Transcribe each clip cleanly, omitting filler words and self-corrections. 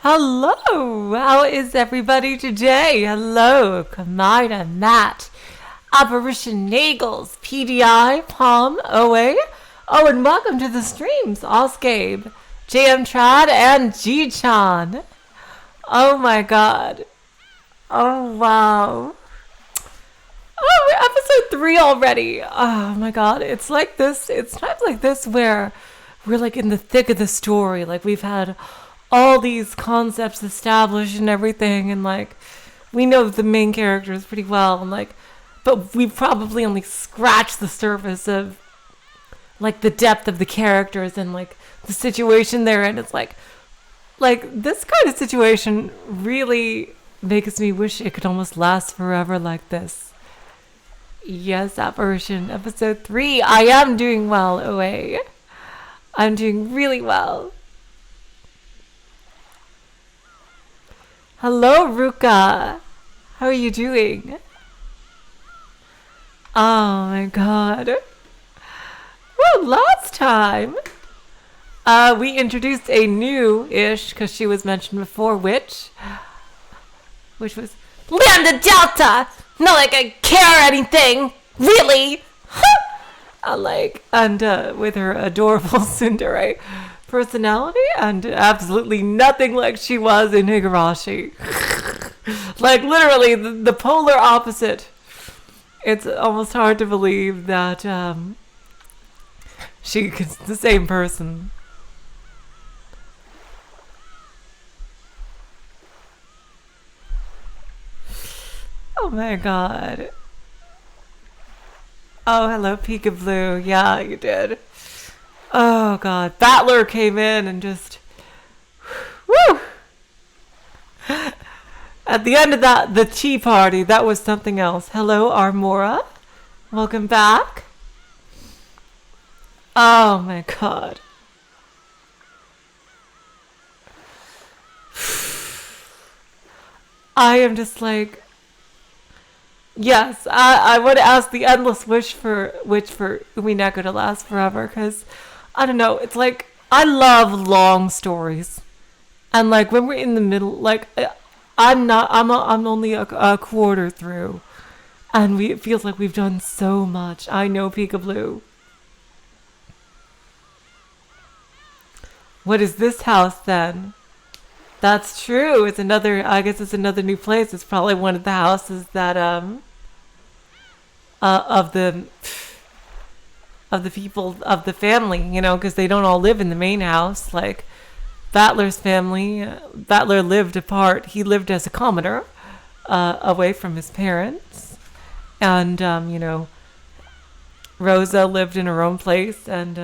Hello, how is everybody today? Hello, Kamida, Matt, Apparition Nagels, PDI, Palm, OA. Oh, and welcome to the streams, Oscabe, JM Trad, and G-Chan. Oh my god. Oh wow. Oh, we're episode 3 already. Oh my god, it's like this, it's times like this where we're like in the thick of the story. Like we've had all these concepts established and everything, and like we know the main characters pretty well, and like, but we probably only scratched the surface of like the depth of the characters and like the situation they're in. It's like this kind of situation really makes me wish it could almost last forever like this. Yes, Apparition, episode 3. I am doing well, OA. I'm doing really well. Hello, Ruka. How are you doing? Oh my god. Well, last time, we introduced a new-ish, because she was mentioned before, which was Lambda Delta! Not like I care anything! Really? With her adorable tsundere personality, and absolutely nothing like she was in Higurashi. Like literally the polar opposite. It's almost hard to believe that she's the same person. Oh my god. Oh, hello, Peekaboo. Yeah, you did. Oh god, Battler came in and just woo! At the end of that, the tea party, that was something else. Hello, Armora. Welcome back. Oh my god. I am just like, yes, I would ask the endless wish for Umineko to last forever, because I don't know, it's like I love long stories, and like when we're in the middle, like I'm only a quarter through, and it feels like we've done so much. I know, Peekaboo. What is this house then? That's true. It's another. I guess it's another new place. It's probably one of the houses that of the people of the family, you know, because they don't all live in the main house. Like Battler's family, Battler lived apart. He lived as a commoner, away from his parents, and you know, Rosa lived in her own place, and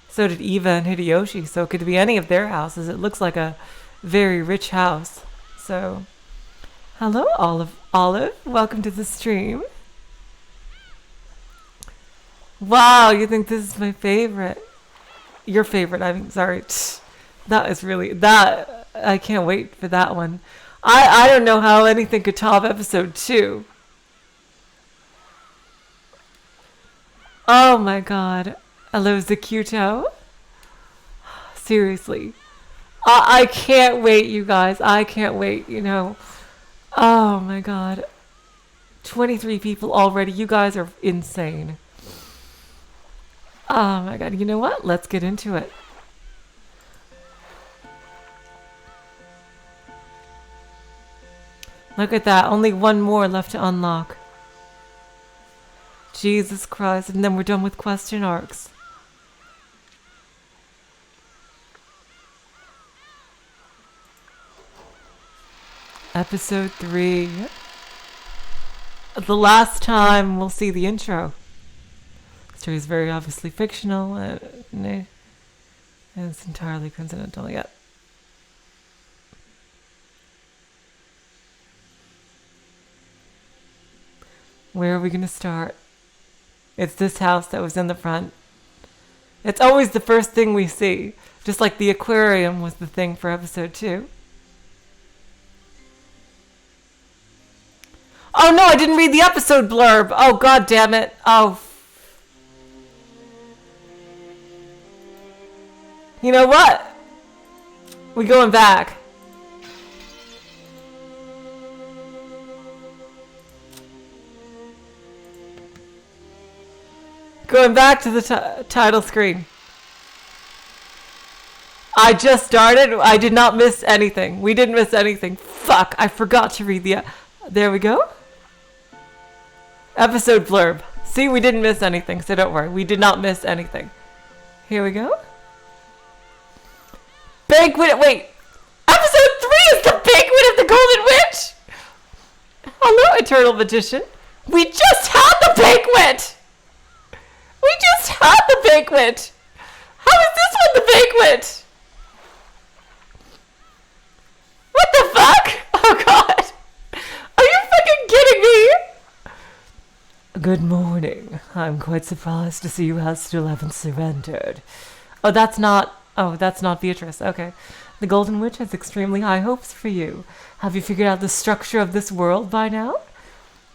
so did Eva and Hideyoshi. So it could be any of their houses. It looks like a very rich house. So, hello, Olive. Welcome to the stream. Wow, you think this is my favorite? Your favorite, I'm sorry. That is really, that, I can't wait for that one. I don't know how anything could top episode 2. Oh my god. Hello, Zakuto. Seriously. I can't wait, you guys. I can't wait, you know. Oh my god. 23 people already. You guys are insane. Oh my god, you know what? Let's get into it. Look at that, only one more left to unlock. Jesus Christ, and then we're done with question arcs. Episode 3. The last time we'll see the intro. The story is very obviously fictional, and it's entirely coincidental yet. Where are we going to start? It's this house that was in the front. It's always the first thing we see, just like the aquarium was the thing for episode 2. Oh no, I didn't read the episode blurb. Oh god damn it. Oh. You know what? We going back. Going back to the title screen. I just started. I did not miss anything. We didn't miss anything. Fuck, I forgot to read the... There we go. Episode blurb. See, we didn't miss anything, so don't worry. We did not miss anything. Here we go. Banquet... Wait. Episode 3 is the Banquet of the Golden Witch! Hello, Eternal Magician. We just had the banquet! We just had the banquet! How is this one the banquet? What the fuck? Oh god! Are you fucking kidding me? Good morning. I'm quite surprised to see you still haven't surrendered. Oh, that's not Beatrice. Okay. The Golden Witch has extremely high hopes for you. Have you figured out the structure of this world by now?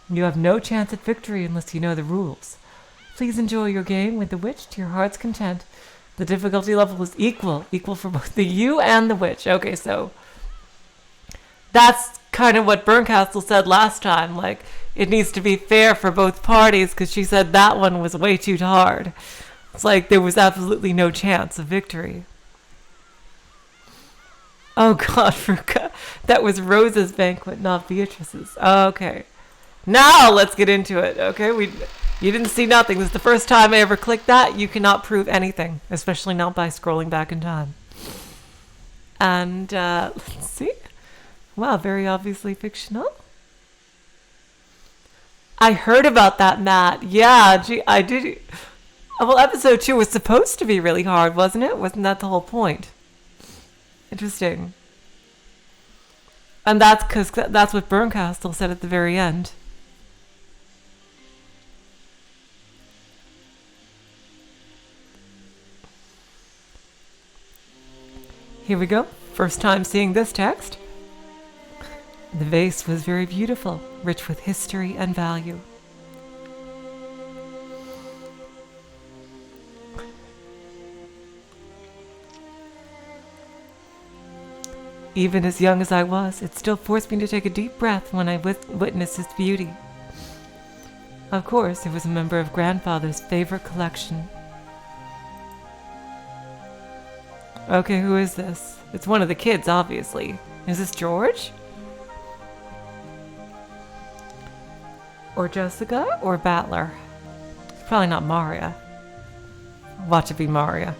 You have no chance at victory unless you know the rules. Please enjoy your game with the witch to your heart's content. The difficulty level is equal for both the you and the witch. Okay, so that's kind of what Berncastle said last time. Like, it needs to be fair for both parties because she said that one was way too hard. It's like there was absolutely no chance of victory. Oh god, that was Rose's banquet, not Beatrice's. Okay. Now let's get into it, okay? You didn't see nothing. This is the first time I ever clicked that. You cannot prove anything, especially not by scrolling back in time. And, let's see. Wow, very obviously fictional. I heard about that, Matt. Yeah, gee, I did. Well, episode 2 was supposed to be really hard, wasn't it? Wasn't that the whole point? Interesting. And that's because that's what Berncastle said at the very end. Here we go. First time seeing this text. The vase was very beautiful, rich with history and value. Even as young as I was, it still forced me to take a deep breath when I witnessed its beauty. Of course, it was a member of Grandfather's favorite collection. Okay, who is this? It's one of the kids, obviously. Is this George? Or Jessica? Or Battler? It's probably not Maria. Watch it be Maria.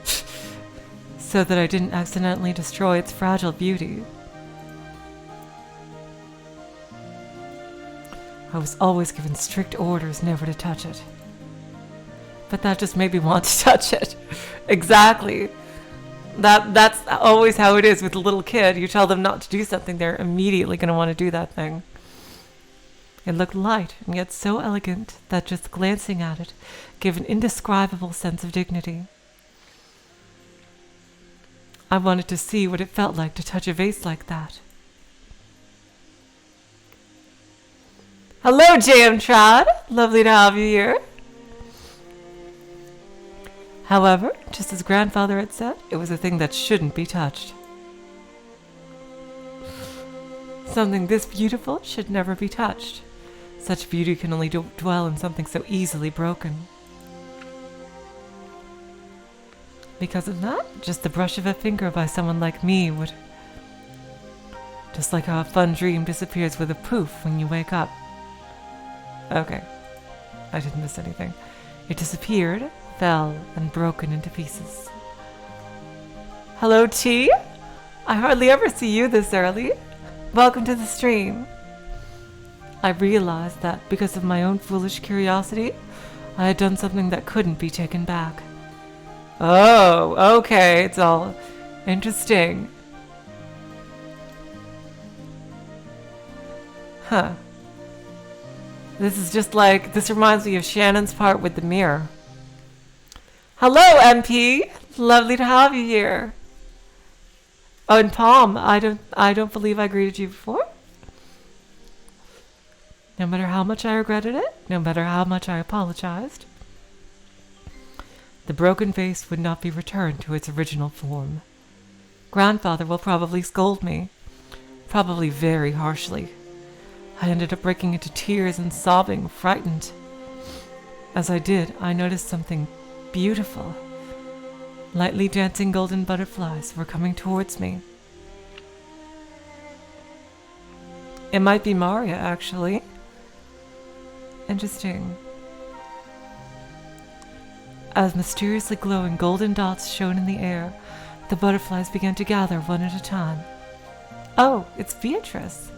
So that I didn't accidentally destroy its fragile beauty. I was always given strict orders never to touch it. But that just made me want to touch it. Exactly. That's always how it is with a little kid. You tell them not to do something, they're immediately going to want to do that thing. It looked light and yet so elegant that just glancing at it gave an indescribable sense of dignity. I wanted to see what it felt like to touch a vase like that. Hello, Jamtrod. Lovely to have you here. However, just as Grandfather had said, it was a thing that shouldn't be touched. Something this beautiful should never be touched. Such beauty can only dwell in something so easily broken. Because of that, just the brush of a finger by someone like me would... Just like how a fun dream disappears with a poof when you wake up. Okay. I didn't miss anything. It disappeared, fell, and broken into pieces. Hello, T. I hardly ever see you this early. Welcome to the stream. I realized that because of my own foolish curiosity, I had done something that couldn't be taken back. Oh, okay, it's all interesting. Huh. This reminds me of Shannon's part with the mirror. Hello, MP! Lovely to have you here. Oh, and Palm, I don't believe I greeted you before. No matter how much I regretted it, no matter how much I apologized, the broken vase would not be returned to its original form. Grandfather will probably scold me, probably very harshly. I ended up breaking into tears and sobbing, frightened. As I did, I noticed something beautiful. Lightly dancing golden butterflies were coming towards me. It might be Maria, actually. Interesting. As mysteriously glowing golden dots shone in the air, the butterflies began to gather one at a time. Oh, it's Beatrice.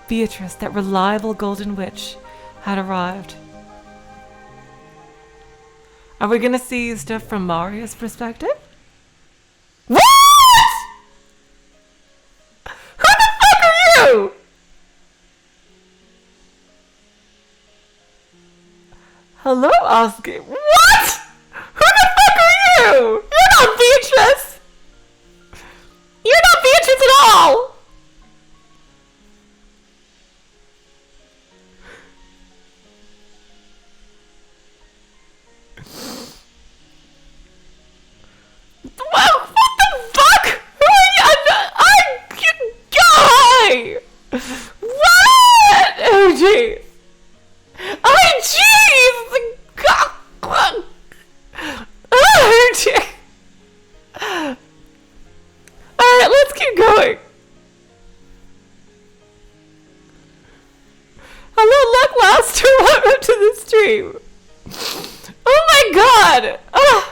Beatrice, that reliable golden witch, had arrived. Are we gonna see stuff from Maria's perspective? What? Who the fuck are you? Hello, Oscar. What? Who the fuck are you? You're not Beatrice. You're not Beatrice at all. What the fuck? Who are you? Guy! What? Oh, jeez. Oh, jeez! Oh, jeez. Alright, let's keep going. Hello, Luckmaster. Welcome to the stream. Oh my god! Oh.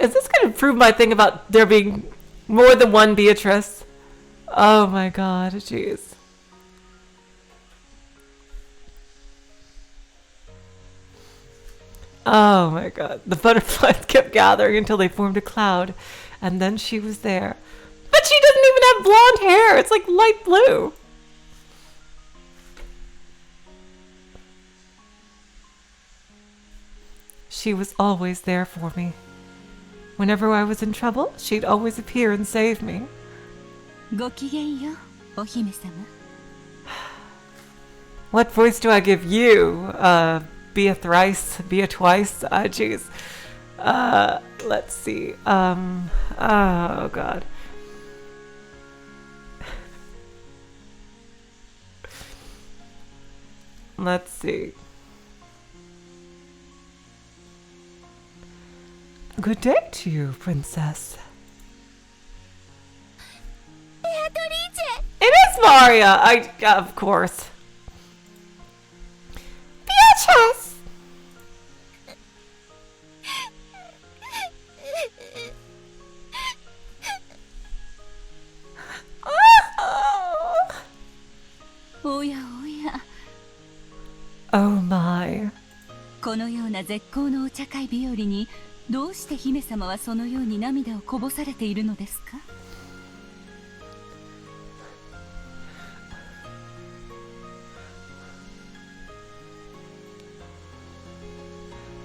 Is this going to prove my thing about there being more than one Beatrice? Oh my god, jeez. Oh my god. The butterflies kept gathering until they formed a cloud, and then she was there. But she doesn't even have blonde hair. It's like light blue. She was always there for me. Whenever I was in trouble, she'd always appear and save me. What voice do I give you? Beatrice? Beatrice? Jeez. Let's see. Oh god. Let's see. Good day to you, princess. Beatrice! It is Maria! Of course. Beatrice! Oh my. このような絶好のお茶会日和にどうして姫様はそのように涙をこぼされているのですか?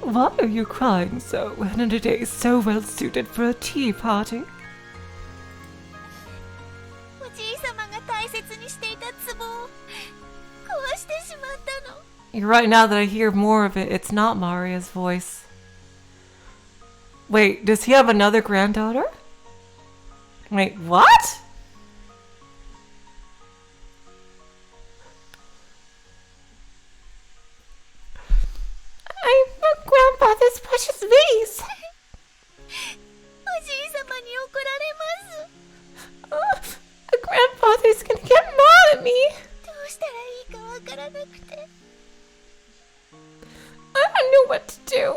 Why are you crying so when a day is so well suited for a tea party? おじいさまが大切にしていた壺を壊してしまったの。 You're right, now that I hear more of it, it's not Maria's voice. Wait, does he have another granddaughter? Wait, what? I'm grandfather's precious vase. おじいさまに怒られます。Grandfather's gonna get mad at me. どうしたらいいかわからなくて。I don't know what to do.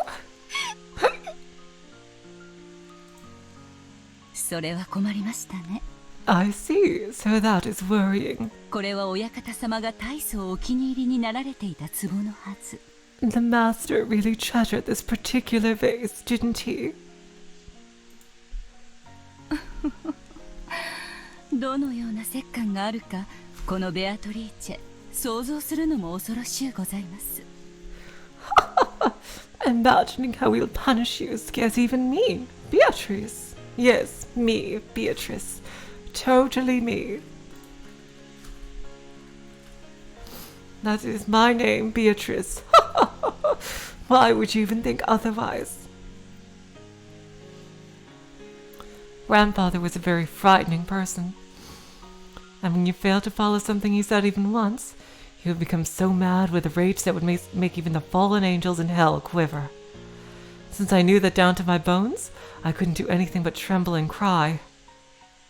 それは困りましたね。 I see, so that is worrying. これは親方様が大層お気に入りになられていた壺のはず。 The master really treasured this particular vase, didn't he? どのような折感があるか、このベアトリーチェ、想像するのも恐ろしゅうございます。 Imagining how he'll punish you scares even me, Beatrice. Yes, me, Beatrice. Totally me. That is my name, Beatrice. Why would you even think otherwise? Grandfather was a very frightening person. And when you failed to follow something he said even once, he would become so mad with a rage that would make even the fallen angels in hell quiver. Since I knew that down to my bones, I couldn't do anything but tremble and cry.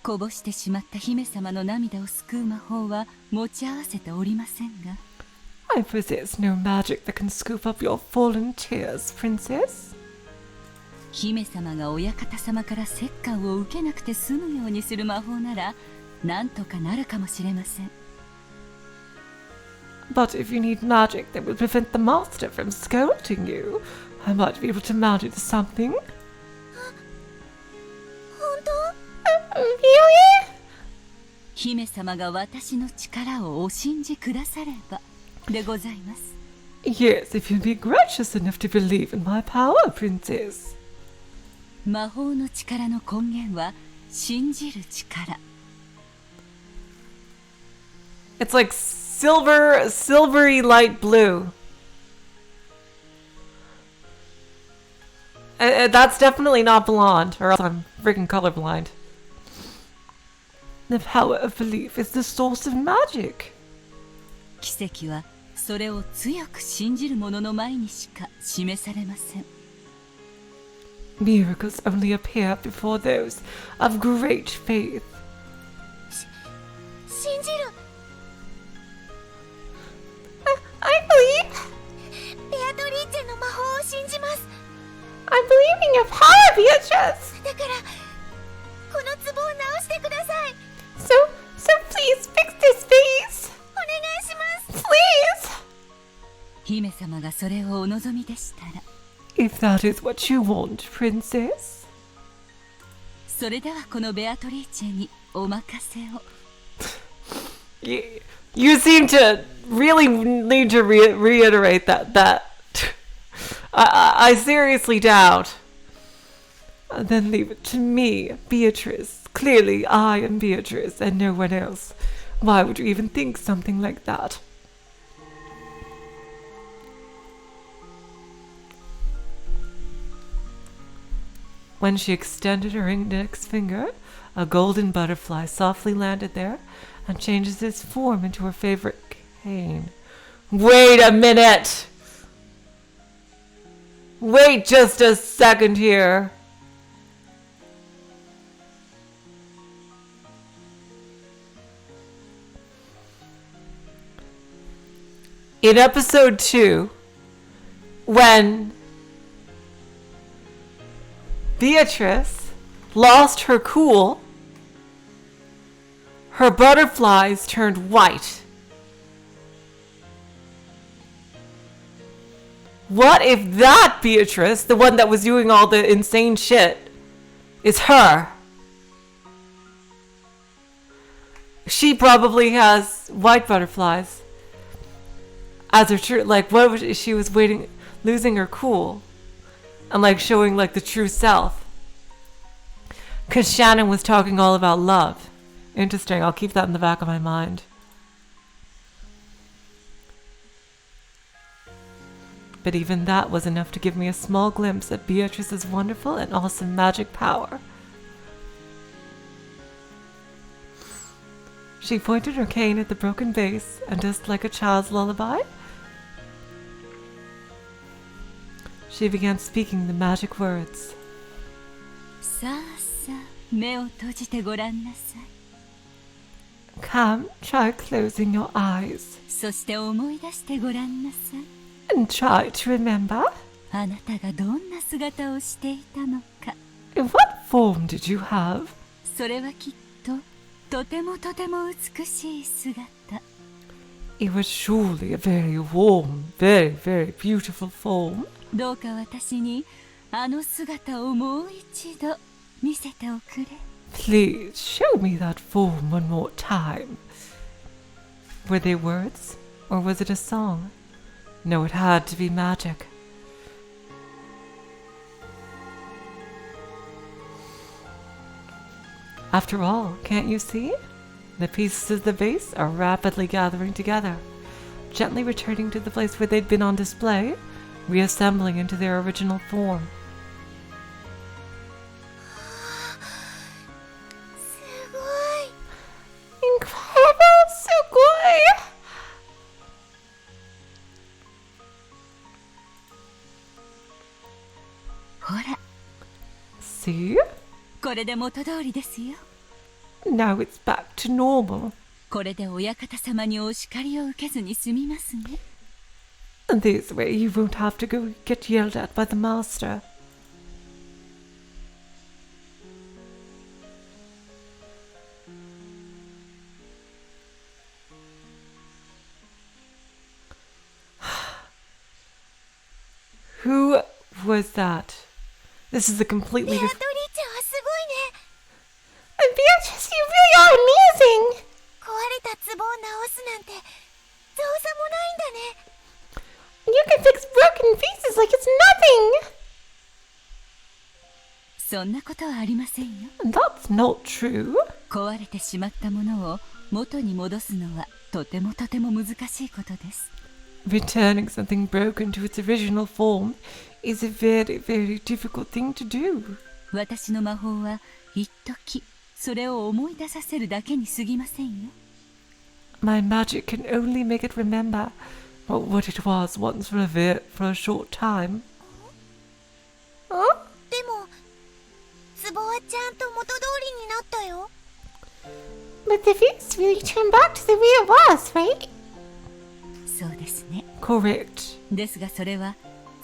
こぼしてしまった姫様の涙を救う魔法は持ち合わせておりませんが、 I possess no magic that can scoop up your fallen tears, princess. 姫様が親方様から折檻を受けなくて済むようにする魔法ならなんとかなるかもしれません。 But if you need magic that will prevent the master from scolding you, I might be able to magic something. 本当？ Really? 姫様が私の力をお信じくださればでございます。 Yes, if you'll be gracious enough to believe in my power, princess. 魔法の力の根源は信じる力。 It's like silvery light blue. That's definitely not blonde, or else I'm freaking colorblind. The power of belief is the source of magic. 奇跡はそれを強く信じる者の前にしか示されません。 Miracles only appear before those of great faith. 信じる。 I believe. ベアトリーチェの魔法を信じます。 I'm believing your power, Beatrice. だからこの壺を直してください。 So please fix this face. お願いします。 Please. 姫様がそれをお望みでしたら、 If that is what you want, princess. それではこのベアトリーチェにお任せを。 You seem to really need to reiterate that. I seriously doubt. Then leave it to me, Beatrice. Clearly, I am Beatrice and no one else. Why would you even think something like that? When she extended her index finger, a golden butterfly softly landed there and changes its form into her favorite cane. Wait a minute! Wait just a second here. In episode 2, when Beatrice lost her cool, her butterflies turned white. What if that Beatrice, the one that was doing all the insane shit, is her? She probably has white butterflies as her true, like, what was she was waiting, losing her cool and like showing like the true self. Cause Shannon was talking all about love. Interesting, I'll keep that in the back of my mind. But even that was enough to give me a small glimpse at Beatrice's wonderful and awesome magic power. She pointed her cane at the broken vase, and just like a child's lullaby, she began speaking the magic words. さあさあ、目を閉じてごらんなさい。 Come, try closing your eyes, そして思い出してごらんなさい。 and try to remember. あなたがどんな姿をしていたのか。 What form did you have? それはきっととてもとても美しい姿。 It was surely a very warm, very, very beautiful form. どうか私にあの姿をもう一度見せておくれ。 Please show me that form one more time. Were they words, or was it a song? No, it had to be magic. After all, can't you see? The pieces of the vase are rapidly gathering together, gently returning to the place where they'd been on display, reassembling into their original form. すごい。 Incredible! すごい!ほら、 See? これで元通りですよ。 Now it's back to normal. これで親方様にお叱りを受けずに済みますね。 And this way you won't have to go get yelled at by the master. Who was that? This is a completely ベアトリー different... チェはすごいね。 Beatrice, you really are amazing! 壊れた壺を直すなんて造作もないんだね。 You can fix broken pieces like it's nothing! そんなことはありませんよ。 That's not true. 壊れてしまったものを元に戻すのはとても難しいことです。 Returning something broken to its original form is a very, very difficult thing to do. 私の魔法は一時それを思い出させるだけに過ぎませんよ。 My magic can only make it remember what it was once for a short time. Huh? でも壺はちゃんと元通りになったよ。 But the vase really turned back to the way it was, right? そうですね。 Correct. ですがそれは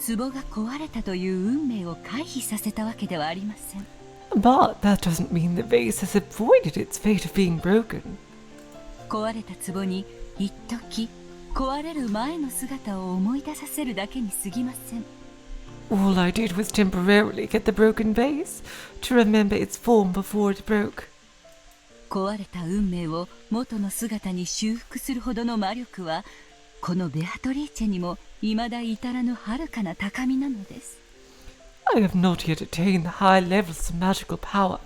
壺が壊れたという運命を回避させたわけではありません。 But that doesn't mean the vase has avoided its fate of being broken. 壊れた壺に一時壊れる前の姿を思い出させるだけに過ぎません。 All I did was temporarily get the broken vase to remember its form before it broke. 壊れた運命を元の姿に修復するほどの魔力はこのベアトリーチェにも未だ至らぬ遥かな高みなのです。 I have not yet attained the high levels of magical power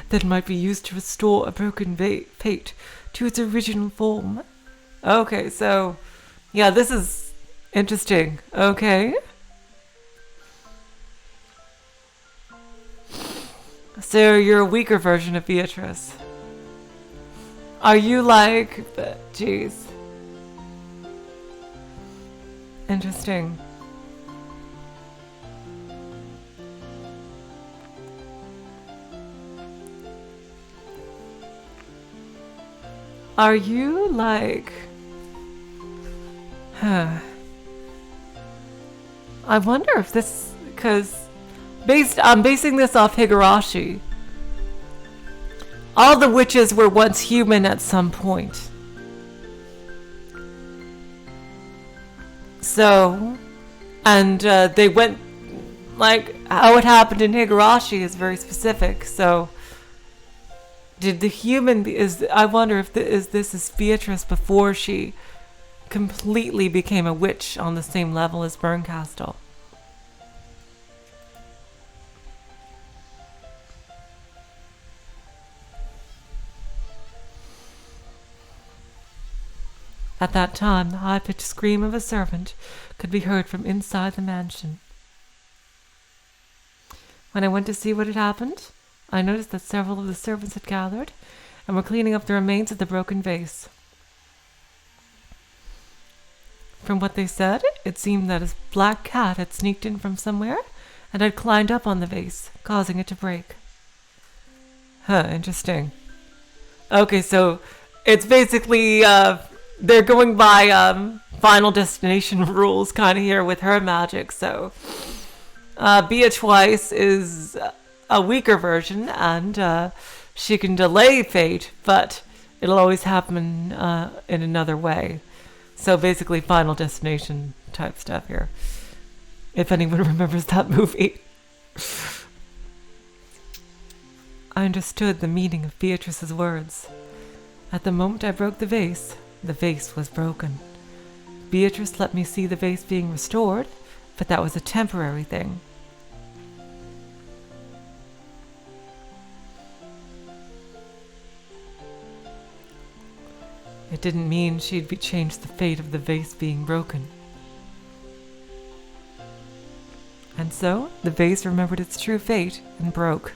that might be used to restore a broken fate to its original form. Okay, so, yeah, this is interesting. Okay. So you're a weaker version of Beatrice. Are you like... Jeez. Interesting. Are you like... I wonder if this... Because... I'm basing this off Higurashi. All the witches were once human at some point. So... And they went... Like, how it happened in Higurashi is very specific, so... Did the human... I wonder if this is Beatrice before she completely became a witch on the same level as Bernkastel. At that time, the high-pitched scream of a servant could be heard from inside the mansion. When I went to see what had happened, I noticed that several of the servants had gathered and were cleaning up the remains of the broken vase. From what they said, it seemed that a black cat had sneaked in from somewhere and had climbed up on the vase, causing it to break. Interesting. Okay, so it's basically, they're going by Final Destination rules kind of here with her magic, so Beatrice is a weaker version, and she can delay fate, but it'll always happen in another way. So basically Final Destination type stuff here, if anyone remembers that movie. I understood the meaning of Beatrice's words. At the moment I broke the vase was broken. Beatrice let me see the vase being restored, but that was a temporary thing. It didn't mean she'd changed the fate of the vase being broken. And so, the vase remembered its true fate and broke.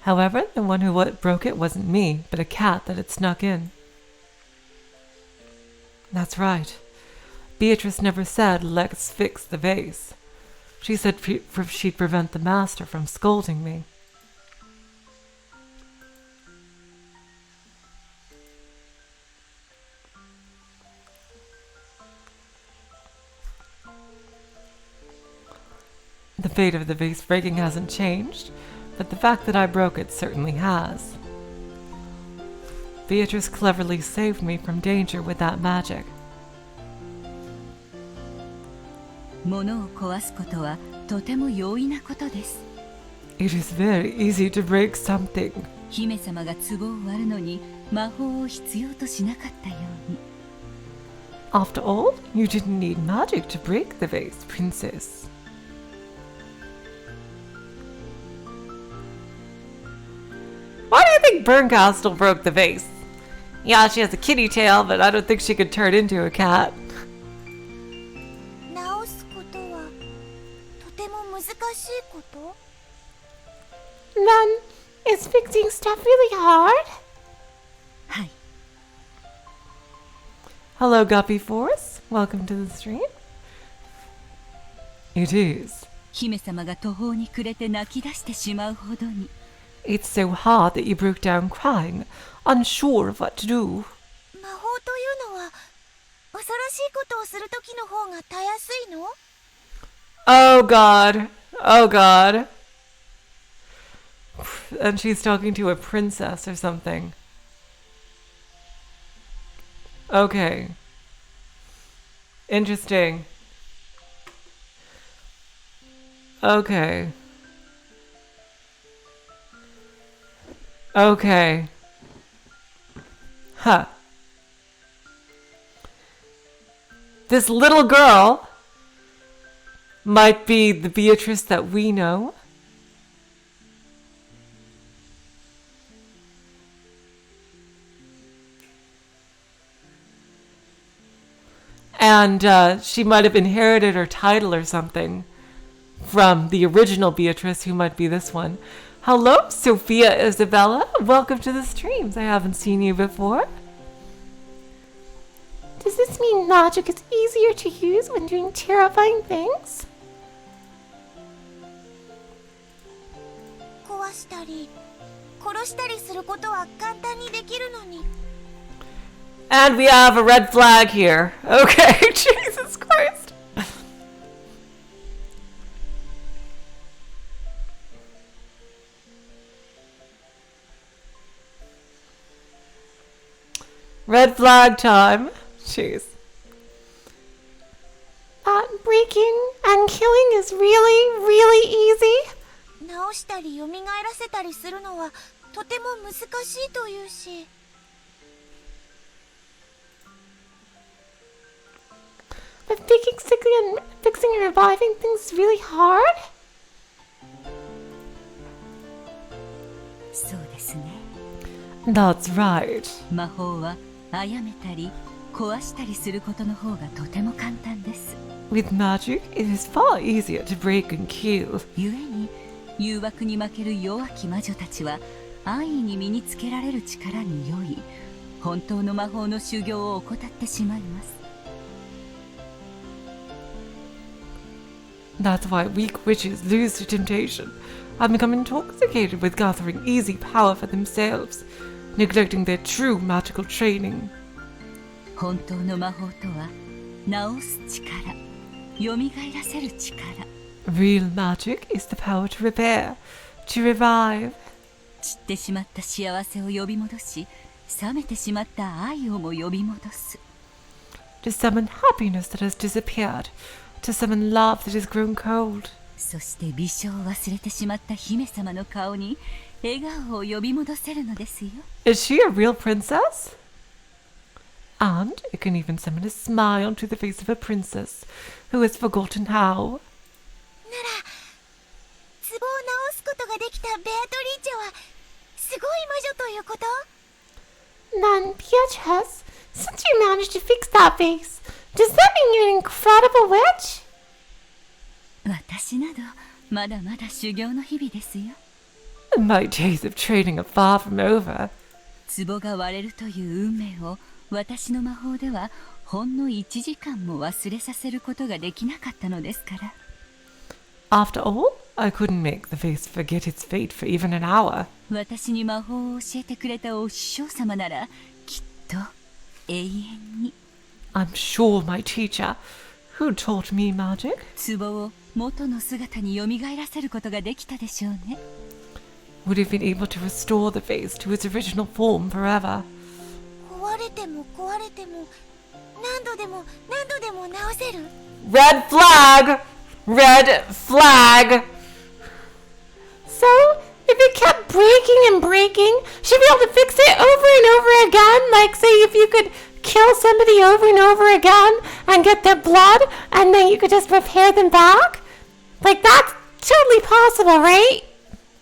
However, the one who broke it wasn't me, but a cat that had snuck in. That's right. Beatrice never said, "Let's fix the vase." She said she'd prevent the master from scolding me. The fate of the vase breaking hasn't changed, but the fact that I broke it certainly has. Beatrice cleverly saved me from danger with that magic. 物を壊すことはとても容易なことです。It is very easy to break something. 姫様が壺を割るのに魔法を必要としなかったように。After all, you didn't need magic to break the vase, princess. Why do you think Berncastle broke the vase? Yeah, she has a kitty tail, but I don't think she could turn into a cat. 直すことはとても難しいこと？ Then, is fixing stuff really hard? はい。 Hello, Guppy Force. Welcome to the stream. It is. 姫様が途方に暮れて泣き出してしまうほどに。It's so hard that you broke down crying, unsure of what to do. 魔法というのは恐ろしいことをするときの方がたやすいの？ Oh God. Oh God. And she's talking to a princess or something. Okay. Interesting. Okay. Okay. Huh. This little girl might be the Beatrice that we know. And she might have inherited her title or something from the original Beatrice, who might be this one. Hello, Sophia Isabella. Welcome to the streams. I haven't seen you before. Does this mean magic is easier to use when doing terrifying things? 壊したり殺したりすることは簡単にできるのに。 And we have a red flag here. Okay, Jesus Christ. Red flag time. Jeez. Breaking and killing is really, really easy. 直したり蘇らせたりするのはとても難しいというし。 But fixing and reviving things is really hard? そうですね。 That's right. 魔法は殺めたり壊したりすることの方がとても簡単です。 With magic, it is far easier to break and kill. 故に誘惑に負ける弱き魔女たちは安易に身につけられる力に酔い、本当の魔法の修行を怠ってしまいます。 That's why weak witches lose to temptation and become intoxicated with gathering easy power for themselves, neglecting their true magical training. 本当の魔法とは治す力、蘇らせる力。 Real magic is the power to repair, to revive. 散ってしまった幸せを呼び戻し、冷めてしまった愛をも呼び戻す。 To summon happiness that has disappeared, to summon love that has grown cold. そして美少を忘れてしまった姫様の顔に笑顔を呼び戻せるのですよ。 Is she a real princess? And it can even summon a smile to the face of a princess who has forgotten how. なら壺を直すことができたベアトリーチェはすごい魔女ということ？ Then, Beatrice, since you managed to fix that vase, does that mean you're an incredible witch? 私などまだまだ修行の日々ですよ。 My days of training are far from over. 壺が割れるという運命を私の魔法ではほんの1時間も忘れさせることができなかったのですから。After all, I couldn't make the vase forget its fate for even an hour. 私に魔法を教えてくれたお師匠様ならきっと永遠に。 I'm sure my teacher, who taught me magic, 壺を元の姿に蘇らせることができたでしょうね。 would have been able to restore the vase to its original form forever. 壊れても壊れても何度でも何度でも直せる。 Red flag! Red flag! So, if it kept breaking and breaking, she'd be able to fix it over and over again? Like, say, if you could kill somebody over and over again and get their blood, and then you could just repair them back? Like, that's totally possible, right?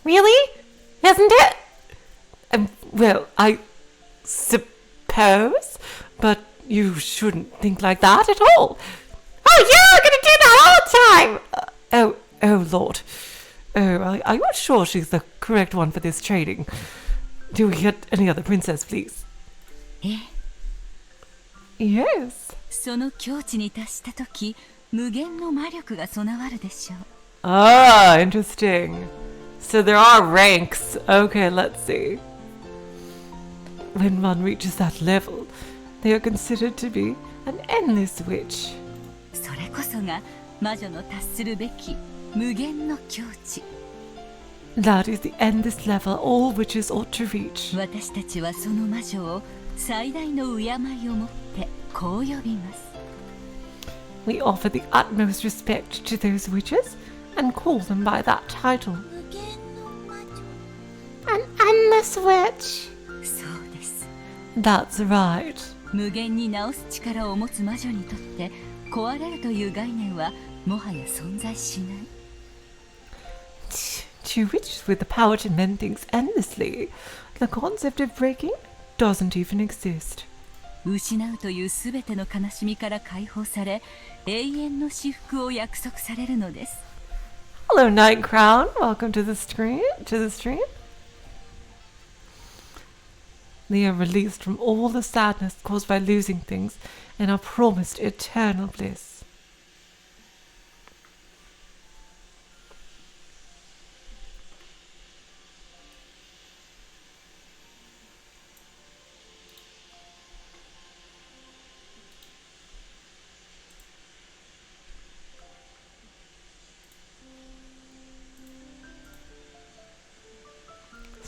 Really? Isn't it? Well, I suppose, but you shouldn't think like that at all. Oh, you're gonna do that all the time! Oh, Lord. Oh, are you sure she's the correct one for this training? Do we get any other princess, please? ええ、 Yes. その境地に達した時、無限の魔力が備わるでしょう。 Ah, interesting. So there are ranks. Okay, let's see. When one reaches that level, they are considered to be an endless witch. それこそが魔女の達するべき無限の境地。 That is the endless level all witches ought to reach. 私たちはその魔女を最大の敬いをもってこう呼びます。 We offer the utmost respect to those witches and call them by that title. 無限の魔女。 An endless witch. そうです。 That's right. 無限に治す力を持つ魔女にとって壊れるという概念はもはや存在しない。 To witches with the power to mend things endlessly, the concept of breaking doesn't even exist. 失うというすべての悲しみから解放され、永遠の至福を約束されるのです。 Hello, Night Crown. Welcome to the stream. They are released from all the sadness caused by losing things and are promised eternal bliss.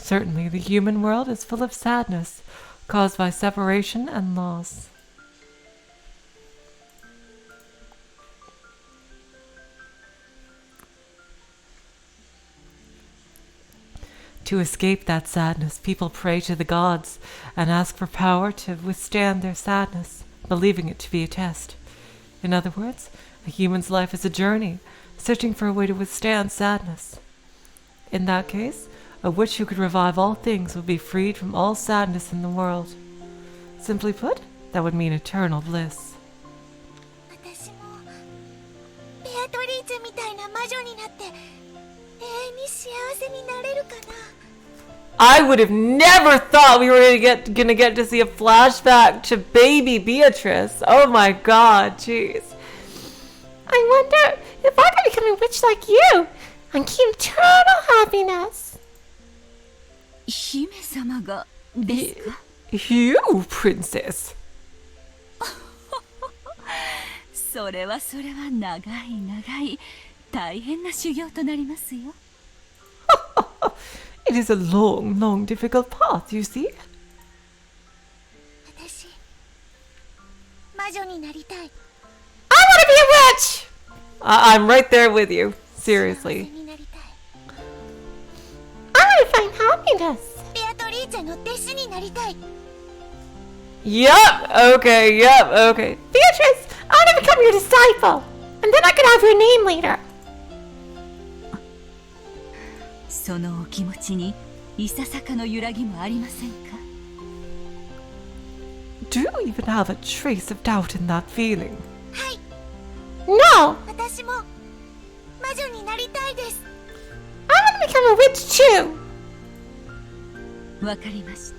Certainly, the human world is full of sadness caused by separation and loss. To escape that sadness, people pray to the gods and ask for power to withstand their sadness, believing it to be a test. In other words, a human's life is a journey, searching for a way to withstand sadness. In that case, a witch who could revive all things would be freed from all sadness in the world. Simply put, that would mean eternal bliss. 私もベアトリーチェみたいな魔女になって永遠に幸せになれるかな。 I would have never thought we were gonna get to see a flashback to baby Beatrice. Oh my god, jeez. I wonder if I could become a witch like you and keep eternal happiness. 姫様がですか？ You, princess. それは長い大変な修行となりますよ。 It is a long, long, difficult path, you see. 私魔女になりたい。 I want to be a witch! I'm right there with you, 幸 seriously. せになりたい。 I want to find happiness. ベアトリーチェの弟子になりたい。 Yep, okay. Beatrice, I want to become your disciple, and then I can have your name later. そのお気持ちにいささかの揺らぎもありませんか？ Do you even have a trace of doubt in that feeling? はい、 No, 私も魔女になりたいです。 I want to become a witch too. わかりまし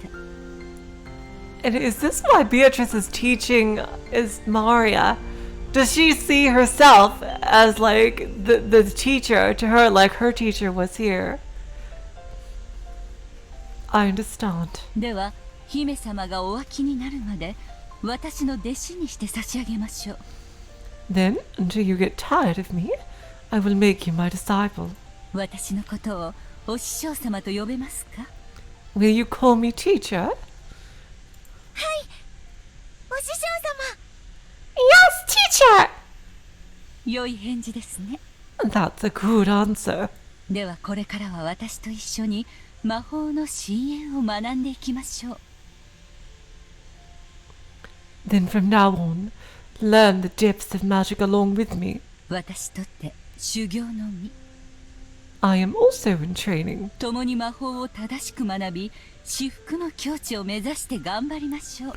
た。And is this why Beatrice is teaching is Maria? Does she see herself as like the teacher to her, like her teacher was here? I understand. では姫様がお飽きになるまで私の弟子にして差し上げましょう。 Then, until you get tired of me, I will make you my disciple. 私のことをお師匠様と呼べますか？ Will you call me teacher? はい、お師匠様。 Yes, teacher! 良い返事ですね。 That's a good answer. ではこれからは私と一緒に魔法の深淵を学んでいきましょう。 Then from now on, learn the depths of magic along with me. 私とって修行の身。 I am also in training. 共に魔法を正しく学び、至福の境地を目指して頑張りましょう。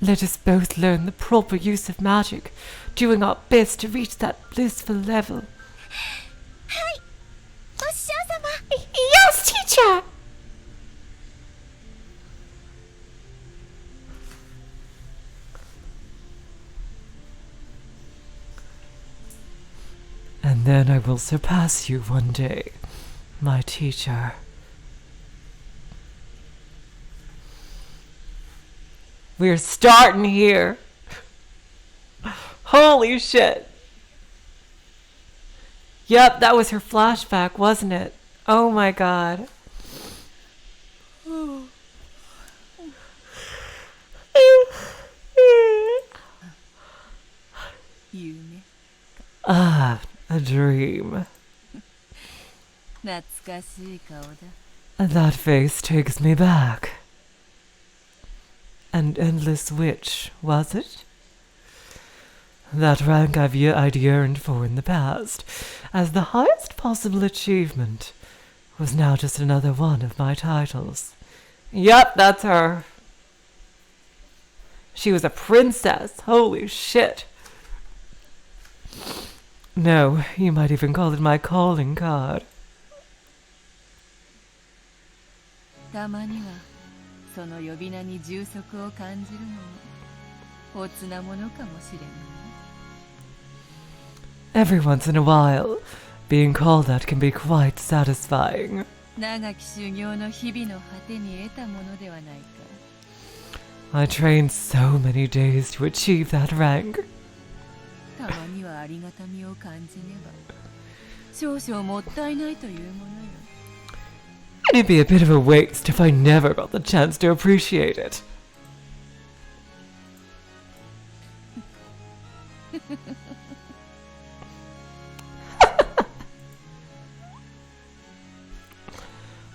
Let us both learn the proper use of magic, doing our best to reach that blissful level. お師匠様。 Yes, teacher! And then I will surpass you one day, my teacher. We're starting here. Holy shit. Yep, that was her flashback, wasn't it? Oh my god. Ah, a dream. 懐かしい顔だ。 That face takes me back. An endless witch, was it? That rank I'd yearned for in the past, as the highest possible achievement, was now just another one of my titles. Yep, that's her. She was a princess. Holy shit. No, you might even call it my calling card. たまにはその呼び名に充足を感じるのもおつなものかもしれない。 Every once in a while, being called that can be quite satisfying. 長き修行の日々の果てに得たものではないか。 I trained so many days to achieve that rank. たまにはありがたみを感じねば少々もったいないというものよ。 It'd be a bit of a waste if I never got the chance to appreciate it.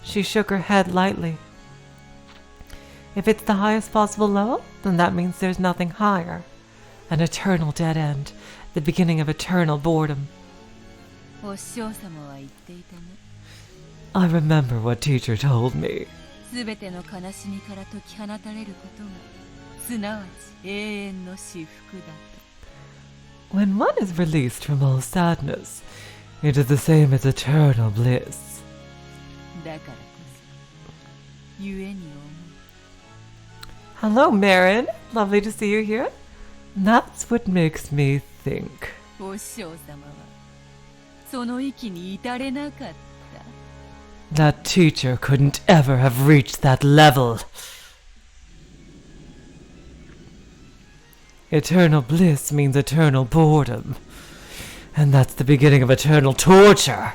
She shook her head lightly. If it's the highest possible level, then that means there's nothing higher. An eternal dead end, the beginning of eternal boredom. お師匠様は言っていたね。 I remember what teacher told me. すべての悲しみから解き放たれることがすなわち永遠の至福だと。 When one is released from all sadness, it is the same as eternal bliss. だからこそ故に思う。 Hello, Marin. Lovely to see you here. That's what makes me think. お師匠様はその域に至れなかった。 That teacher couldn't ever have reached that level. Eternal bliss means eternal boredom. And that's the beginning of eternal torture.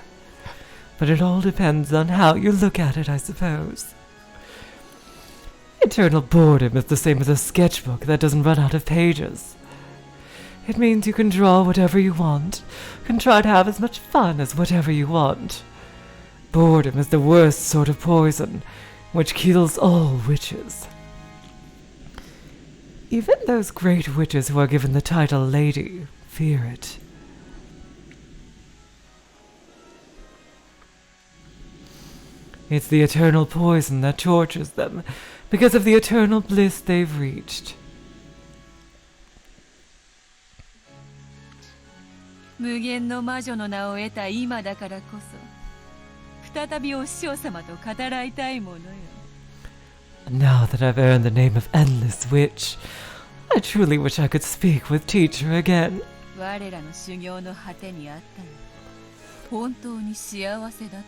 But it all depends on how you look at it, I suppose. Eternal boredom is the same as a sketchbook that doesn't run out of pages. It means you can draw whatever you want, can try to have as much fun as whatever you want. Boredom is the worst sort of poison, which kills all witches. Even those great witches who are given the title Lady fear it. It's the eternal poison that tortures them, because of the eternal bliss they've reached. 無限の魔女の名を得た今だからこそ再びお師匠様と語らいたいものよ。Now that I've earned the name of Endless Witch, I truly wish I could speak with teacher again. 我らの修行の果てにあったの。本当に幸せだった。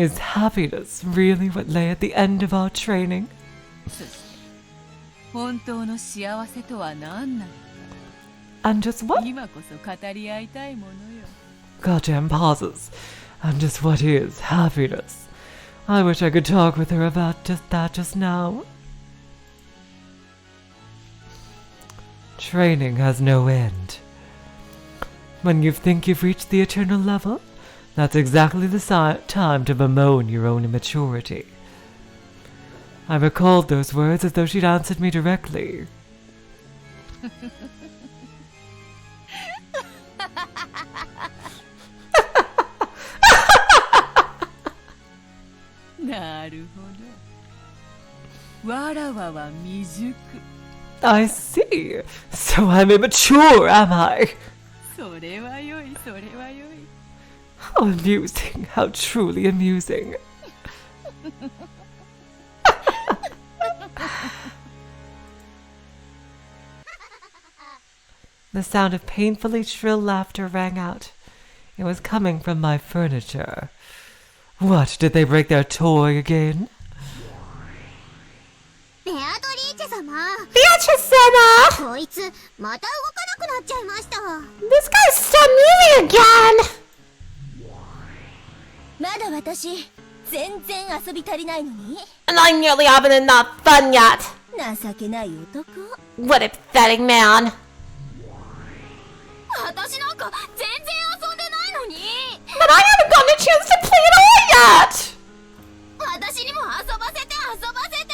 Is happiness really what lay at the end of our training? そして本当の幸せとは何なのか。And just what? 今こそ語り合いたいものよ。Goddamn pauses. And just what is happiness? I wish I could talk with her about just that just now. Training has no end. When you think you've reached the eternal level, that's exactly the time to bemoan your own immaturity. I recalled those words as though she'd answered me directly. なるほど。わらわは未熟。I see. So I'm immature, am I? それはよい、それはよい。How amusing. How truly amusing. The sound of painfully shrill laughter rang out. It was coming from my furniture. What, did they break their toy again? ベアトリーチェ様 Beatrice! こいつまた動かなくなっちゃいました This guy's still moving again! まだ私全然遊び足りないのに And I nearly haven't enough fun yet! 情けない男 What a pathetic man! 私なんか全然遊んでないのに But I haven't gotten a chance to play at all yet! 私にも遊ばせて遊ばせて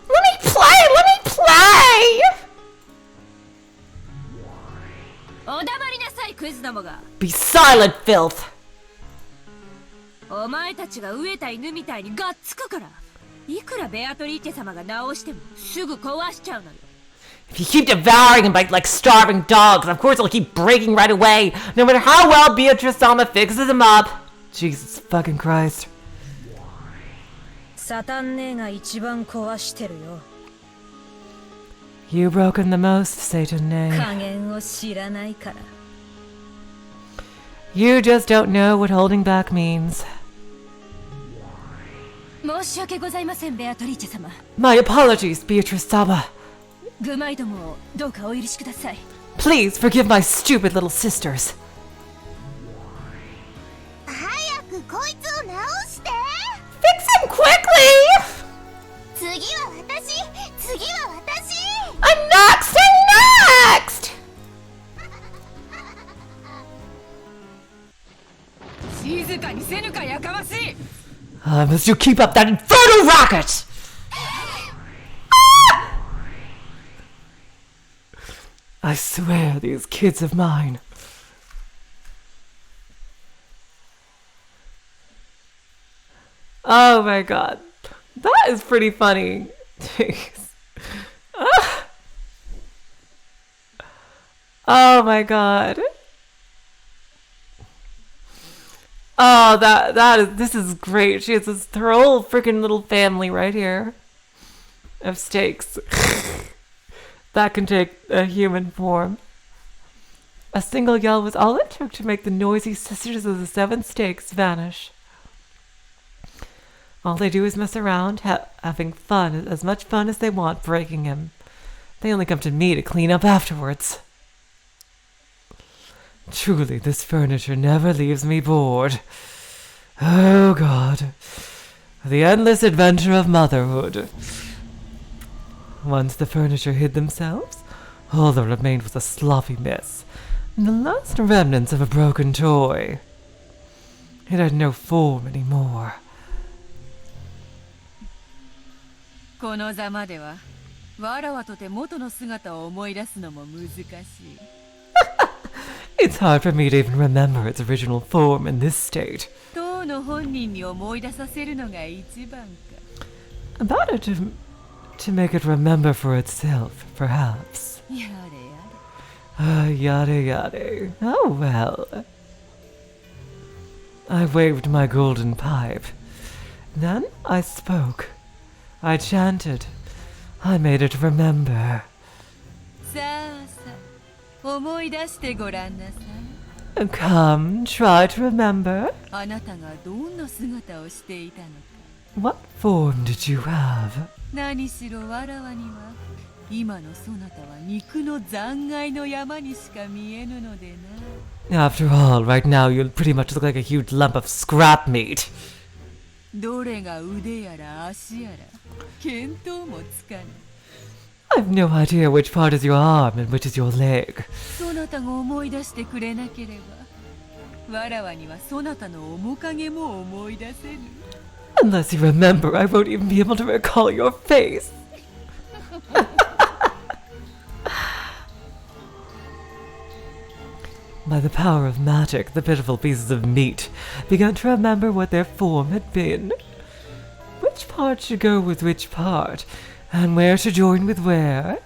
Let me play! Let me play! お黙りなさい、クズどもが。 Be silent, filth! お前たちが飢えた犬みたいにがっつくから。いくらベアトリーチェ様が直してもすぐ壊しちゃうのよ。If you keep devouring him like starving dogs, of course it'll keep breaking right away, no matter how well Beatrice Sama fixes him up. Jesus fucking Christ. サタン姉が一番壊してるよ。 You broken the most, Satan 加 Nay. 減を知らないから。 You just don't know what holding back means. 申し訳ございません、ベアトリーチェ様。 My apologies, Beatrice Sama. グマイどもをどうかお許しください。 Please forgive my stupid little sisters. 早くこいつを直して Fix him quickly! 次は私次は私 I'm next and next! 静かにせぬかやかましい。 Must you keep up that infernal racket! I swear these kids of mine. Oh my god. That is pretty funny. Jeez. Oh my god. Oh, this is great. She has this whole freaking little family right here of steaks. That can take a human form. A single yell was all it took to make the noisy sisters of the seven stakes vanish. All they do is mess around, having fun, as much fun as they want breaking him. They only come to me to clean up afterwards. Truly, this furniture never leaves me bored. Oh God. The endless adventure of motherhood. Once the furniture hid themselves, all that remained was a sloppy mess, and the last remnants of a broken toy. It had no form anymore. このざまでは、わらわとて元の姿を思い出すのも難しい。It's hard for me to even remember its original form in this state. 当の本人に思い出させるのが一番か。About it to make it remember for itself, perhaps. やれやれ。 Yada yada. Oh well. I waved my golden pipe, Then I spoke. I chanted. I made it remember. さあさあ思い出してごらんなさい。 Come, try to remember. あなたがどんな姿をしていたのか。 What form did you have? 何しろわらわには今のそなたは肉の残骸の山にしか見えぬのでな。 After all, right now you pretty much look like a huge lump of scrap meat. どれが腕やら足やら見当もつかぬ。 I've no idea which part is your arm and which is your leg. そなたが思い出してくれなければわらわにはそなたの面影も思い出せぬ。 Unless you remember, I won't even be able to recall your face. By the power of magic, the pitiful pieces of meat began to remember what their form had been. Which part should go with which part, and where should join with where?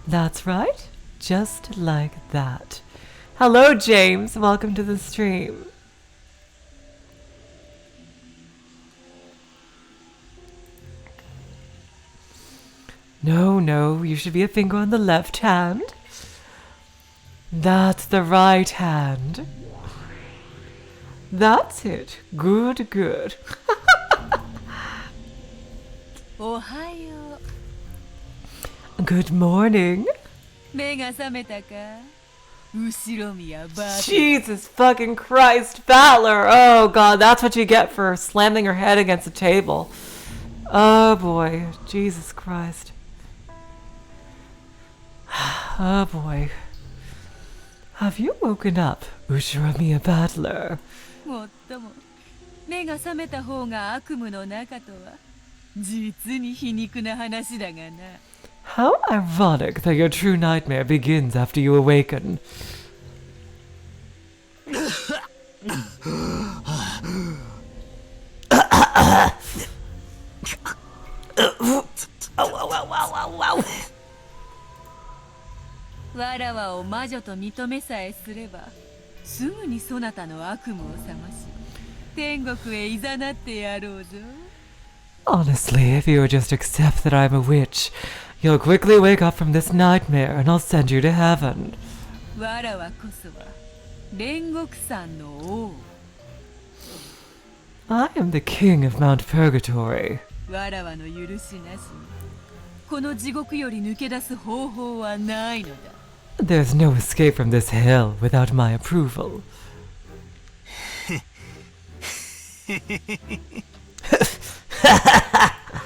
That's right, just like that. Hello, James. Welcome to the stream. No, you should be a finger on the left hand. That's the right hand. That's it. Good. おはよ Good morning. う。目が覚めたか。後ろ見やバー Jesus fucking Christ, Valor. Oh god, that's what you get for slamming your head against the table. Oh boy, Jesus Christ. Oh boy. Have you woken up, Ushiromiya Battler? もっとも目が覚めた方が悪夢の中とは実に皮肉な話だがな。 How ironic that your true nightmare begins after you awaken. Wow. わらわを魔女と認めさえすればすぐにそなたの悪夢を覚まし天国へいざなってやろうぞ。 Honestly, if you would just accept that I'm a witch, you'll quickly wake up from this nightmare and I'll send you to heaven. わらわこそは煉獄山の王。 I am the king of Mount Purgatory. わらわの許しなしにこの地獄より抜け出す方法はないのだ。 There's no escape from this hell without my approval.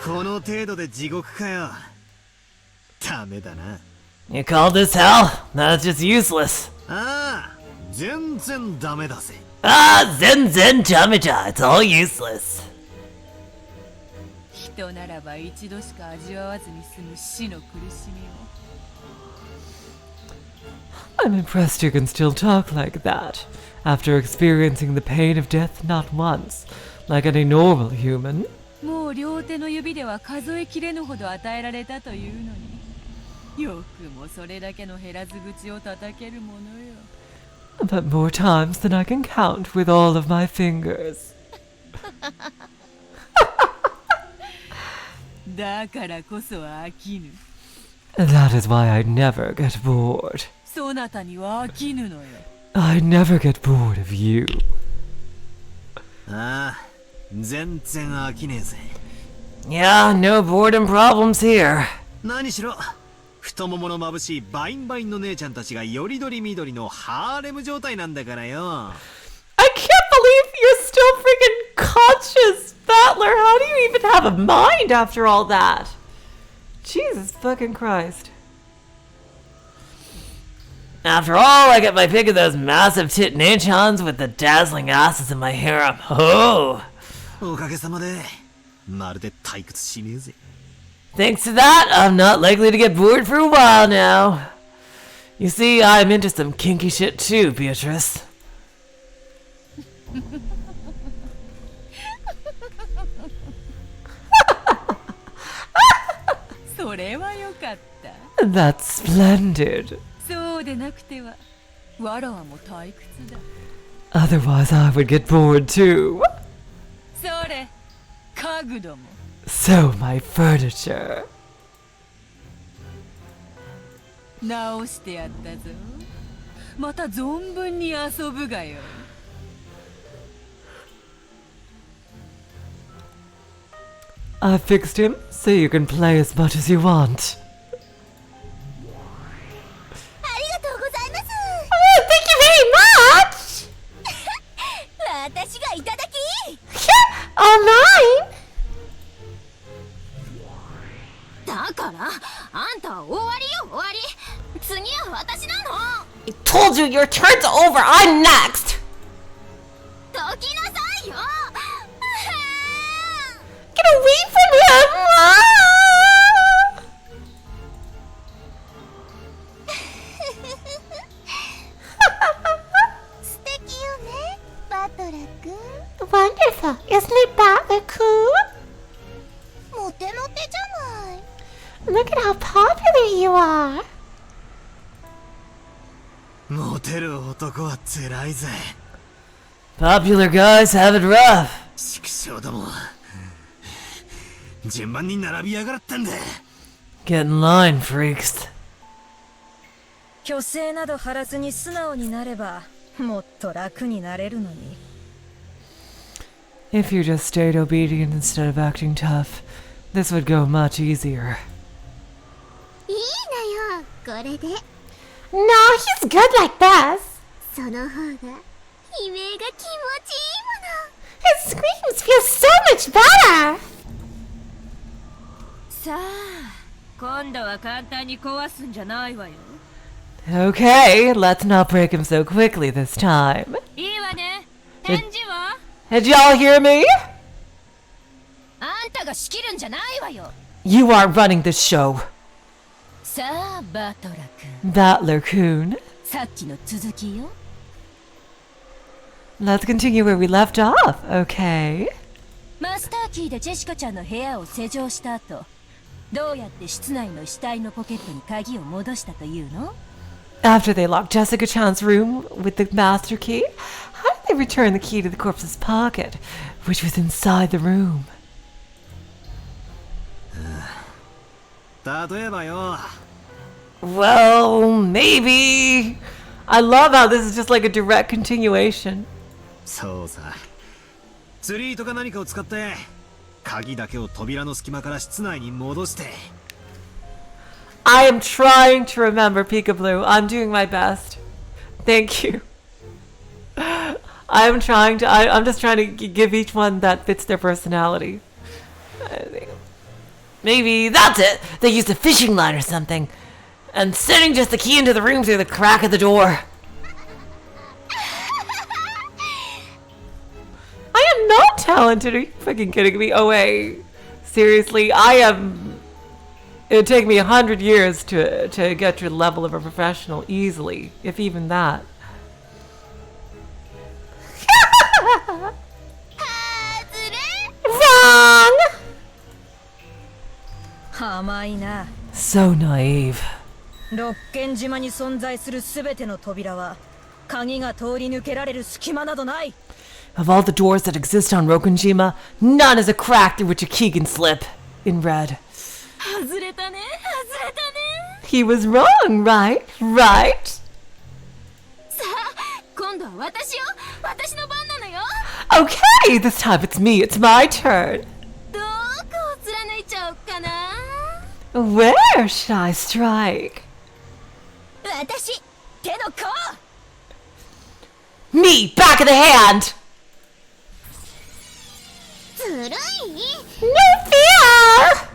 この程度で地獄かよ。ダメだな。 You call this hell? That's just useless. ああ、全然ダメだぜ。 Zen Jamija, it's all useless. 人ならば一度しか味わわずに済む死の苦しみを。 I'm impressed you can still talk like that, after experiencing the pain of death not once, like any normal human. もう両手の指では数えきれぬほど与えられたというのによくもそれだけの減らず口を叩けるものよ。 But more times than I can count with all of my fingers. だからこそ飽きぬ。 That is why I never get bored. そなたには飽きぬのよ。 I never get bored of you. ああ、全然飽きねえぜ。 Yeah, no boredom problems here. 何しろ太ももの眩しいバインバインの姉ちゃんたちがよりどりみどりのハーレム状態なんだからよ。 I can't believe you're still freaking conscious, Battler. How do you even have a mind after all that? Jesus fucking Christ. After all, I get my pick of those massive tit nachons with the dazzling asses in my harem. Oh! おかげさまでまるで退屈しねえぜ。 Thanks to that, I'm not likely to get bored for a while now. You see, I'm into some kinky shit too, Beatrice. それはよかった。 That's splendid. そうでなくてはわらわも退屈だ。 Otherwise, I would get bored too. され家具ども So my furniture. 直してやったぞまた存分に遊ぶがよ I fixed him so you can play as much as you want. ありがとうございます。 Oh, thank you very much! 私がいただき。 All mine! だからあんたは終わりよ終わり。次は私なの。 I told you your turn's over. I'm next. どきなさいよ。 Get away from him! Ah! 素敵よね、バトラ君。 Wonderful, isn't it, Butler Cool? モテモテじゃない。 Look at how popular you are. モテる男は辛いぜ。 Popular guys have it rough. 畜生ども。順番に並びやがったんだ。 Get in line, freaks. 虚勢など張らずに素直になればもっと楽になれるのに If you just stayed obedient instead of acting tough, this would go much easier. いいのよ、これで。 No, he's good like this. その方が悲鳴が気持ちいいもの。 His screams feel so much better. さあ今度は簡単に壊すんじゃないわよ Okay, let's not break him so quickly this time. いいわね返事は Did y'all hear me? あんたが仕切るんじゃないわよ You aren't running this show. さあバトラ君 Battler Coon. さっきの続きよ Let's continue where we left off, okay? マスターキーでジェシカちゃんの部屋を施錠した後どうやって室内の死体のポケットに鍵を戻したというの After they locked Jessica Chan's room with the master key, how did they return the key to the corpse's pocket, which was inside the room? 例えばよ。 Well, maybe. I love how this is just like a direct continuation. そうさ。釣り糸か何かを使って鍵だけを扉の隙間から室内に戻して。 I am trying to remember Peekaboo. I'm doing my best. Thank you. I'm just trying to give each one that fits their personality. Maybe that's it. They used a fishing line or something. And sending just the key into the room through the crack of the door. I am not talented. Are you fucking kidding me? Oh wait. Seriously, I am... It would take me 100 years to get to the level of a professional easily, if even that. Wrong! 甘いな So naive. 六軒島に存在するすべての扉は鍵が通り抜けられる隙間などない Of all the doors that exist on Rokunjima, none is a crack through which a key can slip. In red. 外れたね外れたね He was wrong, right? Right? さあ、今度は私よ。私の番なのよ。 Okay, this time it's me. It's my turn. どこを貫いちゃおうかな。 Where should I strike? 私、手の甲。 Me, back of the hand! ずるい。 No fear!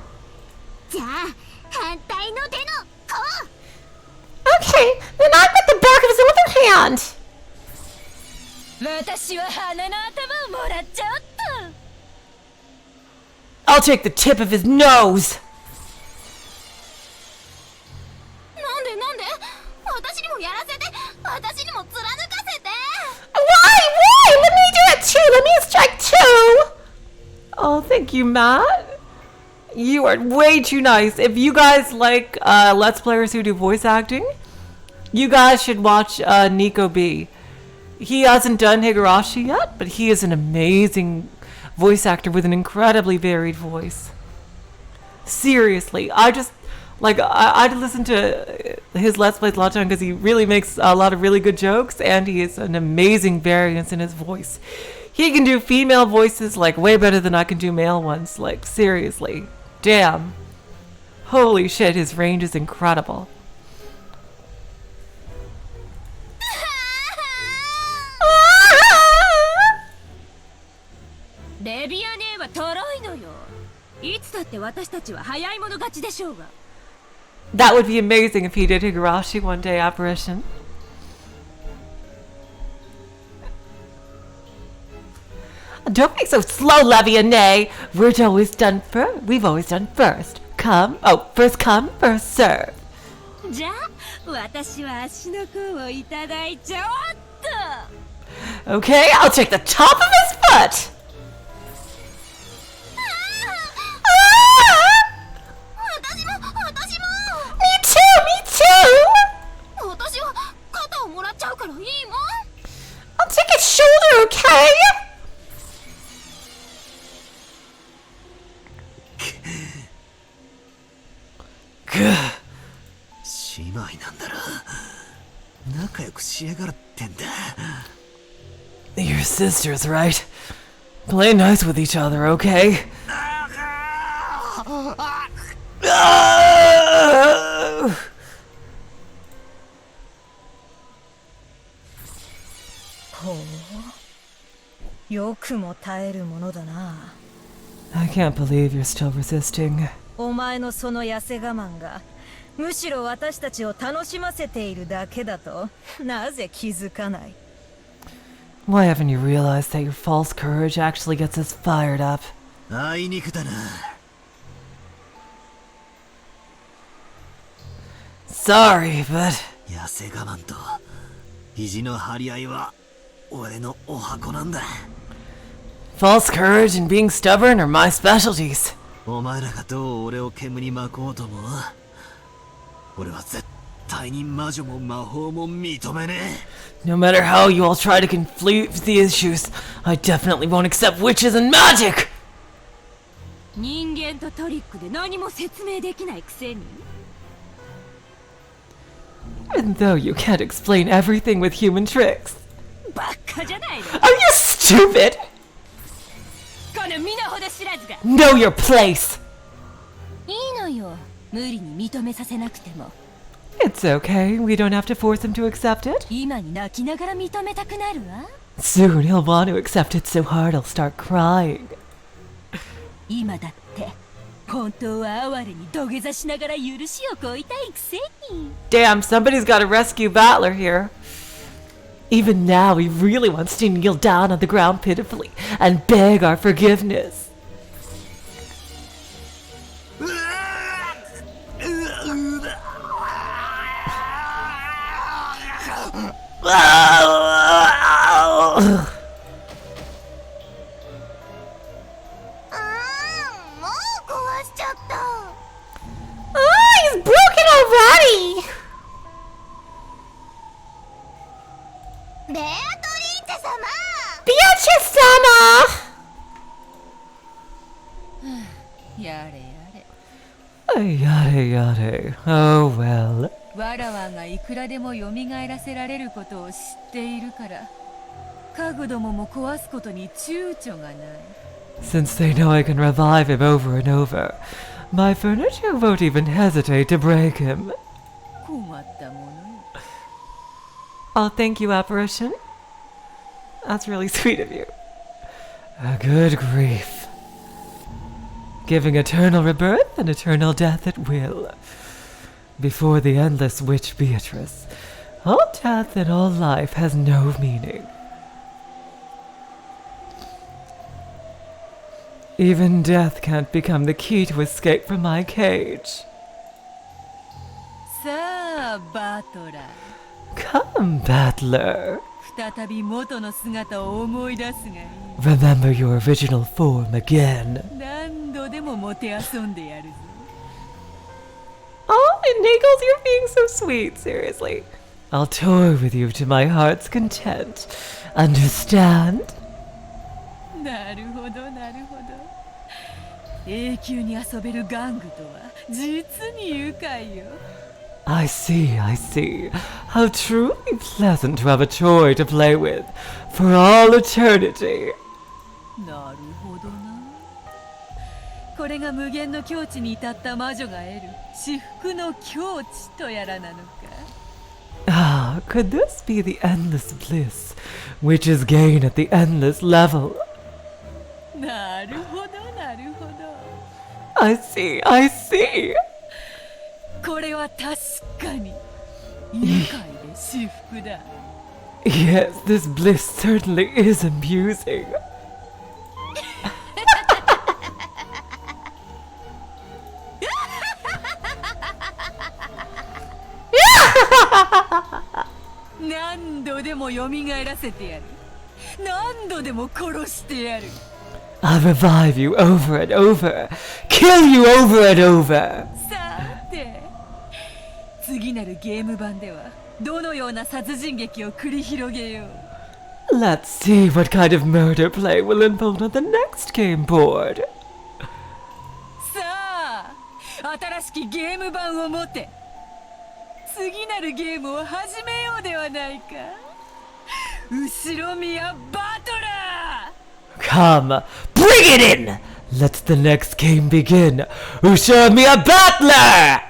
じゃあ、反対の手の甲。 Okay, then I put the back of his other hand. 私は鼻の頭をもらっちゃおっと I'll take the tip of his nose. なんで私にもやらせて。私にも貫かせて。 Why? Let me do it too. Let me strike too. Oh, thank you, Matt. You are way too nice. If you guys like Let's Players who do voice acting, you guys should watch Nico B. He hasn't done Higurashi yet, but he is an amazing voice actor with an incredibly varied voice. Seriously, I listened to his Let's Plays a lot of time because he really makes a lot of really good jokes, and he is an amazing variance in his voice. He can do female voices like way better than I can do male ones. Like, seriously. Damn. Holy shit, his range is incredible. That would be amazing if he did Higurashi one day, Apparition. Don't be so slow, Leviane. We've always done first. First come, first serve. Okay, I'll take the top of his foot. Me too. I'll take his shoulder, okay? Your sisters, right? Play nice with each other, okay? I can't believe you're still resisting. お前のその痩せ我慢がむしろ私たちを楽しませているだけだとなぜ気づかない Why haven't you realized that your false courage actually gets us fired up? あいにくだな。Sorry, but 痩せ我慢と肘の張り合いは俺のお箱なんだ。false courage and being stubborn are my specialties. お前らがどう俺を煙に巻こうとも、俺は絶対に魔女も魔法も認めねえ。No matter how you all try to confuse the issues, I definitely won't accept witches and magic! 人間とトリックで何も説明できないくせに。And though you can't explain everything with human tricks. バカじゃないの Are you stupid? この身の程知らずが Know your place! いいのよ無理に認めさせなくても It's okay, we don't have to force him to accept it. 今に泣きながら認めたくなるわ Soon he'll want to accept it so hard he'll start crying. 今だって本当は哀れに土下座しながら許しを請いたいくせに Damn, somebody's got to rescue Battler here. Even now, he really wants to kneel down on the ground pitifully and beg our forgiveness. He's broken already! ベアトリーチェ様 Beatrice-sama! やれやれ Yare yare. Oh well. わらわがいくらでも蘇らせられることを知っているから家具どもも壊すことに躊躇がない Since they know I can revive him over and over, my furniture won't even hesitate to break him. 困ったものよ Oh, thank you, Apparition. That's really sweet of you. A good grief. Giving eternal rebirth and eternal death at will. Before the endless witch Beatrice, all death and all life has no meaning. Even death can't become the key to escape from my cage. さあバトラー Come, Battler. 再び元の姿を思い出すがいい Remember your original form again. 何度でももて遊んでやるぞ Oh, and Nagels, you're being so sweet, seriously. I'll toy with you to my heart's content. Understand? なるほどなるほど。永久に遊べる玩具とは実に愉快よ。I see, I see. How truly pleasant to have a toy to play with for all eternity. なるほどな。これが無限の境地に至った魔女が得る至福の境地とやらなのか。Ah, could this be the endless bliss which is gained at the endless level? なるほどなるほど。I see, I see. これは確かに愉快で至福だ。Yes, this bliss certainly is amusing. 何度でも蘇らせてやる。何度でも殺してやる。I'll revive you over and over, kill you over and over. さて、次なるゲーム版ではどのような殺人劇を繰り広げよう。Let's see what kind of murder play will unfold on the next game board. さあ、新しきゲーム版を持て。次なるゲームを始めようではないか。後ろ宮バトラー。 Come, bring it in! Let the next game begin. Show me a battler!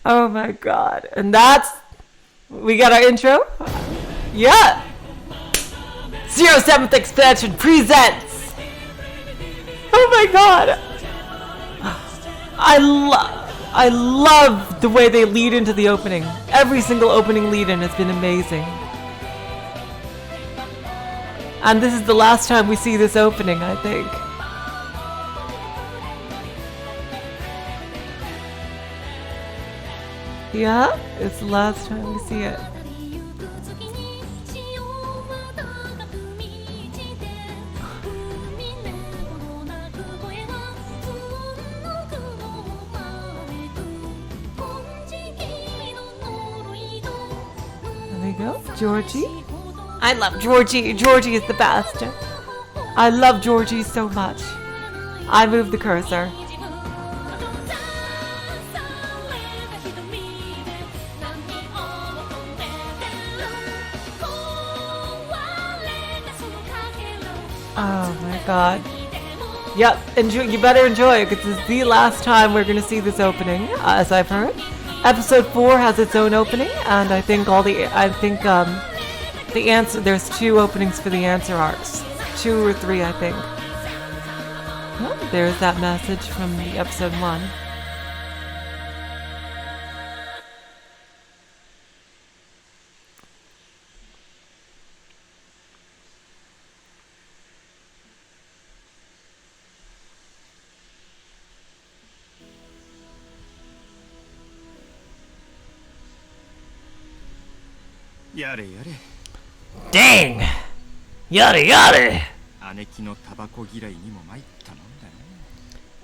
Oh my god. And that's... We got our intro? Yeah! 07th Expansion presents! Oh my god! I love the way they lead into the opening. Every single opening lead-in has been amazing. And this is the last time we see this opening, I think. Yeah, it's the last time we see it. There we go, Georgie. I love Georgie. Georgie is the best. I love Georgie so much. I move the cursor. Oh my god. Yep, enjoy, you better enjoy it because it's the last time we're going to see this opening, as I've heard. Episode 4 has its own opening, and I think the answer, there's 2 openings for the answer arcs. 2 or 3, I think. Well, there's that message from the episode 1. Yare yare. Dang! Yada yada!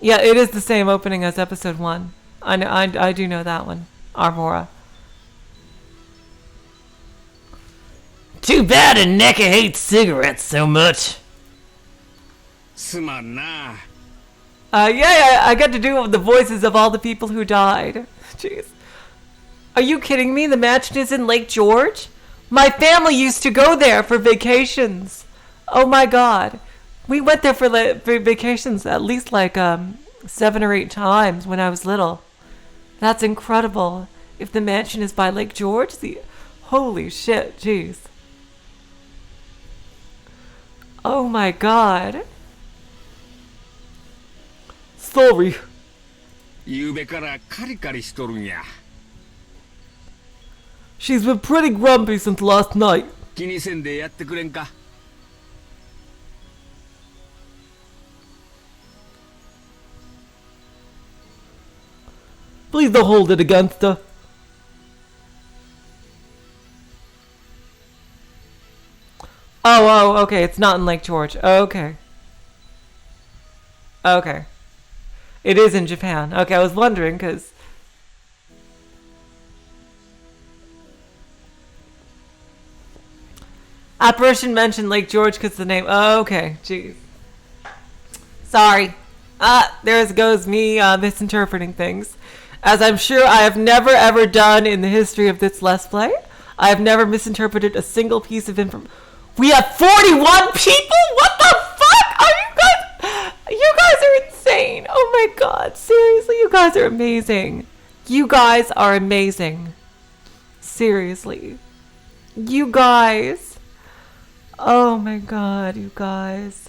Yeah, it is the same opening as episode 1. I do know that one. Armora. Too bad Aneka hates cigarettes so much. Suman Yeah, I got to do the voices of all the people who died. Jeez. Are you kidding me? The mansion is in Lake George? My family used to go there for vacations. Oh my god. We went there for vacations at least like 7 or 8 times when I was little. That's incredible. If the mansion is by Lake George, holy shit, jeez. Oh my god. Sorry. ゆうべからカリカリしとるんや。 She's been pretty grumpy since last night. 気にせんでやってくれんか。 Please don't hold it against her. Oh, okay. It's not in Lake George. Okay. Okay. It is in Japan. Okay, I was wondering because... Apparition mentioned Lake George because the name. Oh, okay. Jeez. Sorry. There goes me misinterpreting things. As I'm sure I have never ever done in the history of this Let's Play. I have never misinterpreted a single piece of information. We have 41 people? What the fuck? Are you guys? You guys are insane. Oh my god. Seriously, you guys are amazing. You guys are amazing. Seriously. You guys. Oh my god, you guys.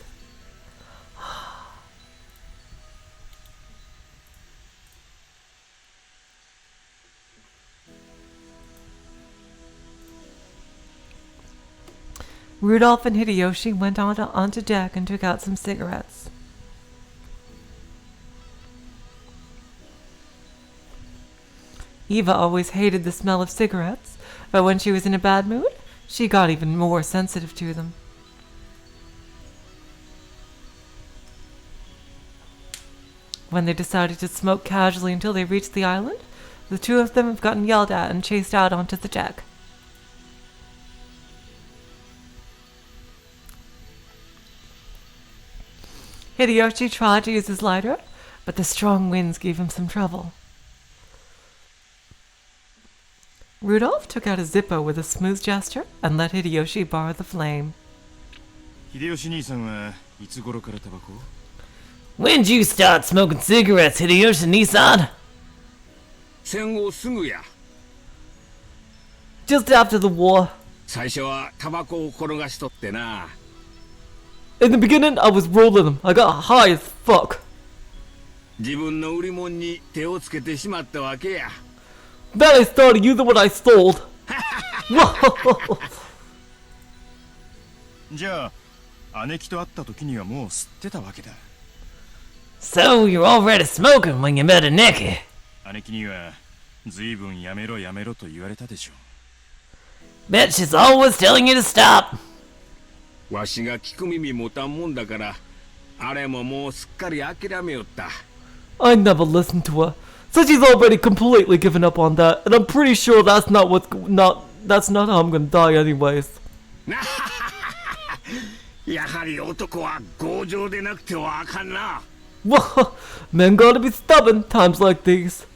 Rudolph and Hideyoshi went onto deck and took out some cigarettes. Eva always hated the smell of cigarettes, but when she was in a bad mood, she got even more sensitive to them. When they decided to smoke casually until they reached the island, the two of them have gotten yelled at and chased out onto the deck. Hideyoshi tried to use his lighter, but the strong winds gave him some trouble. Rudolph took out a Zippo with a smooth gesture and let Hideyoshi borrow the flame. When did you start smoking cigarettes, Hideyoshi Nissan? Just after the war. In the beginning, I was rolling them. I got high as fuck. Then I started using what I stole. So you're already smoking when you met a Neki. Bet she's always telling you to stop. I never listened to her. So she's already completely given up on that, and I'm pretty sure that's not how I'm gonna die anyways. Men gotta be stubborn times like these.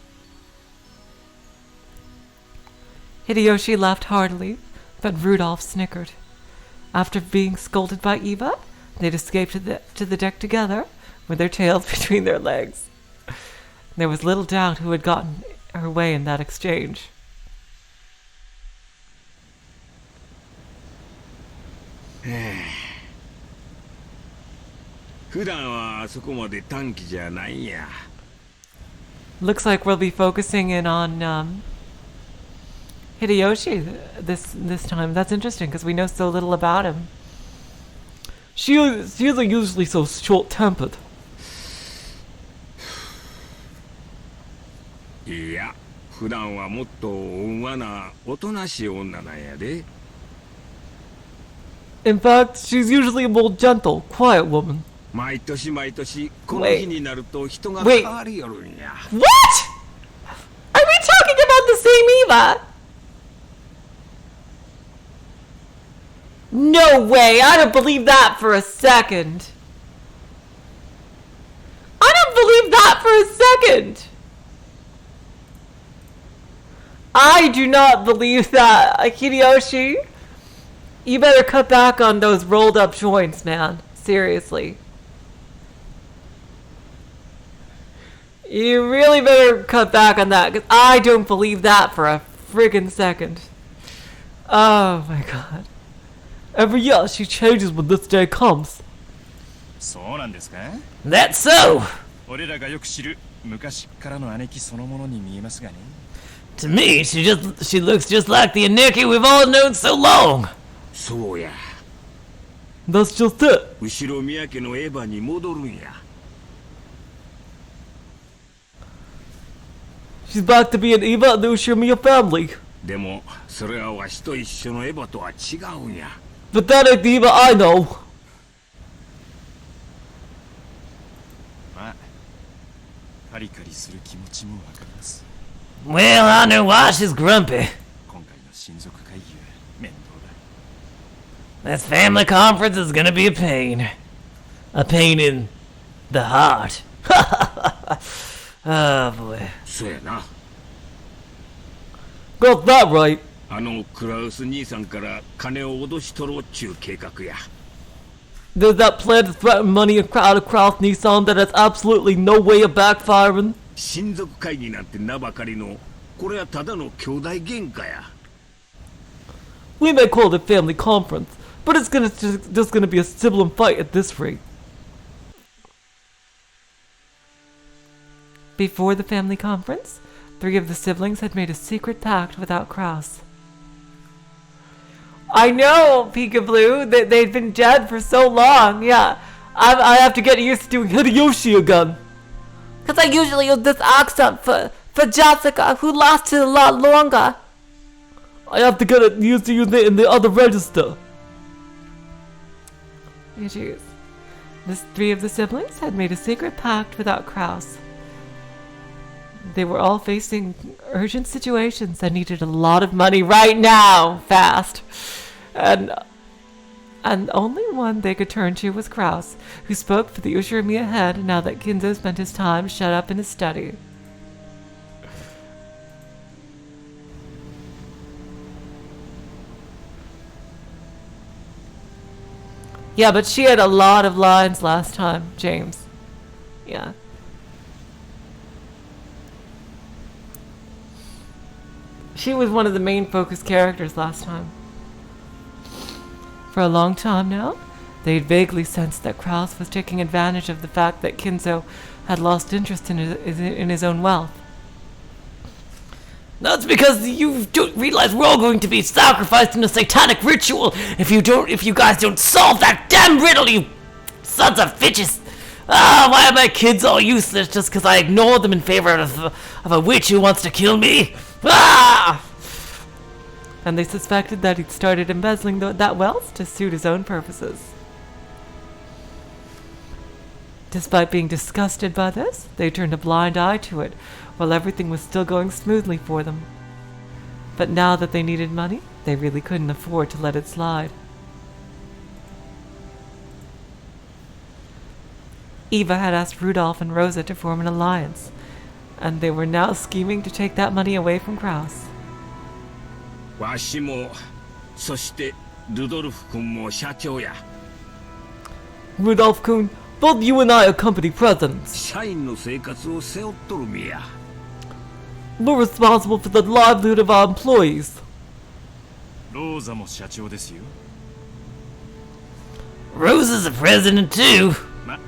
Hideyoshi laughed heartily, but Rudolph snickered. After being scolded by Eva, they'd escaped to the deck together, with their tails between their legs. There was little doubt who had gotten her way in that exchange. Looks like we'll be focusing in on Hideyoshi this time. That's interesting because we know so little about him. She isn't usually so short-tempered. In fact, she's usually a more gentle, quiet woman. Wait. What? Are we talking about the same Eva? No way! I don't believe that for a second. I don't believe that for a second. I do not believe that, Hideyoshi. You better cut back on those rolled up joints, man. Seriously. You really better cut back on that, because I don't believe that for a friggin' second. Oh my god. Every year she changes when this day comes. That's so! To me, she looks just like the Aniki we've all known so long. That's just it. She's back to being Eva and the Ushimiya family. But that ain't the Eva I know. Well, I know why she's grumpy. This family conference is gonna be a pain. A pain in the heart. Oh boy. そうやな。 Got that right. クラウス兄さんから金を脅し取ろうっちゅう計画や。 There's that plan to threaten money out of Krauss Nissan that has absolutely no way of backfiring. 親族会議なんて名ばかりの、これはただの兄弟喧嘩や。 We may call it a family conference, but it's just gonna be a sibling fight at this rate. Before the family conference, 3 of the siblings had made a secret pact without Krauss. I know, Peekaboo, that they'd been dead for so long. Yeah, I have to get used to doing Hideyoshi again. Because I usually use this accent for Jessica, who lasted a lot longer. I have to get used to using it in the other register. Jeez. The 3 of the siblings had made a secret pact without Krauss. They were all facing urgent situations that needed a lot of money right now, fast. And only one they could turn to was Krauss, who spoke for the Ushiromiya head now that Kinzo spent his time shut up in his study. Yeah, but she had a lot of lines last time, James. Yeah. She was one of the main focus characters last time. For a long time now, they'd vaguely sensed that Krauss was taking advantage of the fact that Kinzo had lost interest in his own wealth. That's because you don't realize we're all going to be sacrificed in a satanic ritual if you guys don't solve that damn riddle, you sons of bitches! Ah, why are my kids all useless just because I ignore them in favor of a witch who wants to kill me? Ah! And they suspected that he'd started embezzling that wealth to suit his own purposes. Despite being disgusted by this, they turned a blind eye to it, while everything was still going smoothly for them. But now that they needed money, they really couldn't afford to let it slide. Eva had asked Rudolph and Rosa to form an alliance, and they were now scheming to take that money away from Krauss. わしも、そしてルドルフ君も社長や。 Rudolph-kun, both you and I are company presidents. 社員の生活を背負っとる身や。 We're responsible for the livelihood of our employees. ローザも社長ですよ。 Rosa's a president too. ま、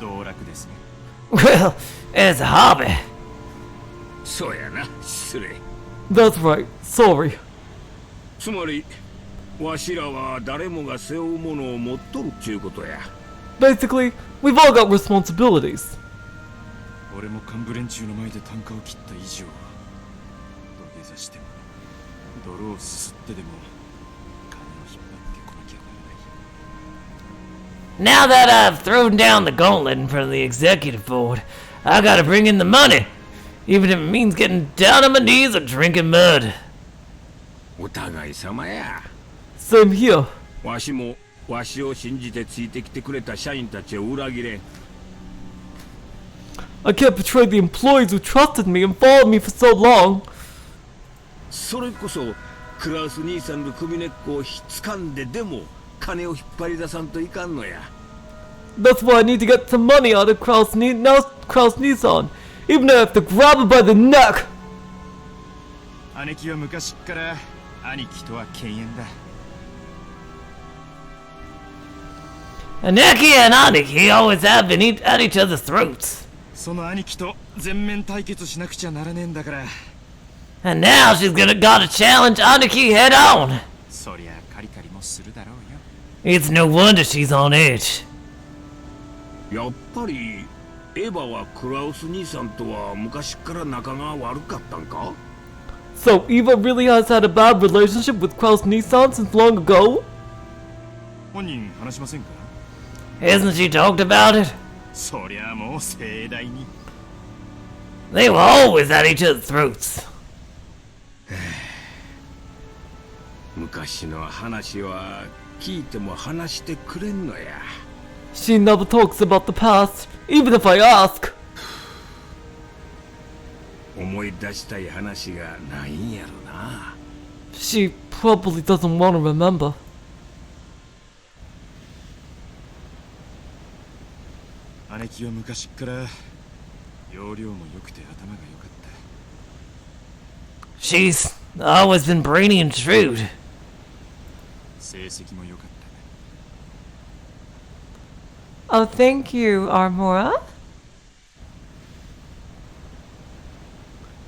道楽ですね。 Well, as a hobby. そうやな、失礼。 That's right. Sorry. つまり、わしらは誰もが背負うものを持っとるっちゅうことや。 Basically, we've all got responsibilities. 俺も幹部連中の前で単価を切った以上、土下座しても、泥をすすってでも、金を引っ張ってこなきゃならない。 Now that I've thrown down the gauntlet in front of the executive board, I gotta bring in the money, even if it means getting down on my knees or drinking mud. お互い様や。 Same here. わしも、わしを信じてついてきてくれた社員たちを裏切れん。 I can't betray the employees who trusted me and followed me for so long. それこそ、クラウス兄さんの首根っこをひっつかんででも、金を引っ張り出さんといかんのや。 That's why I need to get some money out of Krauss Nissan, even if I have to grab him by the neck. 姉貴は昔っから兄貴とは犬猿だ。 Aneki and Aniki always have been at each other's throats. その兄貴と全面対決しなくちゃならねえんだから。 And now she's gotta challenge Aniki head on. そりゃカリカリもするだろうよ。 It's no wonder she's on edge. やっぱり、エヴァはクラウス兄さんとは昔から仲が悪かったんか？ So Eva really has had a bad relationship with Krauss Nissan since long ago? 本人話しませんか？ Hasn't she talked about it? そりゃもう盛大に。 They were always at each other's throats. 昔の話は聞いても話してくれんのや。 She never talks about the past, even if I ask. 思い出したい話がないんやろな。 She probably doesn't want to remember. 姉貴は昔っから容量も良くて頭が良かった。 She's always been brainy and shrewd. 成績も良かった。 Oh, thank you, Armora.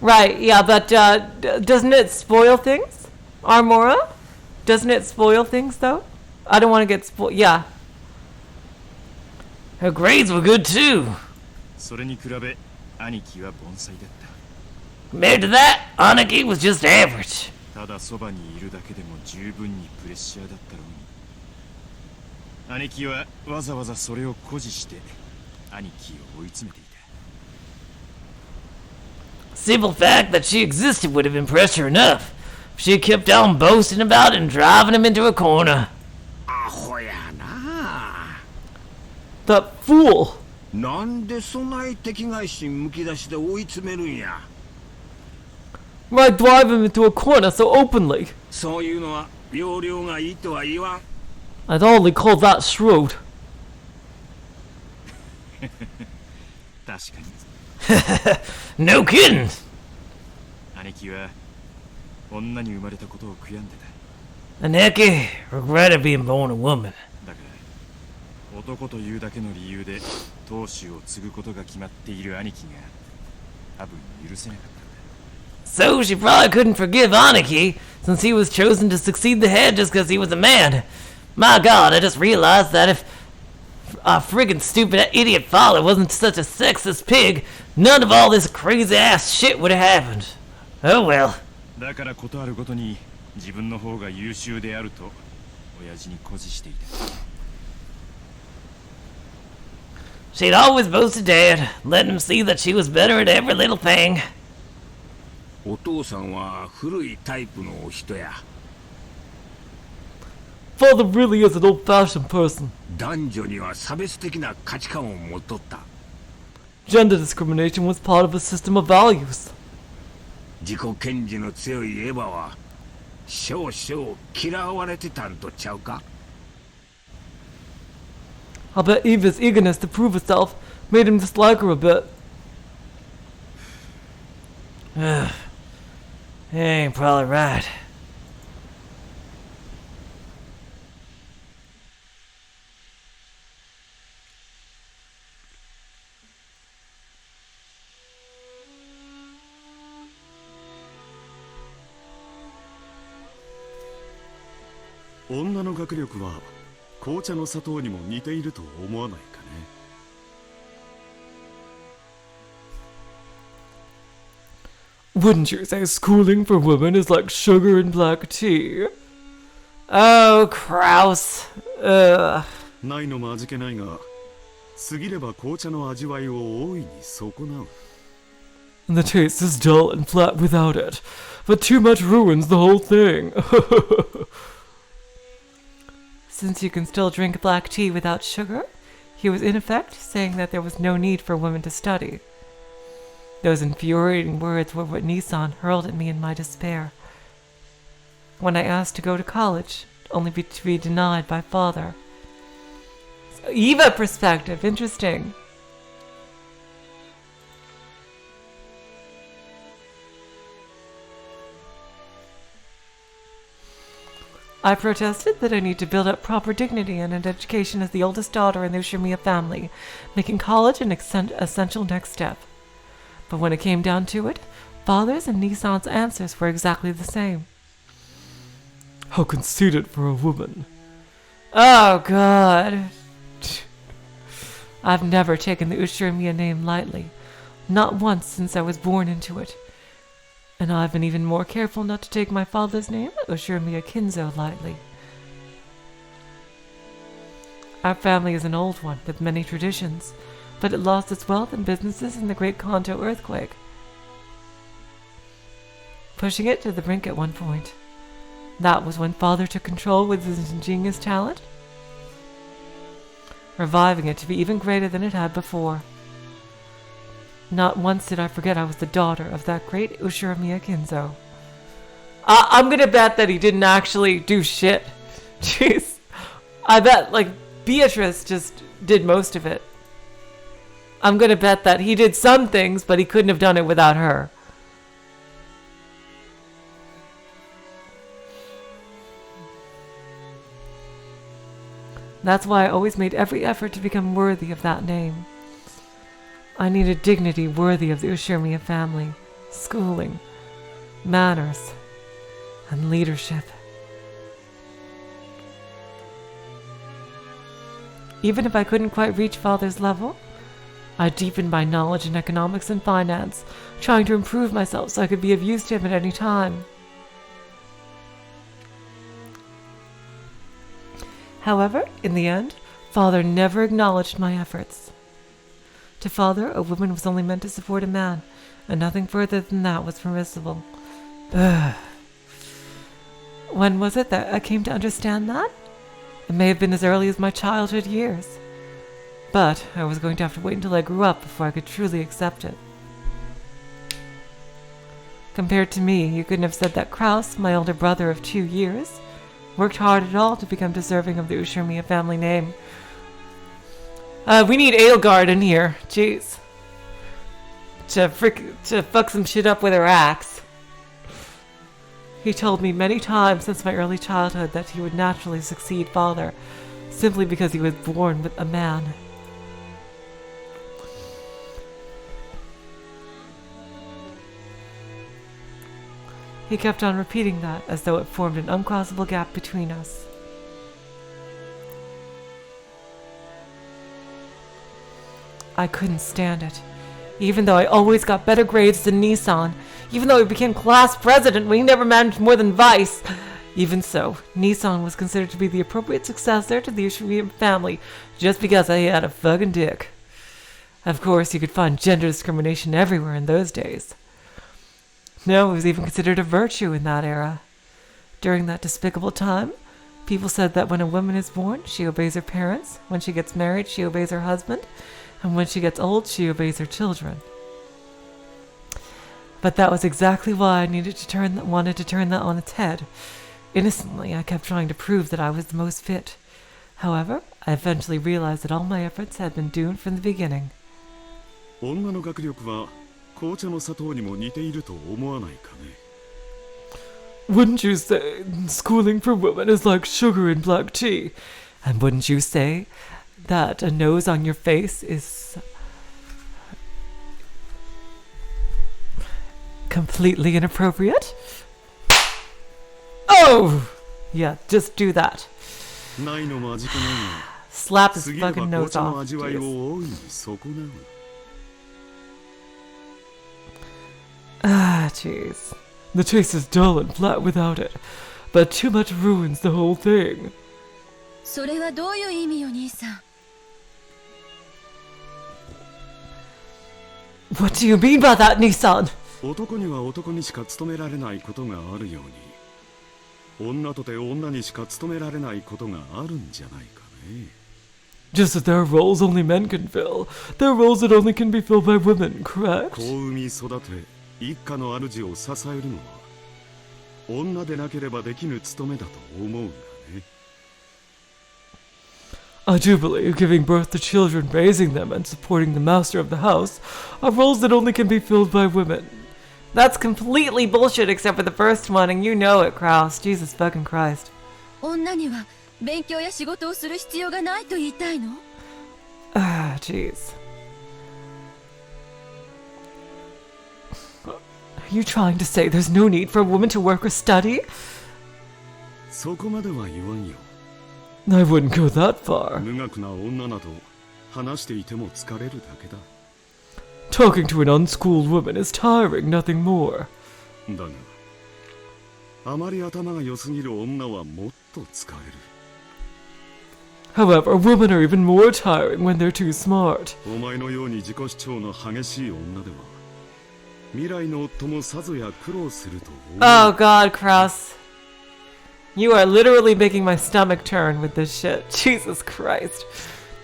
Right, yeah, but doesn't it spoil things? Armora? Doesn't it spoil things, though? I don't want to get spoiled. Yeah. Her grades were good, too. それに比べ兄貴は盆栽だった。 Compared to that, Aniki was just average. ただそばにいるだけでも十分にプレッシャーだったろうに。兄貴はわざわざそれを誇示して兄貴を追い詰めていた。 Simple fact that she existed would have impressed her enough. She kept on boasting about it and driving him into a corner. アホやな。 That fool! なんでそない敵外心むき出しで追い詰めるんや。 Why drive him into a corner so openly? そういうのは容量がいいとは言わん。 I'd only call that shrewd. 確かに。 No kidding! 兄貴は女に生まれたことを悔やんでた。 Aneki regretted being born a woman. だから男というだけの理由で当主を継ぐことが決まっている兄貴が多分許せなかったんだ。 So she probably couldn't forgive Aniki, since he was chosen to succeed the head just because he was a man. My god, I just realized that if our friggin' stupid idiot father wasn't such a sexist pig, none of all this crazy ass shit would have happened. Oh well. だからことあるごとに自分の方が優秀であると親父に誇示していた。 She'd always boasted Dad, letting him see that she was better at every little thing. お父さんは古いタイプのお人や。 Father really is an old-fashioned person. 男女には差別的な価値観を持っとった。 Gender discrimination was part of a system of values. 自己顕示の強いエヴァは少々嫌われてたんとちゃうか。 I bet Eva's eagerness to prove herself made him dislike her a bit. He ain't probably right. "女の学力は紅茶の砂糖にも似ていると思わないかね?" Wouldn't you say schooling for women is like sugar and black tea? Oh, Krauss. Ugh. ないのも味気ないが、過ぎれば紅茶の味わいを大いに損なう。 And the taste is dull and flat without it, but too much ruins the whole thing. Since you can still drink black tea without sugar, he was in effect saying that there was no need for women to study. Those infuriating words were what Nissan hurled at me in my despair. When I asked to go to college, only to be denied by father. So, Eva perspective, interesting. I protested that I need to build up proper dignity and an education as the oldest daughter in the Ushimiya family, making college an essential next step. But when it came down to it, father's and Nissan's answers were exactly the same. How conceited for a woman. Oh, God. I've never taken the Ushimiya name lightly, not once since I was born into it. And I've been even more careful not to take my father's name, Ushimiya Kinzo, lightly. Our family is an old one, with many traditions, but it lost its wealth and businesses in the Great Kanto earthquake, pushing it to the brink at one point. That was when Father took control with his ingenious talent, reviving it to be even greater than it had before. Not once did I forget I was the daughter of that great Ushiramiya Kinzo. I'm gonna bet that he didn't actually do shit. Jeez. I bet, like, Beatrice just did most of it. I'm gonna bet that he did some things, but he couldn't have done it without her. That's why I always made every effort to become worthy of that name. I needed dignity worthy of the Ushiramiya family, schooling, manners, and leadership. Even if I couldn't quite reach Father's level, I deepened my knowledge in economics and finance, trying to improve myself so I could be of use to him at any time. However, in the end, Father never acknowledged my efforts. To Father, a woman was only meant to support a man, and nothing further than that was permissible. Ugh. When was it that I came to understand that? It may have been as early as my childhood years. But I was going to have to wait until I grew up before I could truly accept it. Compared to me, you couldn't have said that Krauss, my older brother of 2 years, worked hard at all to become deserving of the Ushiramiya family name. We need Aelgard in here. Jeez. To fuck some shit up with her axe. He told me many times since my early childhood that he would naturally succeed Father, simply because he was born with a man. He kept on repeating that as though it formed an uncrossable gap between us. I couldn't stand it. Even though I always got better grades than Nissan, even though I became class president when he never managed more than vice. Even so, Nissan was considered to be the appropriate successor to the Ushiramiya family just because I had a fucking dick. Of course, you could find gender discrimination everywhere in those days. No, it was even considered a virtue in that era. During that despicable time, people said that when a woman is born, she obeys her parents. When she gets married, she obeys her husband. And when she gets old, she obeys her children. But that was exactly why I wanted to turn that on its head. Innocently, I kept trying to prove that I was the most fit. However, I eventually realized that all my efforts had been doomed from the beginning. 女の学力は紅茶の砂糖にも似ていると思わないかね。 Wouldn't you say schooling for women is like sugar in black tea? And wouldn't you say that a nose on your face is completely inappropriate? Oh! Yeah, just do that. ないのも味気ないが Slap his 過ぎれば fucking 紅 nose 茶の off. 味わいを Jeez. 大いに損なう。 Ah, jeez. The taste is dull and flat without it, but too much ruins the whole thing. それはどういう意味よ、兄さん。 What do you mean by that, Nissan? 男には男にしか務められないことがあるように、女とて女にしか務められないことがあるんじゃないかね。 Just as there are roles only men can fill, there are roles that only can be filled by women, correct? 子を産み育て一家の主を支えるのは女でなければできぬ務めだと思うがね。 I do believe giving birth to children, raising them, and supporting the master of the house are roles that only can be filled by women. That's completely bullshit except for the first one, and you know it, Krauss. Jesus fucking Christ. 女には勉強や仕事をする必要がないと言いたいの？ Ah, jeez. Are you trying to say there's no need for a woman to work or study? そこまでは言わんよ。 I wouldn't go that far. 無学な女など話していても疲れるだけだ。 Talking to an unschooled woman is tiring, nothing more. だが、あまり頭が良すぎる女はもっと疲れる。 However, women are even more tiring when they're too smart. お前のように自己主張の激しい女では、未来の夫もさぞや苦労すると思う。 Oh god, Krauss. You are literally making my stomach turn with this shit. Jesus Christ.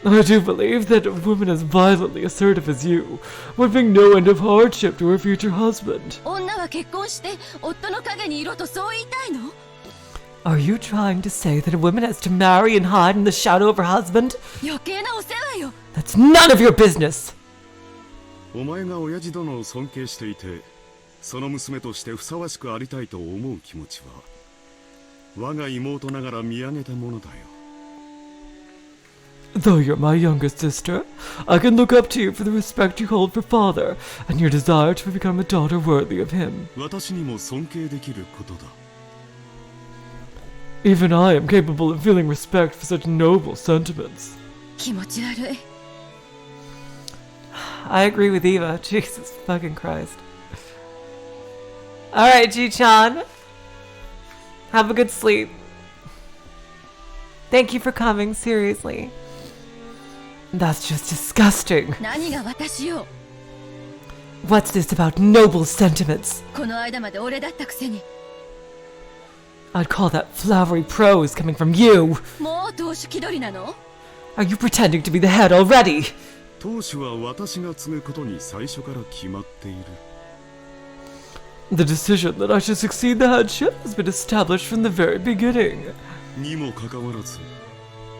I do believe that a woman as violently assertive as you would bring no end of hardship to her future husband. 女は結婚して夫の陰にいろとそう言いたいの？ Are you trying to say that a woman has to marry and hide in the shadow of her husband? 余計なお世話よ。 That's none of your business! お前が親父殿を尊敬していて、その娘としてふさわしくありたいと思う気持ちは、我が妹ながら見上げたものだよ。 Though you're my youngest sister, I can look up to you for the respect you hold for father and your desire to become a daughter worthy of him. 私にも尊敬できることだ。 Even I am capable of feeling respect for such noble sentiments. 気持ち悪い。 I agree with Eva. Jesus fucking Christ. Alright, Ji-chan. Have a good sleep. Thank you for coming, seriously. That's just disgusting. 何が私よ。 What's this about noble sentiments? この間まで俺だったくせに。 I'd call that flowery prose coming from you. もう当主気取りなの？ Are you pretending to be the head already? 当主は私が継ぐことに最初から決まっている。 The decision that I should succeed the headship has been established from the very beginning. にもかかわらず、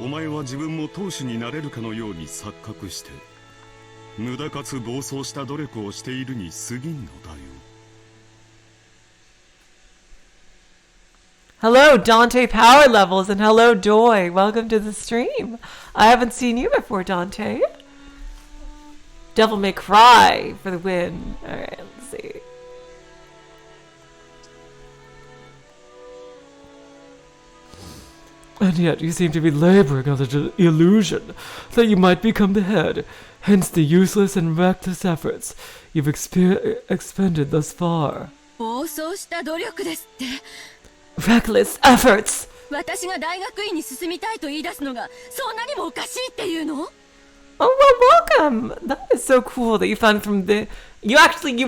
お前は自分も当主になれるかのように錯覚して、無駄かつ暴走した努力をしているに過ぎんのだよ。 Hello, Dante Power Levels, and hello, Doi. Welcome to the stream. I haven't seen you before, Dante. Devil May Cry for the win. Alright, let's see. And yet you seem to be laboring under the illusion that you might become the head, hence the useless and reckless efforts you've expended thus far. 暴走した努力ですって。 Reckless efforts! 私が大学院に進みたいと言い出すのがそんなにもおかしいっていうの？ Oh, well, welcome! That is so cool that you found from the... You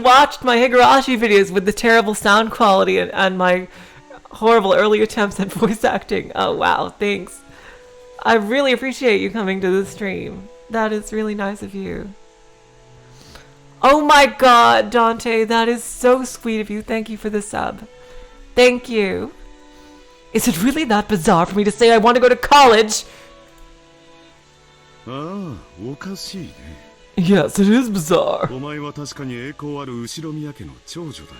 watched my Higurashi videos with the terrible sound quality and my horrible early attempts at voice acting. Oh, wow, thanks. I really appreciate you coming to the stream. That is really nice of you. Oh my god, Dante, that is so sweet of you. Thank you for the sub. Thank you. Is it really that bizarre for me to say I want to go to college? ああ、おかしいね。 Yes, it is bizarre. お前は確かに栄光ある後宮家の長女だよ。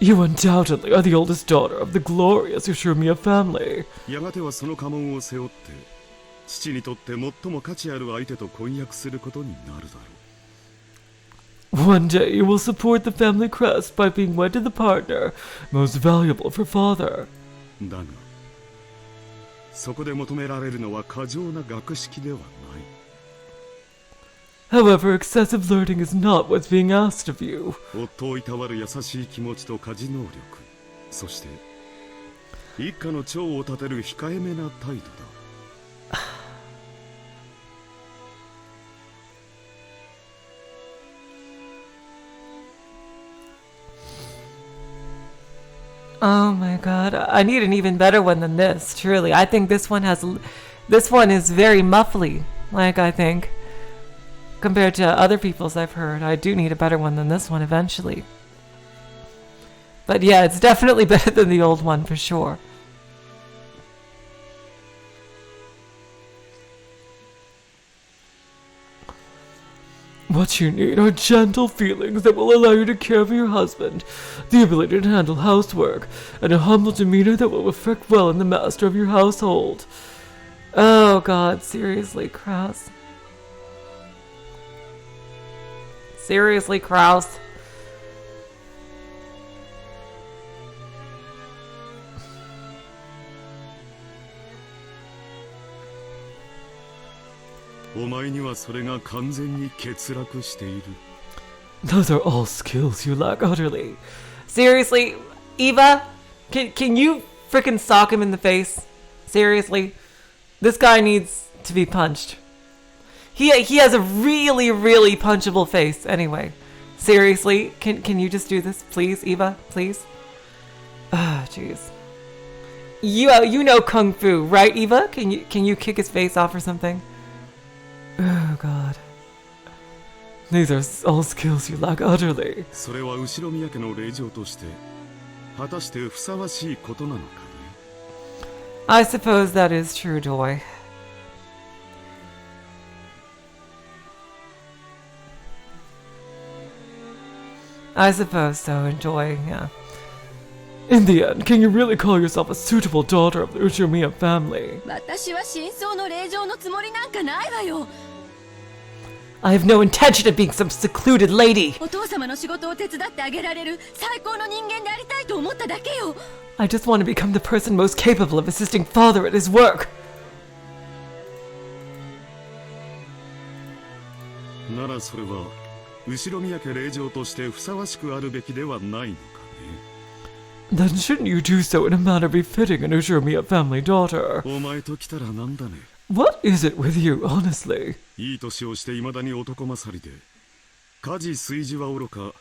You undoubtedly are the oldest daughter of the glorious Ushiromiya family. やがてはその家紋を背負って、父にとって最も価値ある相手と婚約することになるだろう。 One day you will support the family crest by being wed to the partner most valuable for father. だが、そこで求められるのは過剰な学識ではない。 However, excessive learning is not what's being asked of you. 夫をいたわる優しい気持ちと家事能力、そして一家の長を立てる控えめな態度だ。 Oh my god, I need an even better one than this, truly. I think this one is very muffly, like I think. Compared to other people's I've heard, I do need a better one than this one eventually. But yeah, it's definitely better than the old one for sure. What you need are gentle feelings that will allow you to care for your husband, the ability to handle housework, and a humble demeanor that will reflect well in the master of your household. Oh god, seriously, Krauss. Seriously, Krauss. Those are all skills you lack utterly. Seriously, Eva, can you frickin' sock him in the face? Seriously, this guy needs to be punched. He has a really, really punchable face. Anyway, seriously, can you just do this, please, Eva? Please. Ah, jeez. You know kung fu, right, Eva? Can you kick his face off or something? Oh God. These are all skills you lack utterly. それは後宮家の令嬢として果たしてふさわしいことなのかね。 I suppose that is true, Joy. I suppose so, Joy, yeah. In the end, can you really call yourself a suitable daughter of the Uchinomiya family? 私は真相の令嬢のつもりなんかないわよ。 I have no intention of being some secluded lady. お父様の仕事を手伝ってあげられる最高の人間でありたいと思っただけよ。 I just want to become the person most capable of assisting father at his work. ならそれは後宮家令嬢としてふさわしくあるべきではないのかね。 Then shouldn't you do so in a manner befitting an Uchinomiya family daughter? お前と来たらなんだね。 What is it with you, honestly? いい年をして未だに男勝りで家事炊事はおろか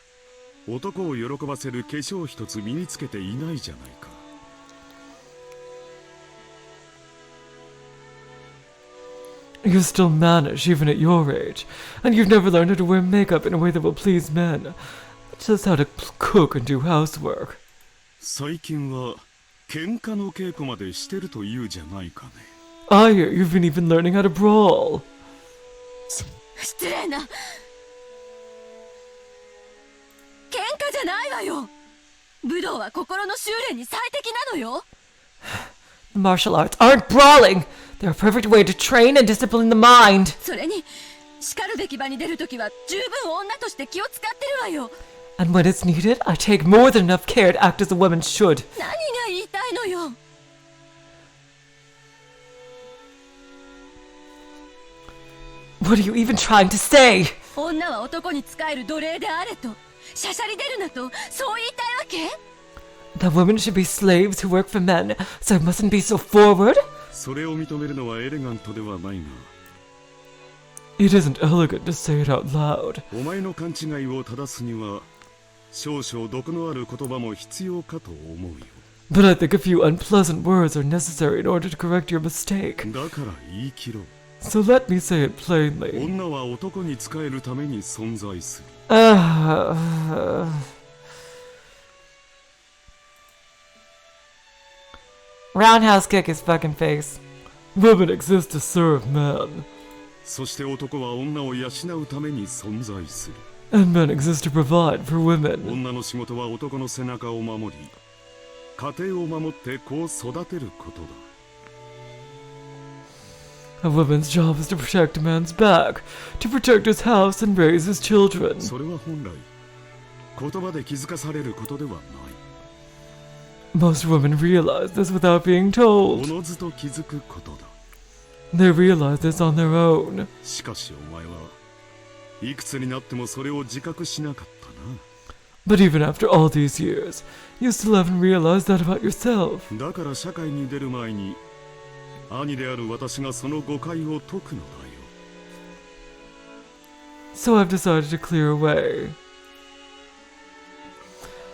男を喜ばせる化粧一つ身につけていないじゃないか。 You're still mannish even at your age, and you've never learned how to wear makeup in a way that will please men. Just how to cook and do housework. 最近は喧嘩の稽古までしてると言うじゃないかね。 I hear you've been even learning how to brawl. 失礼な。喧嘩じゃないわよ。武道は心の修練に最適なのよ。 Martial arts aren't brawling. They're a perfect way to train and discipline the mind. それに叱るべき場に出るときは十分女として気を使ってるわよ。 And when it's needed, I take more than enough care to act as a woman should. 何が言いたいのよ。 What are you even trying to say? 女は男に仕える奴隷であれと、しゃしゃり出るなと、そう言いたいわけ？ That women should be slaves who work for men, so I mustn't be so forward? それを認めるのはエレガントではないが。 It isn't elegant to say it out loud. お前の勘違いを正すには少々毒のある言葉も必要かと思うよ。 But I think a few unpleasant words are necessary in order to correct your mistake. だから言い切ろう。 So let me say it plainly. 女は男に仕えるために存在する。Roundhouse kick his fucking face. Women exist to serve men. そして男は女を養うために存在する。 And men exist to provide for women. 女の仕事は男の背中を守り、家庭を守って子を育てることだ。 A woman's job is to protect a man's back, to protect his house and raise his children. それは本来、言葉で気づかされることではない。 Most women realize this without being told. おのずと気づくことだ。 They realize this on their own. しかしお前はいくつになってもそれを自覚しなかったな。 But even after all these years, you still haven't realized that about yourself. だから社会に出る前に兄である私がその誤解を解くのだよ。 So I've decided to clear away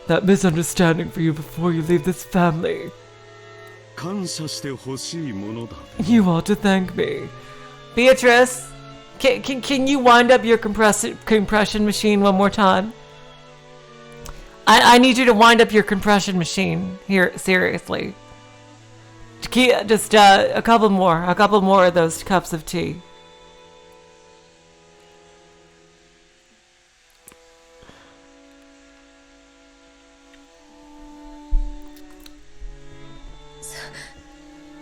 that misunderstanding for you before you leave this family. 感謝してほしいものだ。 You ought to thank me. Beatrice, can you wind up your compression machine one more time? I need you to wind up your compression machine here, seriously. Just a couple more of those cups of tea.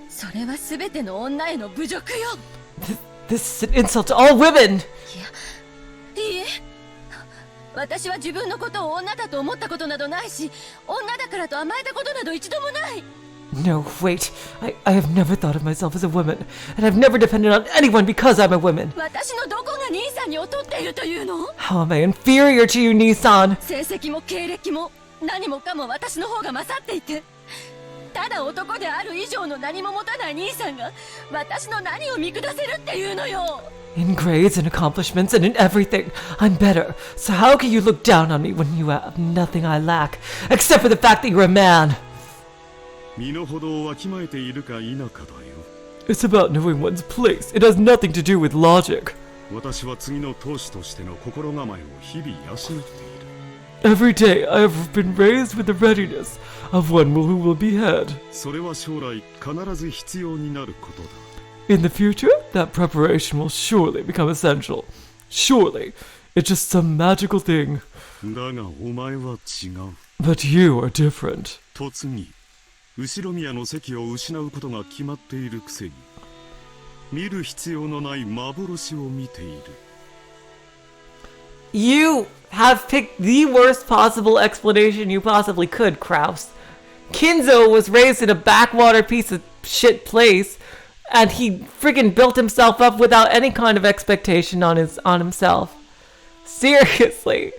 So それは全ての女への侮辱よ。 This is an insult to all women. いいえ、私は自分のことを女だと思ったことなどないし、女だからと甘えたことなど一度もない。 No, wait. I have never thought of myself as a woman, and I've never depended on anyone because I'm a woman. 私のどこが兄さんに劣っているというの？ How am I inferior to you, Nissan? 成績も経歴も何もかも私の方が勝っていて、ただ男である以上の何も持たない兄さんが私の何を見下せるっていうのよ。 In grades and accomplishments and in everything, I'm better. So how can you look down on me when you have nothing I lack, except for the fact that you're a man? 身の程をわきまえているか否かだよ。 It's about knowing one's place. It has nothing to do with logic. 私は次の当主としての心構えを日々養っている。 Every day I have been raised with the readiness of one who will be head. それは将来必ず必要になることだ。 In the future, that preparation will surely become essential. Surely. It's just some magical thing. だがお前は違う。 But you are different. 突に後ろ宮の席を失うことが決まっているくせに見る必要のない幻を見ている。 You have picked the worst possible explanation you possibly could, Krauss. Kinzo was raised in a backwater piece of shit place, and he friggin' built himself up without any kind of expectation on himself. Seriously.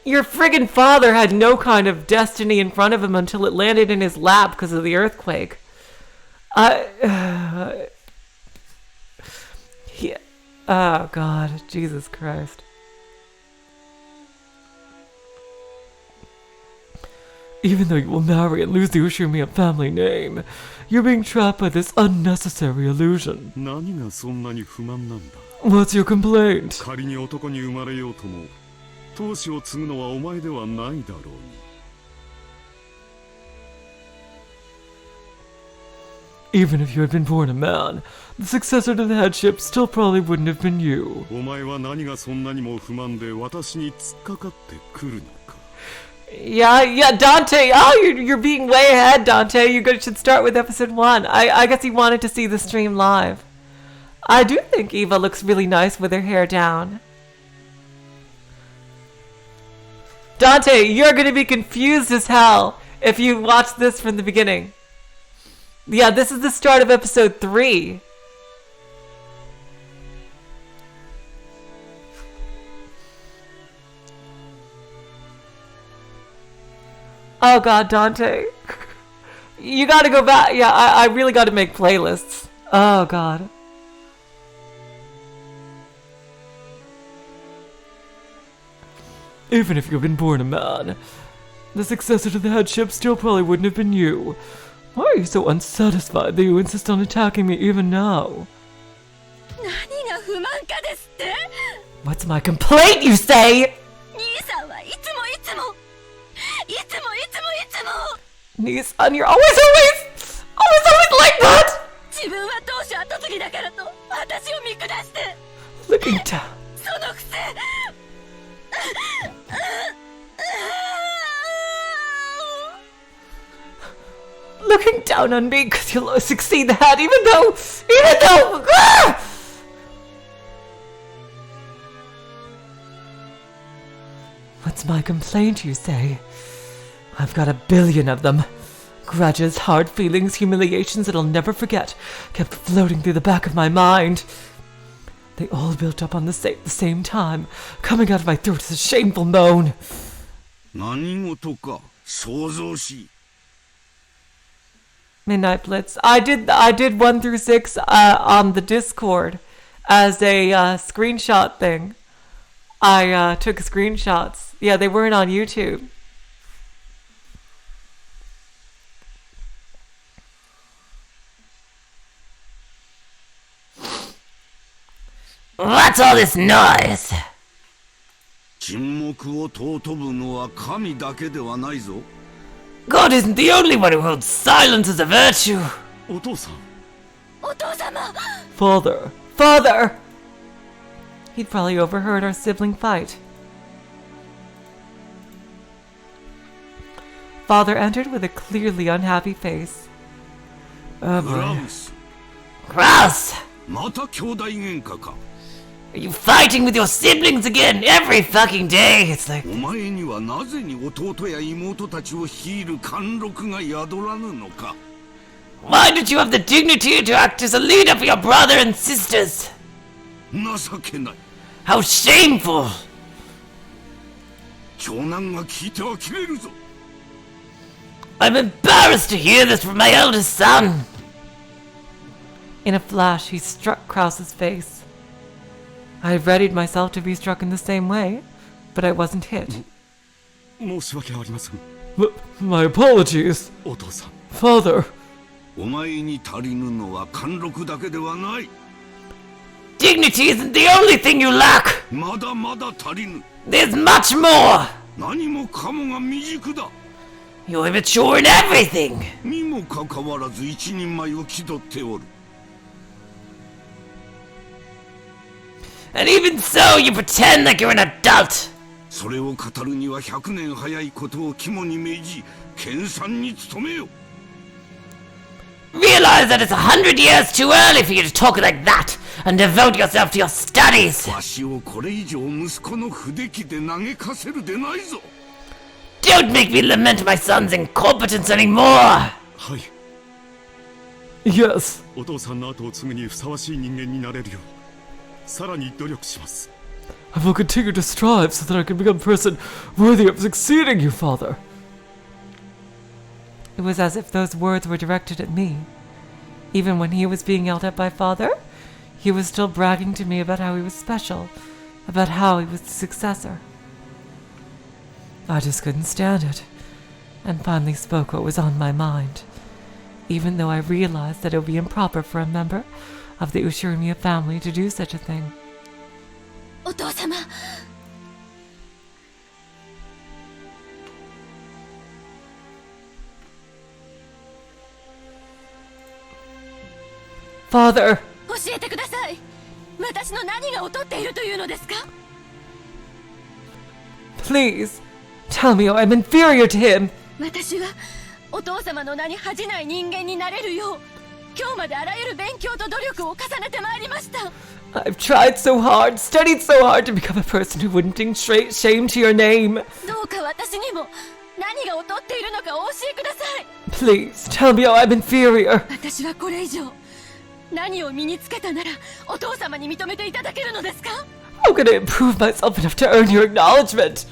Your friggin' father had no kind of destiny in front of him until it landed in his lap because of the earthquake. Oh, God. Jesus Christ. Even though you will marry and lose the Ushumiya family name, you're being trapped by this unnecessary illusion. 何がそんなに不満なんだ。 What's your complaint? 仮に男に生まれようとも当主を継ぐのはお前ではないだろうに。 Even if you had been born a man, the successor to the headship still probably wouldn't have been you. お前は何がそんなにも不満で私に突っかかってくるのか。 Yeah, Dante. Oh, you're being way ahead, Dante. Should start with episode 1. I guess he wanted to see the stream live. I do think Eva looks really nice with her hair down. Dante, you're gonna be confused as hell if you watch this from the beginning. Yeah, this is the start of episode 3. Oh God, Dante. You gotta go back. Yeah, I really gotta make playlists. Oh God. Even if you've been born a man, the successor to the headship still probably wouldn't have been you. Why are you so unsatisfied that you insist on attacking me even now? 何が不満かですって？ What's my complaint, you say? 兄さんはいつもNissan, you're always like that! 自分は当主後継ぎだからと私を見下して Looking down. そのくせ Looking down on me because you'll succeed that, even though... Ah! What's my complaint, you say? I've got a billion of them. Grudges, hard feelings, humiliations that I'll never forget kept floating through the back of my mind. They all built up on the same time, coming out of my throat as a shameful moan. 何事か想像し。 Midnight Blitz. I did 1 through 6 on the Discord as a screenshot thing. I took screenshots. Yeah, they weren't on YouTube. What's all this noise? 沈黙を尊ぶのは神だけではないぞ。 God isn't the only one who holds silence as a virtue. お父さん。お父様 Father! He'd probably overheard our sibling fight. Father entered with a clearly unhappy face. Oh boy. Krauss! また兄弟喧嘩か。 Are you fighting with your siblings again every fucking day? It's like... お前にはなぜに弟や妹たちを率いる貫禄が宿らぬのか。 Why did you have the dignity to act as a leader for your brother and sisters? 情けない。 How shameful! 長男が聞いては切れるぞ。 I'm embarrassed to hear this from my eldest son! In a flash, he struck Krauss's face. I readied myself to be struck in the same way, but I wasn't hit. 申し訳ありません。My apologies. お父さん Father, お前に足りぬのは貫禄だけではない。 Dignity isn't the only thing you lack. まだまだ足りぬ。 There's much more. 何もかもが未熟だ。 You're immature in everything. にもかかわらず一人前を気取っておる。 And even so, you pretend like you're an adult. それを語るには100年早いことを肝に銘じ、研鑽に努めよ。 Realize that it's 100 years too early for you to talk like that and devote yourself to your studies. わしをこれ以上息子の不出来で嘆かせるでないぞ。 Don't make me lament my son's incompetence anymore. はい yes. お父さんの後を継ぐにふさわしい人間になれるようさらに努力します I will continue to strive so that I can become a person worthy of succeeding you, Father. It was as if those words were directed at me. Even when he was being yelled at by Father, he was still bragging to me about how he was special, about how he was the successor. I just couldn't stand it, and finally spoke what was on my mind, even though I realized that it would be improper for a member of the Ushiromiya family to do such a thing. お父様 Father! 教えてください。私の何が劣っているというのですか？ Please, tell me how I'm inferior to him! 私はお父様の名に恥じない人間になれるよう、今日まであらゆる勉強と努力を重ねてまいりました。 I've tried so hard, studied so hard to become a person who wouldn't bring shame to your name. どうか私にも何が劣っているのかお教えください。 Please, tell me how I'm inferior. 私はこれ以上何を身につけたならお父様に認めていただけるのですか？ How can I improve myself enough to earn your acknowledgement?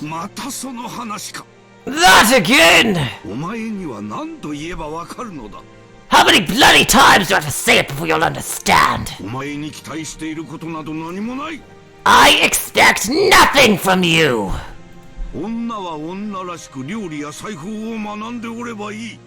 またその話か。 That again! お前には何度言えばわかるのだ。 How many bloody times do I have to say it before you'll understand? お前に期待していることなど何もない。 I expect nothing from you! 女は女らしく料理や裁縫を学んでおればいい。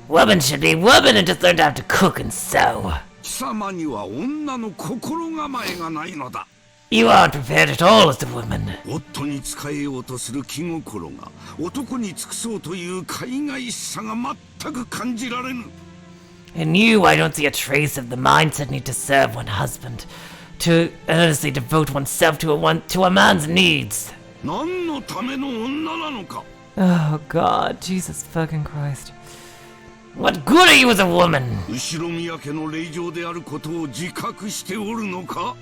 Women should be women and just learn how to cook and sew. 貴様には女の心構えがないのだ。 You aren't prepared at all as a woman. 夫に仕えようとする気心が男に尽くそうという海外しさが全く感じられぬ。 In you, I don't see a trace of the mindset need to serve one husband, to earnestly devote oneself to a man's needs. 何のための女なのか。 Oh God, Jesus fucking Christ. What good are you as a woman? 後ろ宮家の令嬢であることを自覚しておるのか。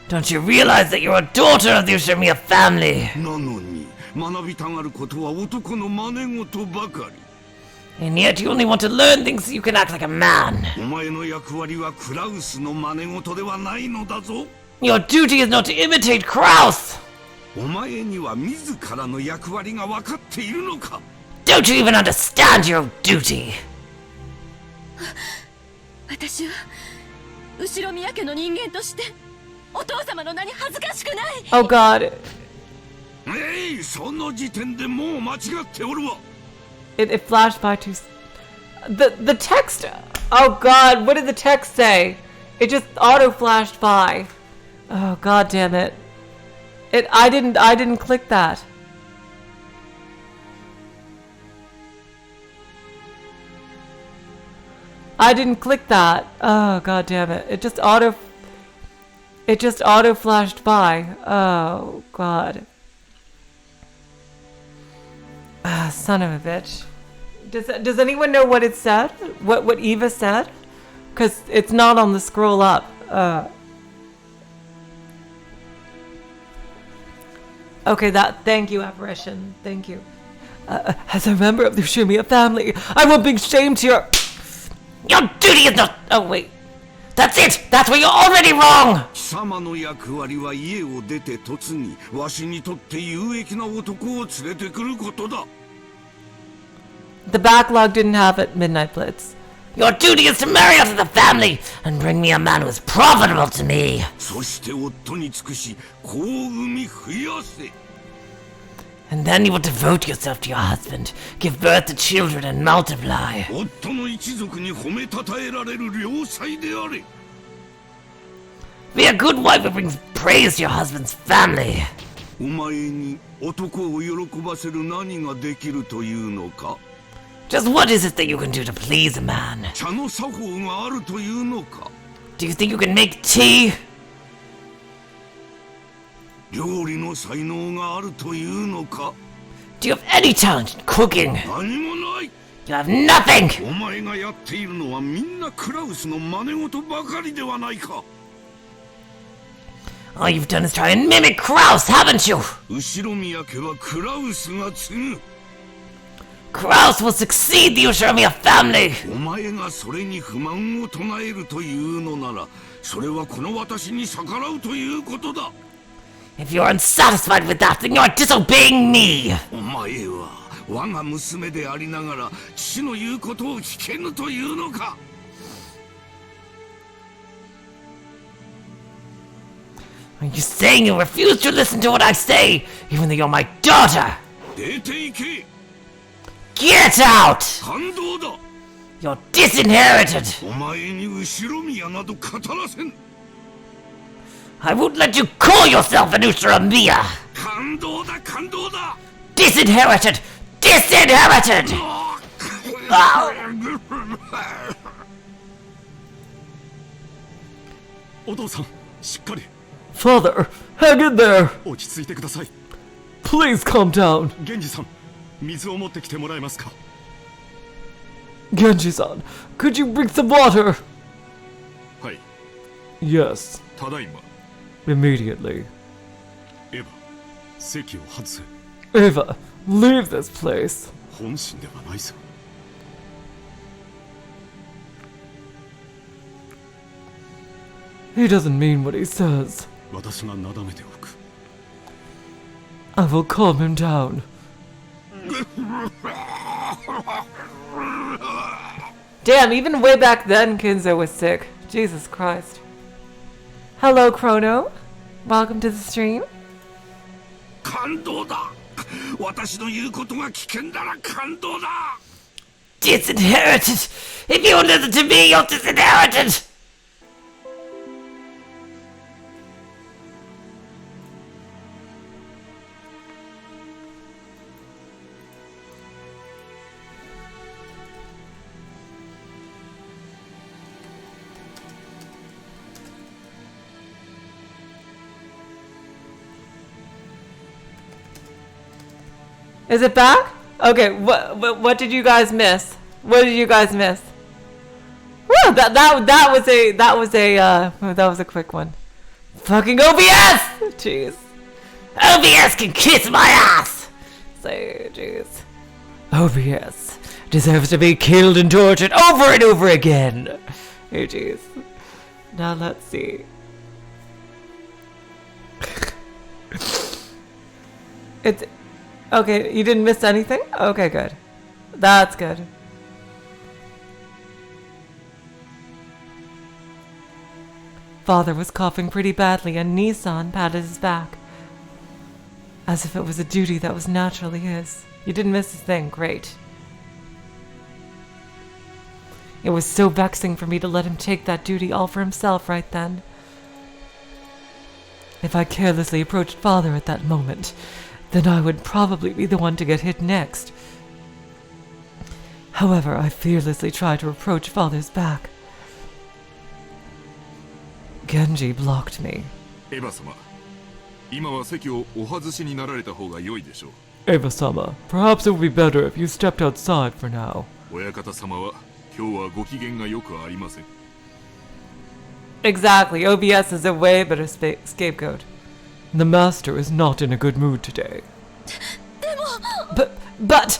Don't you realize that you're a daughter of the Ushiromiya family? なのに学びたがることは男の真似事ばかり。 And yet you only want to learn things so you can act like a man. お前の役割はクラウスの真似事ではないのだぞ。 Your duty is not to imitate Krauss. お前には自らの役割が分かっているのか。 Don't you even understand your own duty? 私は後ろ宮家の人間としてお父様の名に恥ずかしくない。 Oh God. その時点でもう間違っておるわ。 It flashed by too. The text. Oh God, what did the text say? It just auto flashed by. Oh God damn it. I didn't click that. I didn't click that. Oh God damn it. It just auto flashed by. Oh God. Ah, son of a bitch. Does anyone know what it said? What Eva said? Because it's not on the scroll up. Okay, thank you, apparition. Thank you. As a member of the Ushiromiya family, I won't bring shame to your... Your duty is not... Oh, wait. That's it! That's where you're already wrong! 貴様の役割は家を出て嫁ぎ、わしにとって有益な男を連れてくることだ。 The backlog didn't have it, Midnight Blitz. Your duty is to marry out of the family and bring me a man who is profitable to me. そして夫に尽くし、子を産み増やせ。And then you will devote yourself to your husband, give birth to children, and multiply. 夫の一族に褒めたたえられる良妻であれ。 Be a good wife who brings praise to your husband's family. お前に男を喜ばせる何ができるというのか？ Just what is it that you can do to please a man? 茶の作法があるというのか？ Do you think you can make tea? 料理の才能があるというのか？ Do you have any talent in cooking? 何もない。 You have nothing! お前がやっているのはみんなクラウスの真似事ばかりではないか。 All you've done is try and mimic Krauss, haven't you? 後宮家はクラウスが継ぐ。 Krauss will succeed the Ushiromiya family! お前がそれに不満を唱えるというのなら、それはこの私に逆らうということだ。 If you're unsatisfied with that, then you're disobeying me! お前は我が娘でありながら父の言うことを聞けぬというのか。 Are you saying you refuse to listen to what I say, even though you're my daughter? 出て行け。 Get out! 感動だ。 You're disinherited! お前に後宮など語らせん。 I won't let you call yourself an Ushiromiya! 感動だ感動だ。 Disinherited! Disinherited! お父さん、しっかり。 Father, hang in there. 落ち着いてください。 Please calm down. 源氏さん、水を持ってきてもらえますか。 Genji-san, could you bring some water? はい、 Yes, ただいま。 immediately. エヴァ、席を外せ。 Eva, leave this place. 本心ではないさ。 He doesn't mean what he says. 私がなだめておく。 I will calm him down. Damn, even way back then, Kinzo was sick. Jesus Christ. Hello, Chrono. Welcome to the stream. 感動だ。私の言うことが危険なら感動だ。 Disinherited! If you listen to me, you're disinherited! Is it back? Okay, what did you guys miss? What did you guys miss? Woo, that was a quick one. Fucking OBS! Jeez. OBS can kiss my ass! Say, jeez. OBS deserves to be killed and tortured over and over again. Hey, jeez. Now let's see. It's okay. You didn't miss anything? Okay, good. That's good. Father was coughing pretty badly, and Nissan patted his back, as if it was a duty that was naturally his. You didn't miss a thing. Great. It was so vexing for me to let him take that duty all for himself right then. If I carelessly approached Father at that moment, then I would probably be the one to get hit next. However, I fearlessly tried to approach Father's back. Genji blocked me. エヴァ様、今は席をお外しになられた方が良いでしょう。 Eva-sama, perhaps it would be better if you stepped outside for now. 親方様は今日はご機嫌がよくありません。 Exactly, OBS is a way better scapegoat. The master is not in a good mood today. But...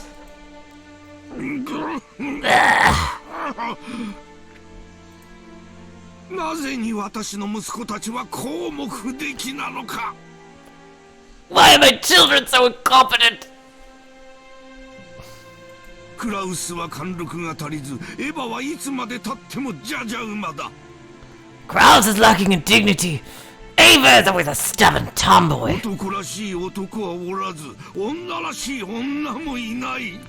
なぜに私の息子たちはこうも不出来なのか。 Why are my children so incompetent? クラウスは貫禄が足りず、エヴァはいつまで経ってもジャジャ馬だ。 Krauss is lacking in dignity. Ava is always a stubborn tomboy. 男らしい男はおらず、女らしい女もいない。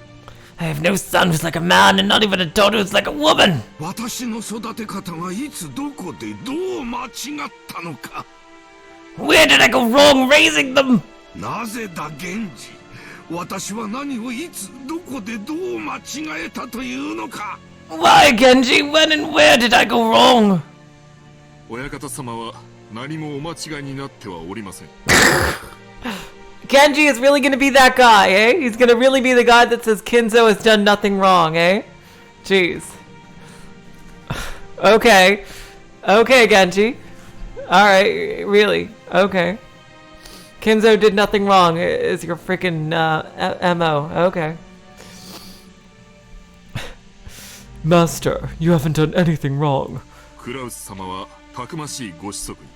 I have no son who's like a man and not even a daughter who's like a woman. 私の育て方がいつどこでどう間違ったのか。 Where did I go wrong raising them? なぜだ源氏。私は何をいつどこでどう間違えたというのか。 Why, Genji? When and where did I go wrong? 親方様は何もお間違いになってはおりません。 Genji is really gonna be that guy, eh? He's gonna really be the guy that says Kinzo has done nothing wrong, eh? Jeez. Okay. Okay, Genji. Alright, really. Okay. Kinzo did nothing wrong is your freaking MO. Okay. Master, you haven't done anything wrong. クラウス様はたくましいご子息に、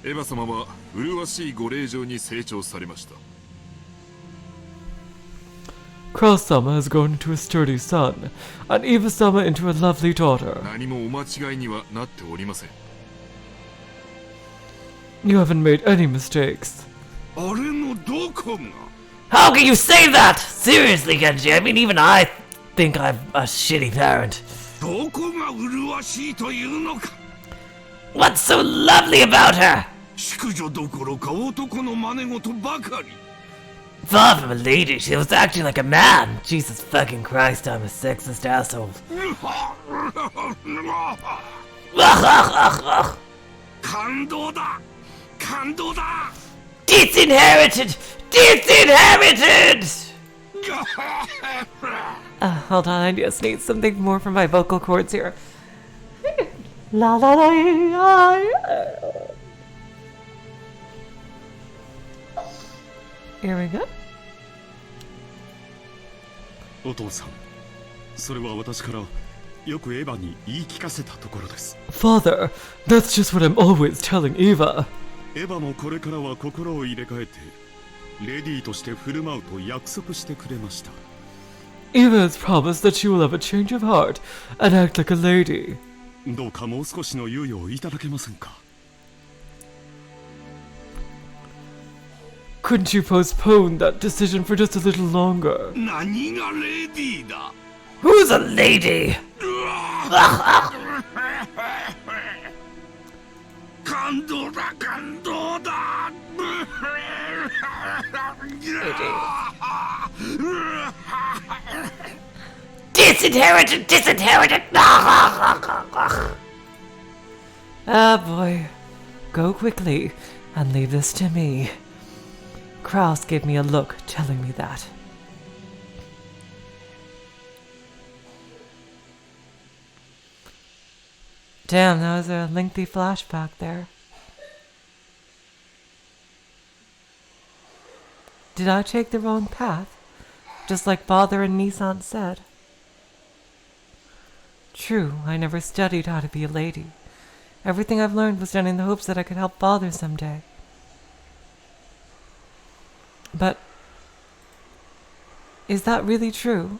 エヴァ様は麗しいご令嬢に成長されました。 Krauss-sama has grown into a sturdy son, and Eva-sama into a lovely daughter. 何もお間違いにはなっておりません。 You haven't made any mistakes. あれのどこが。 How can you say that? Seriously, Genji, I mean, even I think I'm a shitty parent. どこが麗しいというのか。 What's so lovely about her? 淑女どころか男の真似事ばかり。 Far from a lady, she was acting like a man. Jesus fucking Christ, I'm a sexist asshole. 感動だ。感動だ。 Disinherited! Disinherited! Hold on, I just need something more for my vocal cords here. La la la la. Here we go. お父さん、それは私からよくエヴァに言い聞かせたところです。 Father, that's just what I'm always telling Eva. エヴァもこれからは心を入れ替えてレディーとして振る舞うと約束してくれました。 Eva has promised that she will have a change of heart and act like a lady. どうかもう少しの猶予をいただけませんか。 Couldn't you postpone that decision for just a little longer? 何がレディーだ。 Who's a lady? 感動だ感動だ。 Disinherited! Disinherited! Ah, boy. Go quickly and leave this to me. Krauss gave me a look telling me that. Damn, that was a lengthy flashback there. Did I take the wrong path? Just like Father and Nissan said. True, I never studied how to be a lady. Everything I've learned was done in the hopes that I could help Father someday. But is that really true?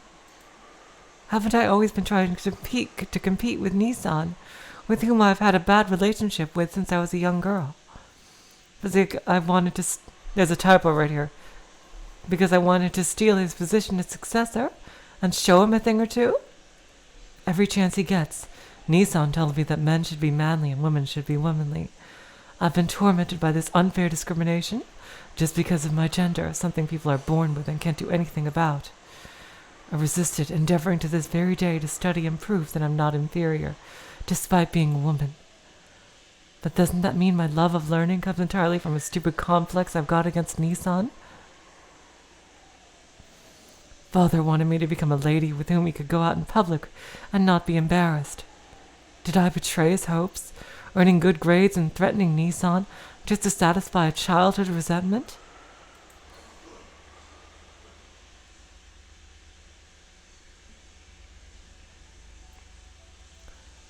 Haven't I always been trying to compete with Nissan, with whom I've had a bad relationship with since I was a young girl? I wanted to... There's a typo right here. Because I wanted to steal his position as successor and show him a thing or two? Every chance he gets, Nissan tells me that men should be manly and women should be womanly. I've been tormented by this unfair discrimination just because of my gender, something people are born with and can't do anything about. I resisted, endeavoring to this very day to study and prove that I'm not inferior, despite being a woman. But doesn't that mean my love of learning comes entirely from a stupid complex I've got against Nissan? Father wanted me to become a lady with whom he could go out in public and not be embarrassed. Did I betray his hopes, earning good grades and threatening Nissan just to satisfy a childhood resentment?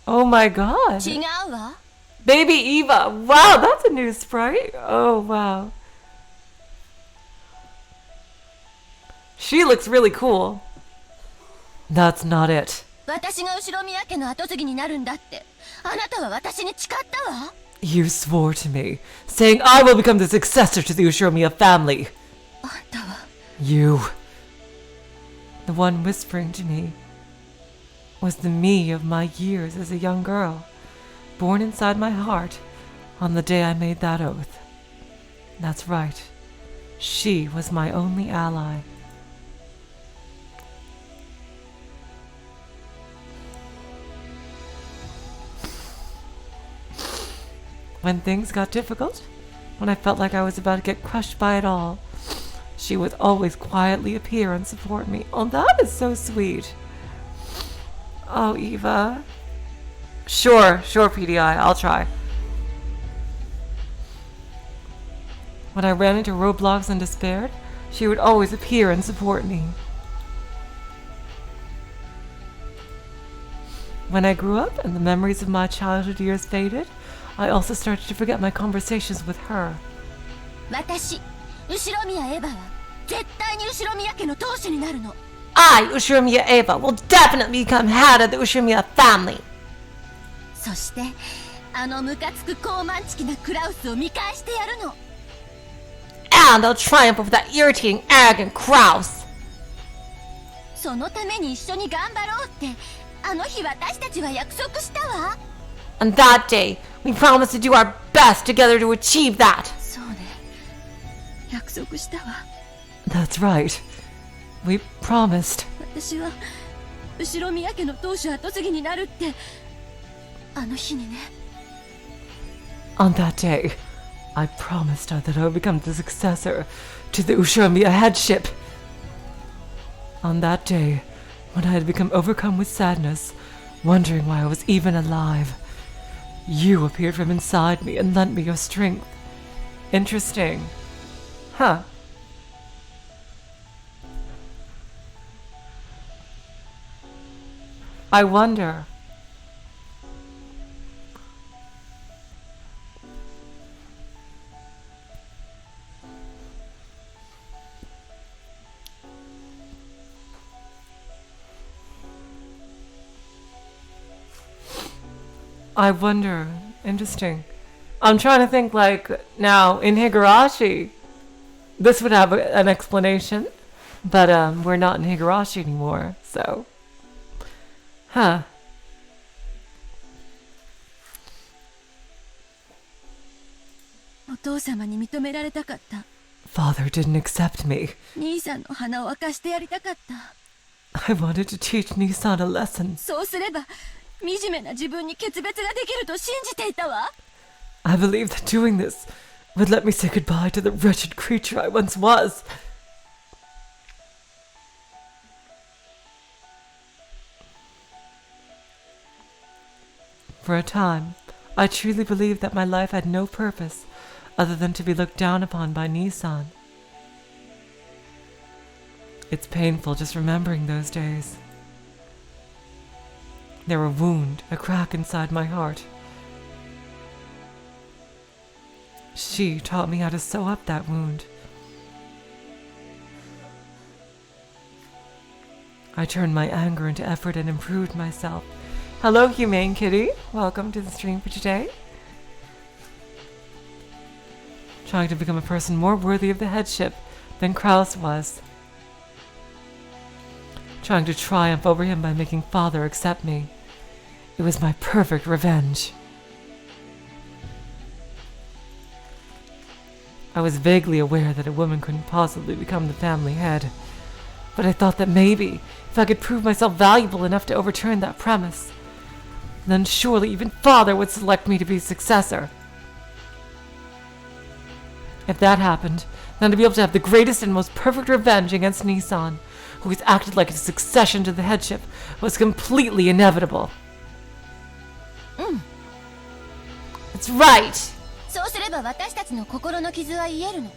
Oh my god! 違うわ。 Baby Eva! Wow, that's a new sprite! Oh wow. She looks really cool. That's not it. 私が後ろ宮家の跡継ぎになるんだって。あなたは私に誓ったわ。You swore to me, saying I will become the successor to the Ushiromiya family. あんたは You. The one whispering to me was the me of my years as a young girl, born inside my heart on the day I made that oath. That's right. She was my only ally. When things got difficult, when I felt like I was about to get crushed by it all, she would always quietly appear and support me. Oh, that is so sweet. Oh, Eva. Sure, PDI, I'll try. When I ran into roadblocks and despaired, she would always appear and support me. When I grew up and the memories of my childhood years faded, I also started to forget my conversations with her. 私後ろ宮エヴァは絶対に後ろ宮家の当主になるの。 I, Ushiromiya Eva, will definitely become head of the Ushiromiya family. そしてあのムカつく高慢チキなクラウスを見返してやるの。 And I'll triumph over that irritating, arrogant Krauss. そのために一緒に頑張ろうってあの日私たちは約束したわ。 On that day, we promised to do our best together to achieve that. そうね、約束したわ。 That's right. We promised. 私は後ろ宮家の当主後継ぎになるってあの日にね。 On that day, I promised her that I would become the successor to the Ushiromiya headship. On that day, when I had become overcome with sadness, wondering why I was even alive, you appeared from inside me and lent me your strength. Interesting. Huh. I wonder. I wonder. Interesting. I'm trying to think, like, now in Higurashi, this would have an explanation, but we're not in Higurashi anymore, so. Huh. お父様に認められたかった。 Father didn't accept me. 兄さんの鼻を明かしてやりたかった。 I wanted to teach Nissan a lesson. そうすれば惨めな自分に決別ができると信じていたわ。 I believed that doing this would let me say goodbye to the wretched creature I once was. For a time, I truly believed that my life had no purpose other than to be looked down upon by Nissan. It's painful just remembering those days. There were a wound, a crack inside my heart. She taught me how to sew up that wound. I turned my anger into effort and improved myself. Hello, Humane Kitty. Welcome to the stream for today. Trying to become a person more worthy of the headship than Krauss was. Trying to triumph over him by making Father accept me. It was my perfect revenge. I was vaguely aware that a woman couldn't possibly become the family head, but I thought that maybe, if I could prove myself valuable enough to overturn that premise, then surely even Father would select me to be successor. If that happened, then I'd be able to have the greatest and most perfect revenge against Nissan, who has acted like his succession to the headship was completely inevitable. It's right. そうすれば私たちの心の傷は癒えるの。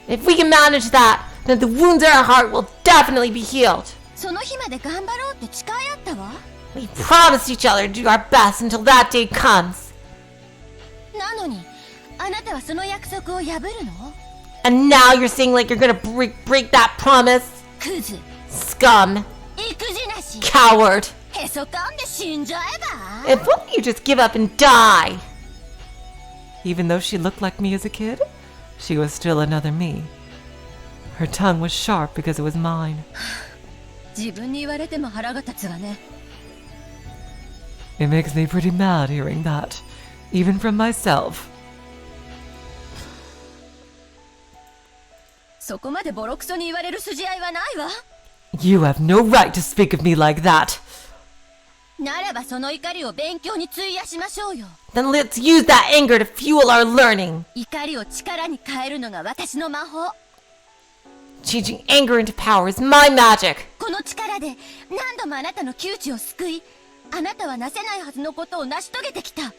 If we can manage that, then the wounds in our heart will definitely be healed. その日まで頑張ろうって誓い合ったわ。 We promised each other to do our best until that day comes. なのにあなたはその約束を破るの？ And now you're saying like you're gonna break that promise? クズ、 Scum. 育児なし、 Coward. へそかんで死んじゃえば？ If only you just give up and die. Even though she looked like me as a kid, she was still another me. Her tongue was sharp because it was mine. 自分に言われても腹が立つわね。 It makes me pretty mad hearing that, even from myself. そこまでボロクソに言われる筋合いはないわ。 You have no right to speak of me like that. ならばその怒りを勉強に費やしましょうよ。 Then let's use that anger to fuel our learning. 怒りを力に変えるのが私の魔法。 Changing anger into power is my magic. この力で何度もあなたの窮地を救い、あなたはなせないはずのことを成し遂げてきた。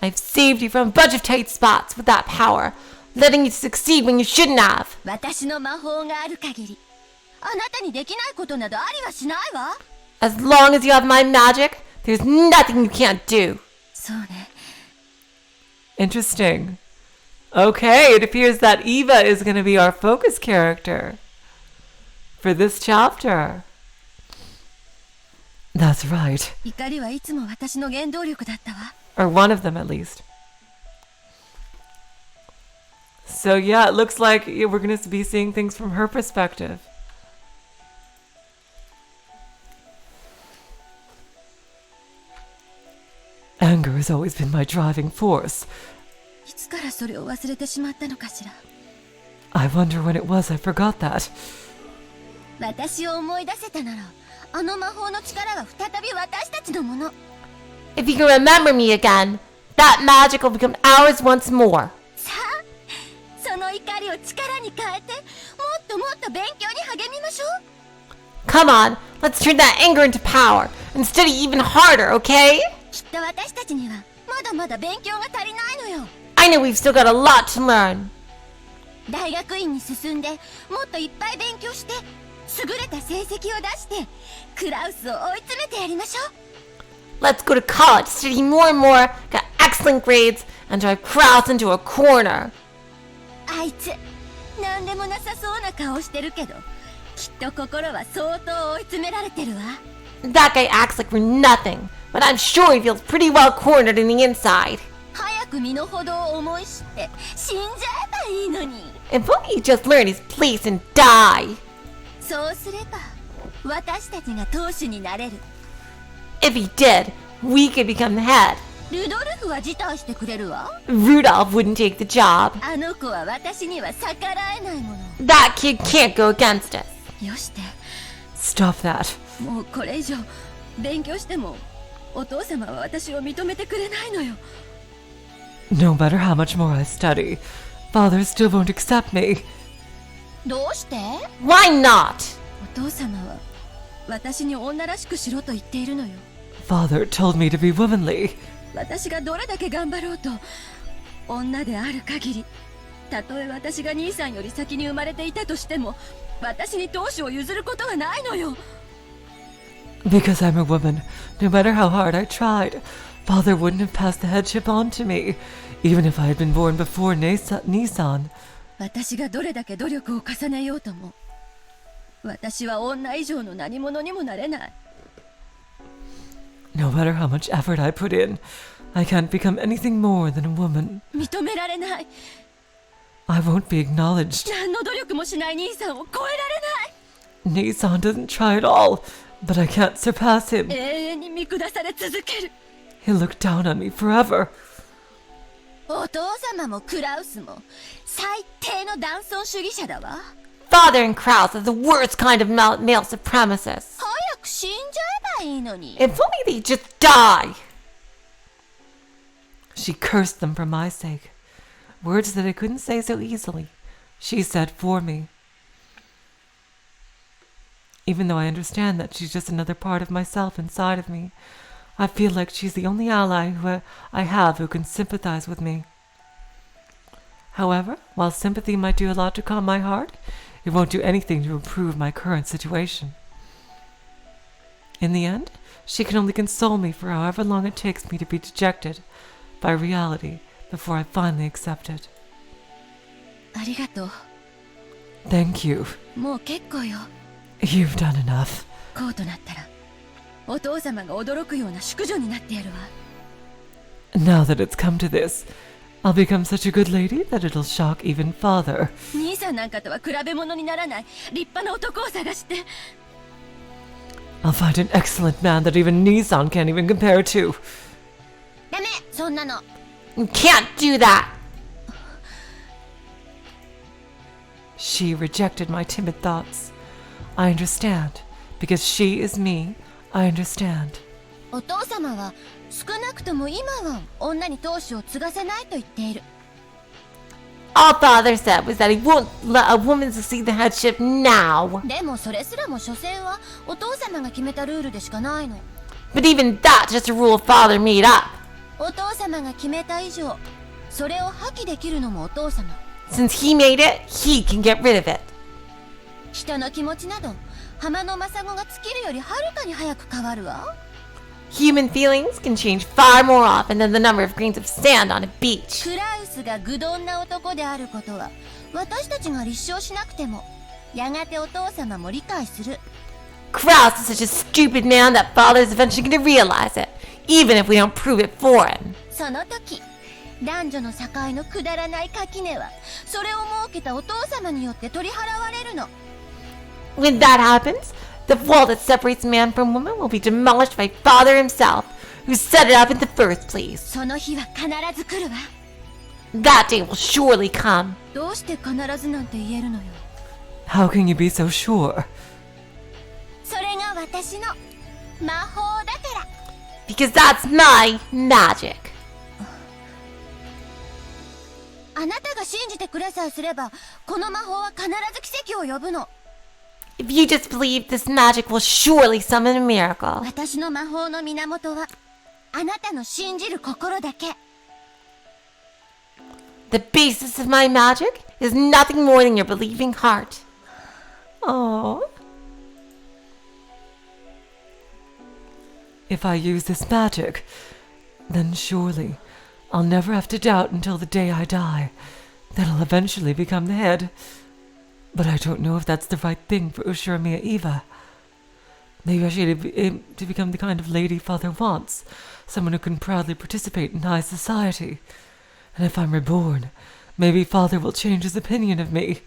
I've saved you from a bunch of tight spots with that power, letting you succeed when you shouldn't have. 私の魔法がある限り、あなたにできないことなどありはしないわ。 As long as you have my magic, there's nothing you can't do. そうね。 Interesting. Okay, it appears that Eva is going to be our focus character for this chapter. That's right. 怒りはいつも私の原動力だったわ。 Or one of them at least. So yeah, it looks like we're going to be seeing things from her perspective. Anger has always been my driving force. いつからそれを忘れてしまったのかしら。 I wonder when it was I forgot that. 私を思い出せたなら、あの魔法の力は再び私たちのもの。 If you can remember me again, that magic will become ours once more. さあ、その怒りを力に変えて、もっともっと勉強に励みましょう。 Come on, let's turn that anger into power and study even harder, okay? きっと私たちにはまだまだ勉強が足りないのよ。 I know we've still got a lot to learn. 大学院に進んで、もっといっぱい勉強して、優れた成績を出して、クラウスを追い詰めてやりましょう。 Let's go to college, study more and more, get excellent grades, and drive Krauss into a corner. あいつ、なんでもなさそうな顔してるけど、きっと心は相当追い詰められてるわ。 That guy acts like we're nothing, but I'm sure he feels pretty well cornered in the inside. 早く身の程を思い知って死んじゃえばいいのに。 If only he just learned his place and die. そうすれば私たちが当主になれる。 If he did, we could become the head. ルドルフは辞退してくれるわ。 Rudolph wouldn't take the job. あの子は私には逆らえないもの。 That kid can't go against us. よして、 Stop that. もうこれ以上勉強してもお父様は私を認めてくれないのよ。 No matter how much more I study, Father still won't accept me. どうして？ Why not? お父様は私に女らしくしろと言っているのよ。 Father told me to be womanly. 私がどれだけ頑張ろうと女である限り、たとえ私が兄さんより先に生まれていたとしても、私に当主を譲ることはないのよ。 Because I'm a woman, no matter how hard I tried, Father wouldn't have passed the headship on to me, even if I had been born before Nissan. 私がどれだけ努力を重ねようとも、私は女以上の何者にもなれない。 No matter how much effort I put in, I can't become anything more than a woman. 認められない。 I won't be acknowledged. 何の努力もしない兄さんを超えられない。 Nissan doesn't try at all, but I can't surpass him. 永遠に見下され続ける。 He'll look down on me forever. お父様もクラウスも最低の男尊主義者だわ。 Father and Krauss are the worst kind of male supremacists. 早く死んじゃえばいいのに。 If only they just die. She cursed them for my sake. Words that I couldn't say so easily, she said for me. Even though I understand that she's just another part of myself inside of me, I feel like she's the only ally I have who can sympathize with me. However, while sympathy might do a lot to calm my heart, it won't do anything to improve my current situation. In the end, she can only console me for however long it takes me to be dejected by reality before I finally accept it. ありがとう。 Thank you. もう結構よ。 You've done enough. こうとなったら、お父様が驚くような淑女になってやるわ。 Now that it's come to this, I'll become such a good lady that it'll shock even father. 兄さんなんかとは比べ物にならない立派な男を探して。 I'll find an excellent man that even Nissan can't even compare to. ダメ、そんなの。 You can't do that! She rejected my timid thoughts. I understand. Because she is me, I understand. お父様は少なくとも今は女に当主を継がせないと言っている。 All father said was that he won't let a woman succeed the headship now. でもそれすらも所詮はお父様が決めたルールでしかないの。 But even that's just a rule father made up. お父様が決めた以上、それを破棄できるのもお父様。 Since he made it, he can get rid of it. 人の気持ちなど、浜のマサゴが尽きるよりはるかに早く変わるわ。 Human feelings can change far more often than the number of grains of sand on a beach. クラウスが愚鈍な男であることは、私たちが立証しなくても、やがてお父様も理解する。 Krauss is such a stupid man that father's eventually going to realize it, even if we don't prove it for him. その時、男女の境のくだらない垣根は、それを設けたお父様によって取り払われるの。 When that happens, the wall that separates man from woman will be demolished by father himself, who set it up in the first place. その日は必ず来るわ。 That day will surely come. どうして必ずなんて言えるのよ。 How can you be so sure? それが私の魔法だから。 Because that's my magic. あなたが信じてくれさえすれば、この魔法は必ず奇跡を呼ぶの。 If you just believe, this magic will surely summon a miracle. 私の魔法の源は、あなたの信じる心だけ。 The basis of my magic is nothing more than your believing heart. Aww. If I use this magic, then surely I'll never have to doubt until the day I die that I'll eventually become the head. But I don't know if that's the right thing for Ushiromiya Eva. Maybe I should aim to become the kind of lady father wants, someone who can proudly participate in high society. And if I'm reborn, maybe father will change his opinion of me.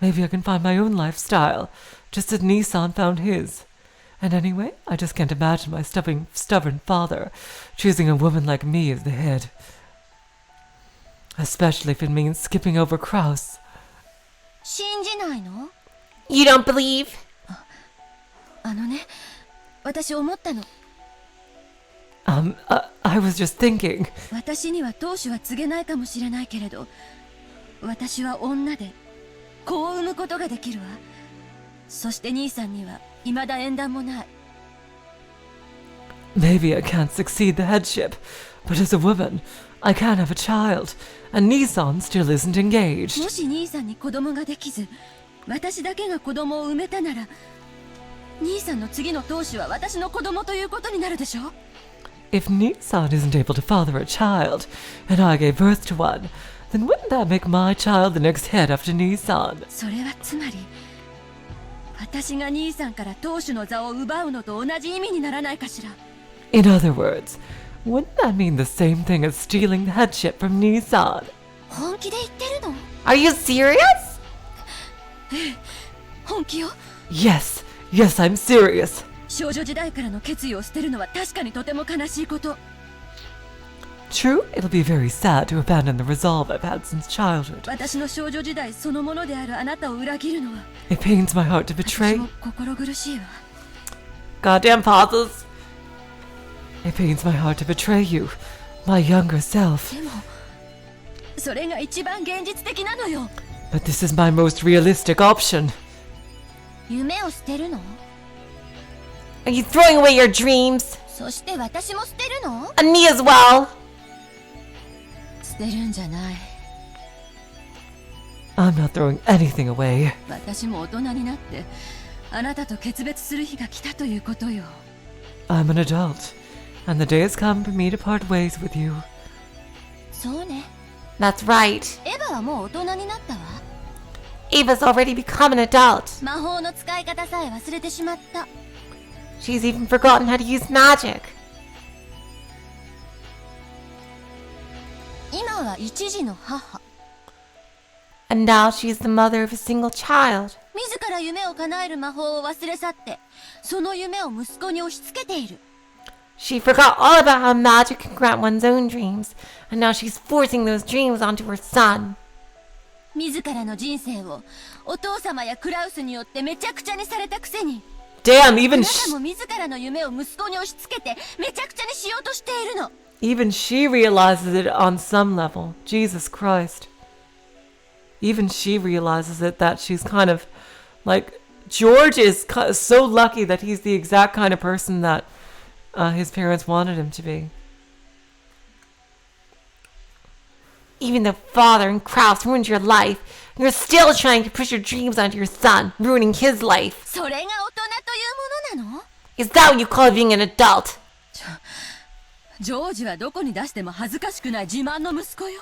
Maybe I can find my own lifestyle, just as Nissan found his. And anyway, I just can't imagine my stubborn father choosing a woman like me as the head. Especially if it means skipping over Krauss. 信じないの？ You don't believe? あのね、私思ったの。I was just thinking. 私には当主は告げないかもしれないけれど、私は女で子を産むことができるわ。そして兄さんには未だ縁談もない。 Maybe I can't succeed the headship, but as a woman, I can have a child, and Nissan still isn't engaged. もし兄さんに子供ができず、私だけが子供を産めたなら、兄さんの次の当主は私の子供ということになるでしょ？ If Nissan isn't able to father a child, and I gave birth to one, then wouldn't that make my child the next head after Nissan? それはつまり、私が兄さんから当主の座を奪うのと同じ意味にならないかしら。 In other words, wouldn't that mean the same thing as stealing the headship from Nissan? 本気で言ってるの？ Are you serious? 本気よ。 Yes, I'm serious. 少女時代からの決意を捨てるのは確かにとても悲しいこと。 True, it'll be very sad to abandon the resolve I've had since childhood. 私の少女時代そのものであるあなたを裏切るのは、 It pains my heart to 私 betray. も心苦しいわ。 Goddamn pauses. It pains my heart to betray you, my younger self. でも、それが一番現実的なのよ。 But this is my most realistic option. 夢を捨てるの？ Are you throwing away your dreams? そして私も捨てるの？ And me as well? 捨てるんじゃない。 I'm not throwing anything away. 私も大人になって、あなたと決別する日が来たということよ。 I'm an adult, and the day has come for me to part ways with you. そうね。 That's right. エヴァはもう大人になったわ。 Eva's already become an adult. 魔法の使い方さえ忘れてしまった。 She's even forgotten how to use magic. 今は一児の母。 And now she's the mother of a single child. 自ら夢を叶える魔法を忘れ去って、その夢を息子に押し付けている。 She forgot all about how magic can grant one's own dreams, and now she's forcing those dreams onto her son. 自らの人生をお父様やクラウスによってめちゃくちゃにされたくせに、 Damn, even あなたも自らの夢を息子に押し付けてめちゃくちゃにしようとしているの。 even she realizes it on some level. Jesus Christ. Even she realizes it, that she's kind of like, George is so lucky that he's the exact kind of person that his parents wanted him to be. Even though father and Krauss ruined your life, you're still trying to push your dreams onto your son, ruining his life. それが大人というものなの？ Is that what you call being an adult? ジョージはどこに出しても恥ずかしくない自慢の息子よ。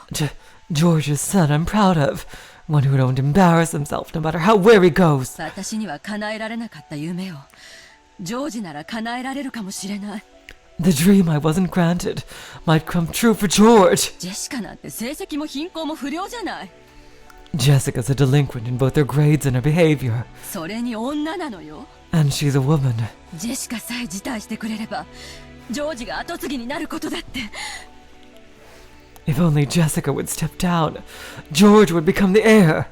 George's son I'm proud of. One who don't embarrass himself no matter where he goes. 私には叶えられなかった夢をジョージなら叶えられるかもしれない。 The dream I wasn't granted might come true for George. ジェシカなんて成績も貧困も不良じゃない。 Jessica's a delinquent in both her grades and her behavior. それに女なのよ。 And she's a woman. ジェシカさえ辞退してくれればジョージが後継ぎになることだって。 If only Jessica would step down, George would become the heir.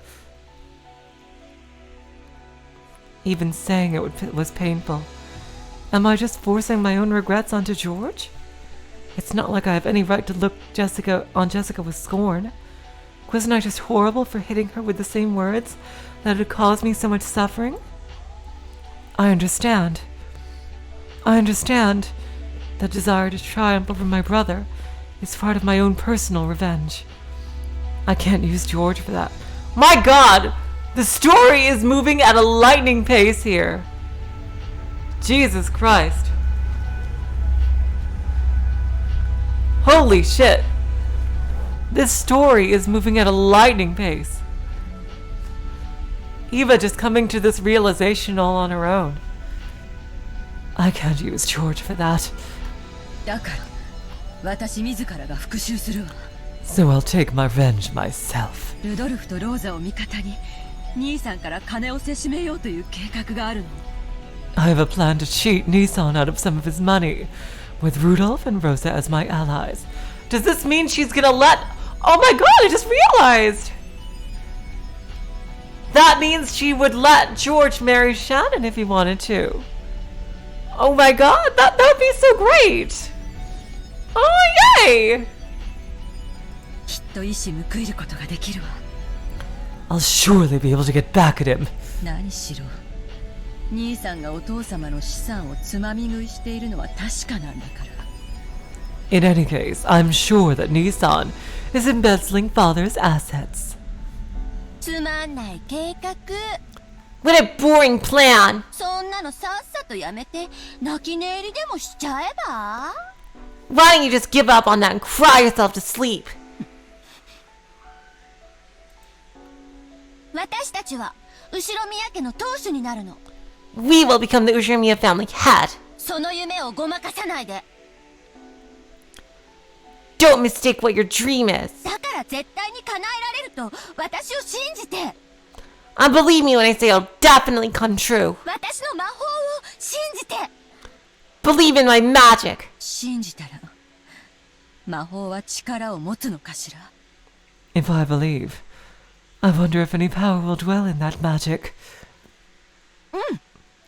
Even saying it was painful. Am I just forcing my own regrets onto George? It's not like I have any right to look on Jessica with scorn. Wasn't I just horrible for hitting her with the same words that had caused me so much suffering? I understand. The desire to triumph over my brother is part of my own personal revenge. I can't use George for that. My God! The story is moving at a lightning pace here. Jesus Christ. Holy shit. This story is moving at a lightning pace. Eva just coming to this realization all on her own. I can't use George for that. だから私自らが復讐するわ。 So I'll take my revenge myself. ルドルフとローザを味方に兄さんから金をせしめようという計画があるの。 I have a plan to cheat Nissan out of some of his money, with Rudolph and Rosa as my allies. Does this mean she's gonna let... Oh my god, I just realized! That means she would let George marry Shannon if he wanted to. Oh my god, that would be so great! Oh yay! きっと一矢報いることができるわ。 I'll surely be able to get back at him. 何しろ兄さんがお父様の資産をつまみ食いしているのは確かなんだから。 In any case, I'm sure that Nissan is embezzling father's assets. つまんない計画。 What a boring plan! そんなのさっさとやめて泣き寝入りでもしちゃえば？ Why don't you just give up on that and cry yourself to sleep? 私たちは後宮家の当主になるの。 We will become the Ushirimiya family head. その夢をごまかさないで。 Don't mistake what your dream is. だから絶対に叶えられると私を信じて。 And believe me when I say it'll definitely come true. 私の魔法を信じて。 Believe in my magic. 信じたら魔法は力を持つのかしら。 If I believe, I wonder if any power will dwell in that magic.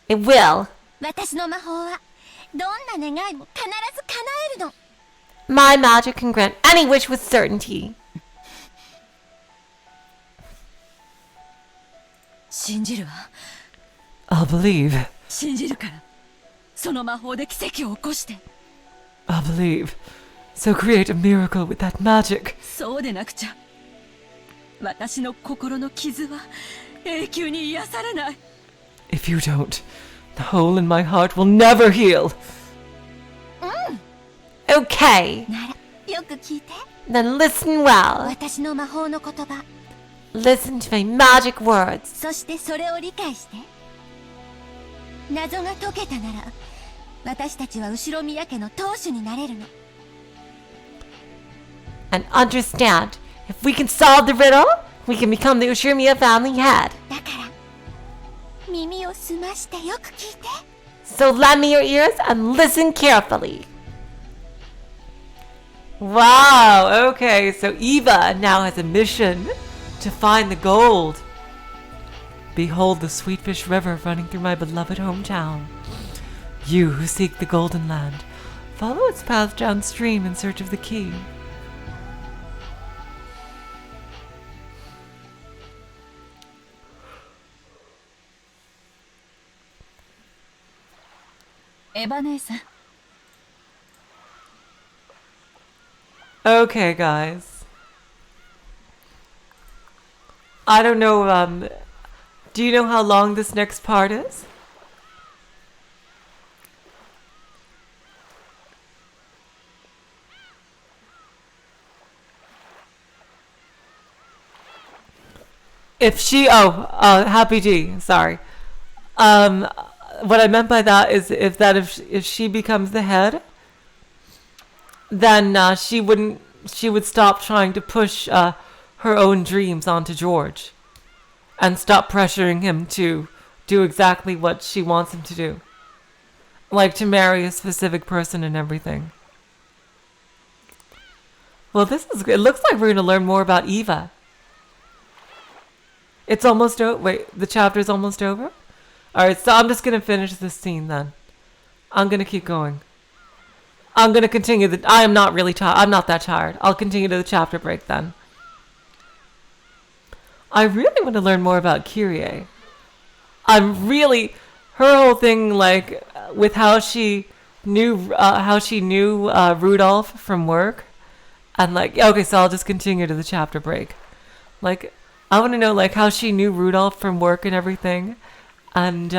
It will. 私の魔法はどんな願いも必ず叶えるの。 My magic can grant any wish with certainty. 信じるわ。 I'll believe. 信じるからその魔法で奇跡を起こして。 I'll believe. So create a miracle with that magic. そうでなくちゃ私の心の傷は永久に癒されない。 If you don't, the hole in my heart will never heal. Okay. ならよく聞いて。 Then listen well. 私の魔法の言葉。 Listen to my magic words. そしてそれを理解して。謎が解けたなら私たちは後宮家の当主になれるの。and understand. If we can solve the riddle, we can become the Ushiromiya family head. だから耳を澄ましてよく聞いて。 So lend me your ears and listen carefully. Wow, okay, so Eva now has a mission to find the gold. Behold the Sweetfish River running through my beloved hometown. You who seek the Golden Land, follow its path downstream in search of the key. Eva 姉さん。 Okay, guys. I don't know, do you know how long this next part is? If she, Happy G, sorry. What I meant by that is if she becomes the head, then she would stop trying to push her own dreams onto George and stop pressuring him to do exactly what she wants him to do, like to marry a specific person and everything. Well, it looks like we're going to learn more about Eva. It's almost over. Wait, the chapter's almost over? Alright, so I'm just going to finish this scene then. I'm going to keep going. I'm going to continue I am not really tired. I'm not that tired. I'll continue to the chapter break then. I really want to learn more about Kyrie. Her whole thing, like, with how she knew Rudolph from work. And like, okay, so I'll just continue to the chapter break. Like, I want to know, like, how she knew Rudolph from work and everything. And,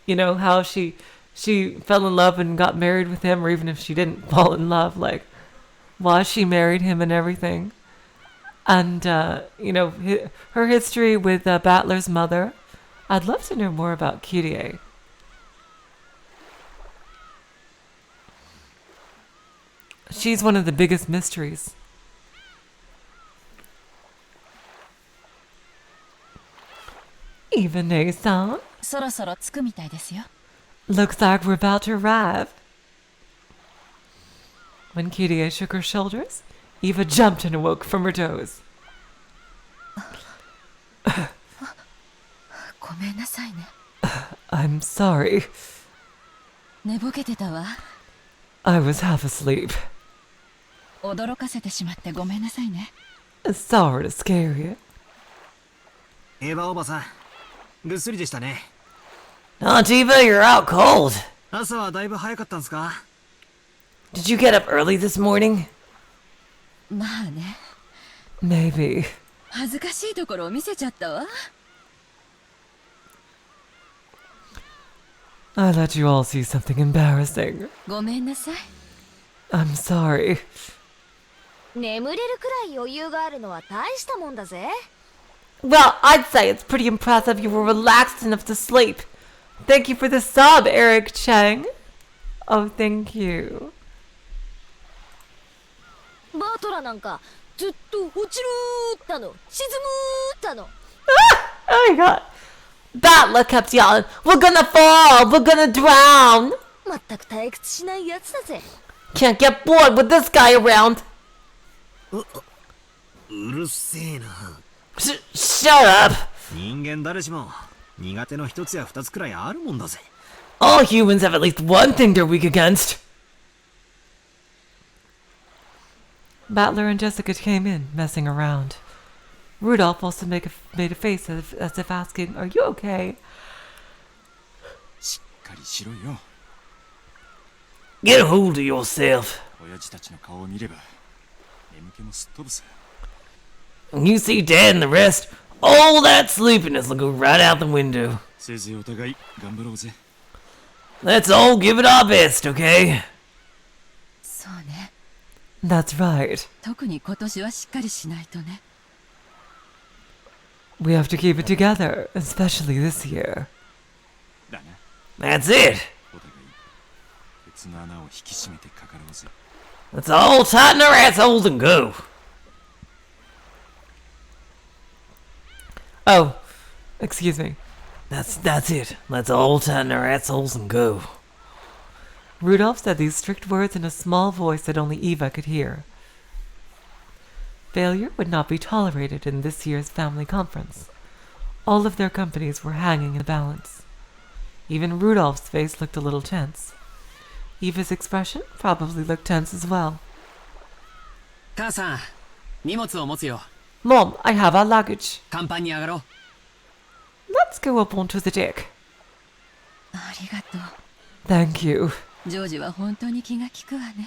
you know, how she fell in love and got married with him, or even if she didn't fall in love, like, why she married him and everything. And, you know, her history with Battler's mother. I'd love to know more about Kyrie. She's one of the biggest mysteries. Eva Nason? そろそろ着くみたいですよ。 Looks like we're about to arrive. When Kyrie shook her shoulders, Eva jumped and awoke from her doze. ごめんなさいね。 I'm sorry. 寝ぼけてたわ。 I was half asleep. 驚かせてしまってごめんなさいね。 Sorry to scare you. エヴァおばさん、ぐっすりでしたね。 Aunt Eva, you're out cold. 朝はだいぶ早かったんすか？ Did you get up early this morning? まあね。 Maybe. 恥ずかしいところを見せちゃったわ。 I let you all see something embarrassing. ごめんなさい。 I'm sorry. 眠れるくらい余裕があるのは大したもんだぜ。 Well, I'd say it's pretty impressive you were relaxed enough to sleep. Thank you for the sub, Eric Chang. Oh, thank you. バートラなんかずっと落ちるーったの沈むーったの。 Oh my god. Battler kept yelling, "We're gonna fall! We're gonna drown!" まったく退屈しないやつだぜ。 Can't get bored with this guy around. うるせえな。 Shut up! 人間誰しも苦手の一つや二つくらいあるもんだぜ。 All humans have at least one thing they're weak against. Battler and Jessica came in, messing around. Rudolph also made a face as if asking, "Are you okay?" しっかりしろよ。 Get a hold of yourself. 親父たちの顔を見れば眠気もすっ飛ぶさ。 When you see Dad and the rest, all that sleepiness will go right out the window. せいぜいお互い頑張ろうぜ。 Let's all give it our best, okay? そうね。 That's right. 特に今年はしっかりしないとね。 We have to keep it together, especially this year. だな。 That's it. お互い鉄の穴を引き締めてかかろうぜ。 Let's all tighten our assholes and go. Oh, excuse me. That's it. Let's all turn our assholes and go. Rudolph said these strict words in a small voice that only Eva could hear. Failure would not be tolerated in this year's family conference. All of their companies were hanging in the balance. Even Rudolph's face looked a little tense. Eva's expression probably looked tense as well. 母さん、荷物を持つよ。 Mom, I have our luggage. 甲板に上がろう。 Let's go up onto the deck. ありがとう。 Thank you. ジョージは本当に気が利くわね。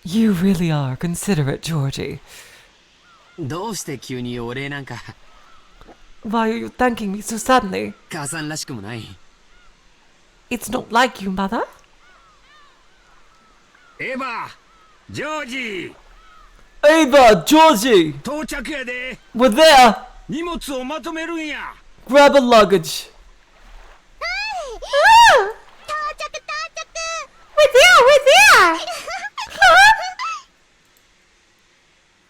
You really are considerate, Georgie. どうして急にお礼なんか。 Why are you thanking me so suddenly? 母さんらしくもない。 It's not like you, Mother. エヴァ、ジョージ、 Ava, Georgie! 到着やで。 We're there! 荷物をまとめるんや。 Grab a luggage. 到着 We're there! We're there!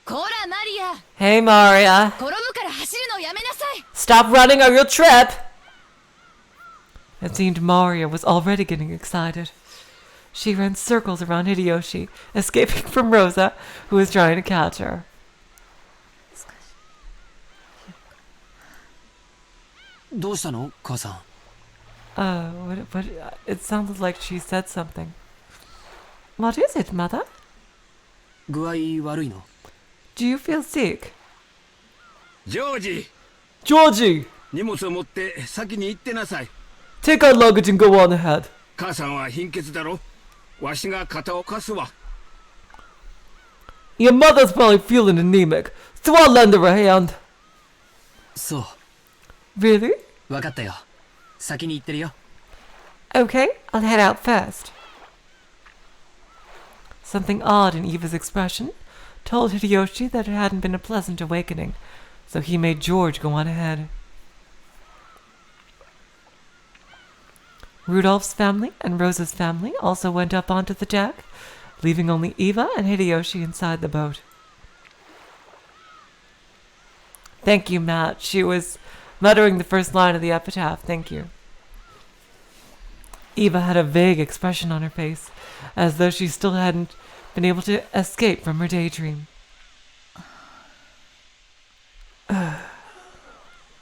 こらマリア、 Hey, Maria. 転ぶから走るのをやめなさい。 Stop running or you'll trip! It seemed Maria was already getting excited. She ran circles around Hideyoshi, escaping from Rosa, who was trying to catch her. どうしたの母さん。 It sounded like she said something. What is it, Mother? 具合悪いの？ Do you feel sick? ジョージ、 Georgie! 荷物を持って先に行ってなさい。 Take our luggage and go on ahead. 母さんは貧血だろ。わしが肩を貸すわ。 Your mother's probably feeling anemic, so I'll lend her a hand. そう。 Really? わかったよ。先に行ってるよ。 Okay, I'll head out first. Something odd in Eva's expression told Hideyoshi that it hadn't been a pleasant awakening, so he made George go on ahead. Rudolph's family and Rosa's family also went up onto the deck, leaving only Eva and Hideyoshi inside the boat. Thank you, Matt. She was muttering the first line of the epitaph. Thank you. Eva had a vague expression on her face, as though she still hadn't been able to escape from her daydream.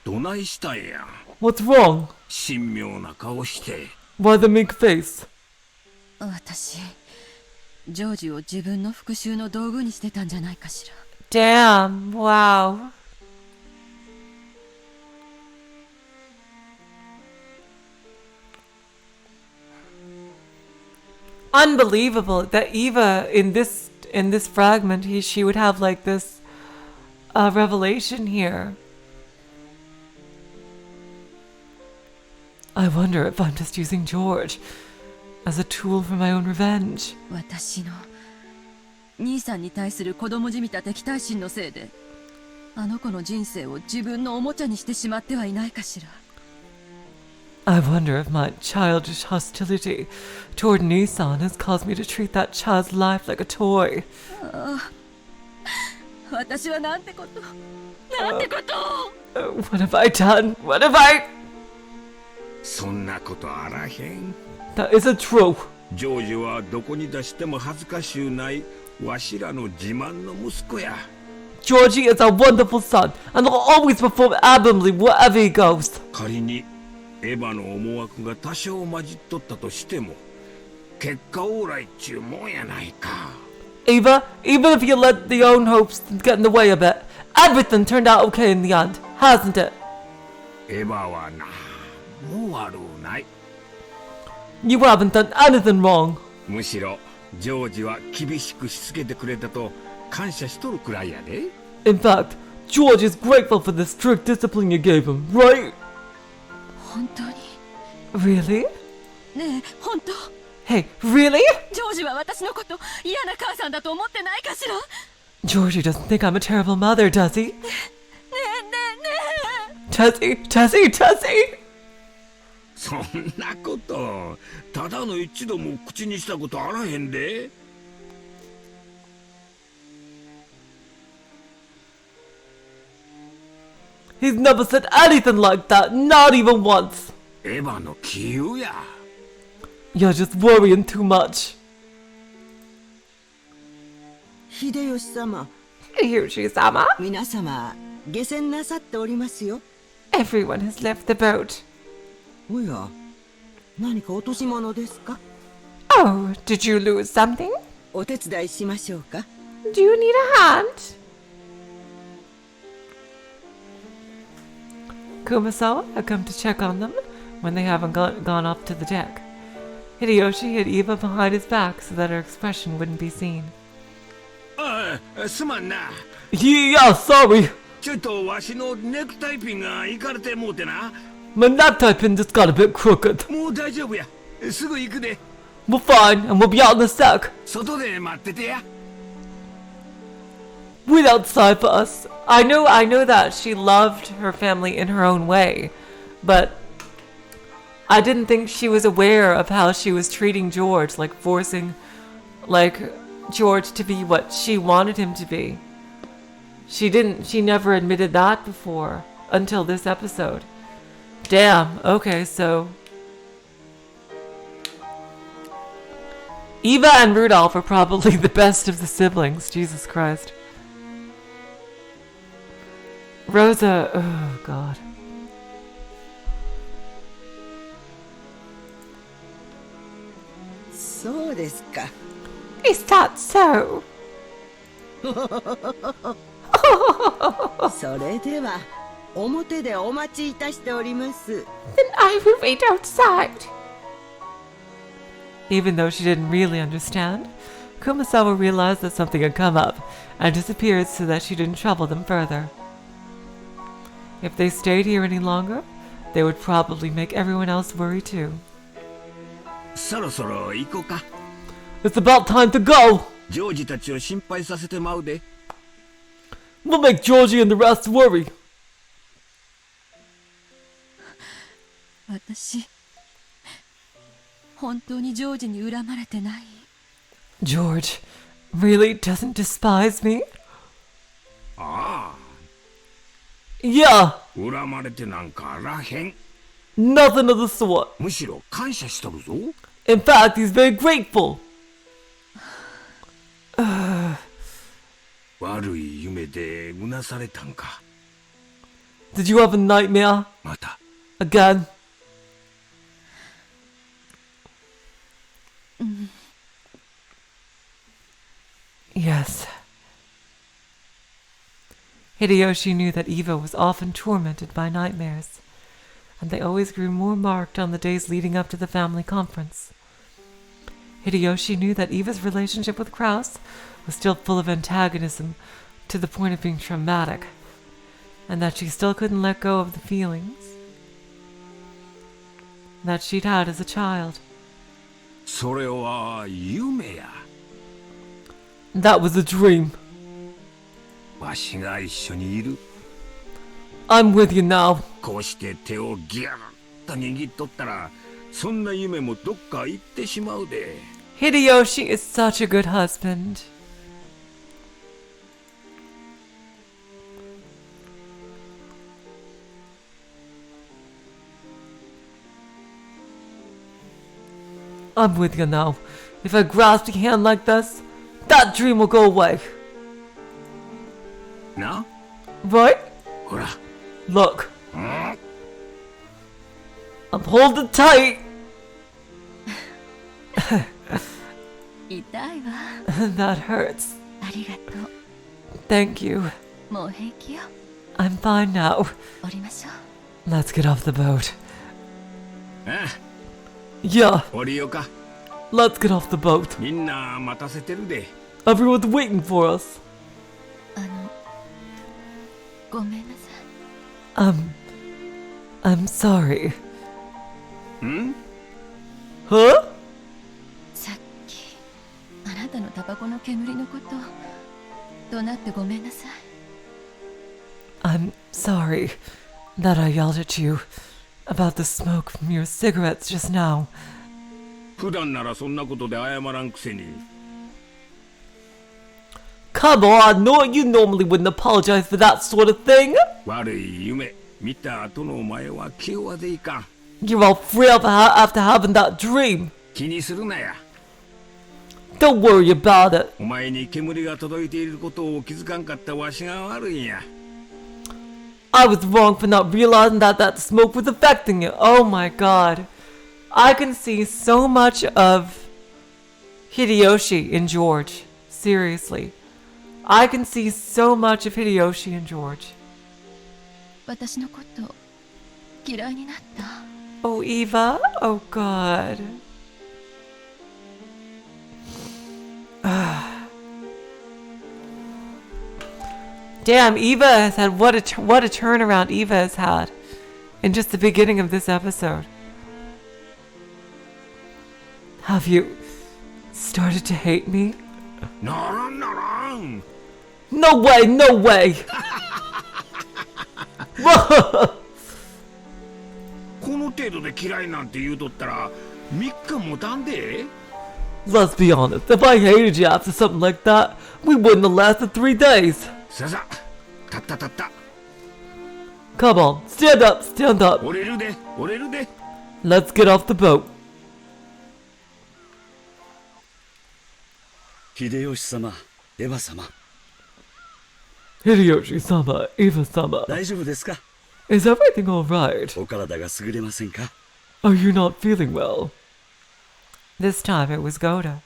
どないしたんや。 What's wrong? 神妙な顔して。 Why the meek face? 私、ジョージを自分の復讐の道具にしてたんじゃないかしら。 Damn, wow. Unbelievable that Eva in this fragment she would have like this revelation here. I wonder if I'm just using George as a tool for my own revenge. 私の兄さんに対する子供じみた敵対心のせいで、あの子の人生を自分のおもちゃにしてしまってはいないかしら。I wonder if my childish hostility toward Nissan has caused me to treat that child's life like a toy. 私はなんてこと、なんてことを。 What have I done? What have I... そんなことあらへん。 That isn't true. ジョージはどこに出しても恥ずかしゅうないわしらの自慢の息子や。 Georgie is a wonderful son, and will always perform admirably wherever he goes. 仮にエヴァの思惑が多少混じっとったとしても結果オーライっちゅうもんやないか。 Eva, even if you let your own hopes get in the way a bit, everything turned out okay in the end, hasn't it? エヴァはなもう悪うない。 You haven't done anything wrong. むしろジョージは厳しくしつけてくれたと感謝しとるくらいやで。 In fact, George is grateful for the strict discipline you gave him, right? 本当に Really? ねえ、本当 Hey, really? ジョージは私のこと嫌な母さんだと思ってないかしら。 Georgie doesn't think I'm a terrible mother, does he? ねえねえねえ。 Does he? Does he? Does he? そんなことただの一度も口にしたことあらへんで。He's never said anything like that, not even once. エヴァの杞憂や。 You're just worrying too much. 秀吉様、 Hiroshi-sama, 皆様下船なさっておりますよ。 everyone has left the boat. おや、何か落とし物ですか？ Oh, did you lose something? お手伝いしましょうか？ Do you need a hand? Kumasawa had come to check on them when they haven't gone up to the deck. Hideyoshi hid Eva behind his back so that her expression wouldn't be seen. ああ、すまんな。 Yeah, sorry. ちょっとわしのネクタイピンがいかれてもうてな。 My necktie pin just got a bit crooked. もう大丈夫や。すぐ行くで。 We're fine, and we'll be out in a sec. 外で待っててや。 Wait outside for us. I know that she loved her family in her own way, but I didn't think she was aware of how she was treating George, like forcing, George to be what she wanted him to be. She never admitted that before, until this episode. Damn, okay, so... Eva and Rudolph are probably the best of the siblings, Jesus Christ. Rosa, oh god.そうですか。 Is that so? それでは表でお待ちいたしております。 Then I will wait outside. Even though she didn't really understand, Kumasawa realized that something had come up and disappeared so that she didn't trouble them further. If they stayed here any longer, they would probably make everyone else worry too. そろそろ行こうか。 It's about time to go! ジョージたちを心配させてまうで。 We'll make Georgie and the rest worry. 私本当にジョージに恨まれてない？ George really doesn't despise me? ああ、 Yeah, 恨まれてなんかあらへん。 nothing of the sort. むしろ感謝しとるぞ。 In fact, he's very grateful. 悪い夢でうなされたんか。 Did you have a nightmare? また。 Again? Yes. Hideyoshi knew that Eva was often tormented by nightmares, and they always grew more marked on the days leading up to the family conference. Hideyoshi knew that Eva's relationship with Krauss was still full of antagonism to the point of being traumatic, and that she still couldn't let go of the feelings that she'd had as a child. それは夢や。 That was a dream. わしが一緒にいる。 I'm with you now. こうして手をギュッと握っとったら、そんな夢もどっか行ってしまうで。 Hideyoshi is such a good husband. I'm with you now. If I grasp your hand like this, that dream will go away. な、 Right? ほら。 Look. I'm holding tight. 痛いわ。 That hurts. ありがと Thank you. う。もう平気よ。 I'm fine now. 降りましょう。 Let's get off the boat. あ Yeah, あ、降りようか。 let's get off the boat. みんな待たせてるで。 Everyone's waiting for us. ごめんなさい。I'm sorry. ん？ Huh? さっきあなたのタバコの煙のこと怒鳴ってごめんなさい。 I'm sorry that I yelled at you about the smoke from your cigarettes just now. 普段ならそんなことで謝らんくせに。 Come on, no, you normally wouldn't apologize for that sort of thing. 悪い夢見た後のお前は気弱でいかん。 You're all frail after having that dream. 気にするなや。 Don't worry about it. お前に煙が届いていることを気づかんかったわしが悪いんや。 I was wrong for not realizing that that smoke was affecting you. Oh my god. I can see so much of Hideyoshi in George. Seriously. I can see so much of Hideyoshi in George. 私のこと嫌いになった。 Oh, Eva? Oh god. Damn, Eva has had what a turnaround Eva has had in just the beginning of this episode. Have you started to hate me? ならんならん。 No way, no way. この程度で嫌いなんて言うとったら3日もたんで。 Let's be honest, if I hated you after something like that, we wouldn't have lasted 3 days. ささ、たったたった。 Come on, stand up, stand up. 折れるで、折れるで。 Let's get off the boat. 秀吉様、エヴァ様、 Hideyoshi-sama, Eva-sama. 大丈夫ですか？ Is everything alright? お体が優れませんか？ Are you not feeling well? This time it was Goda.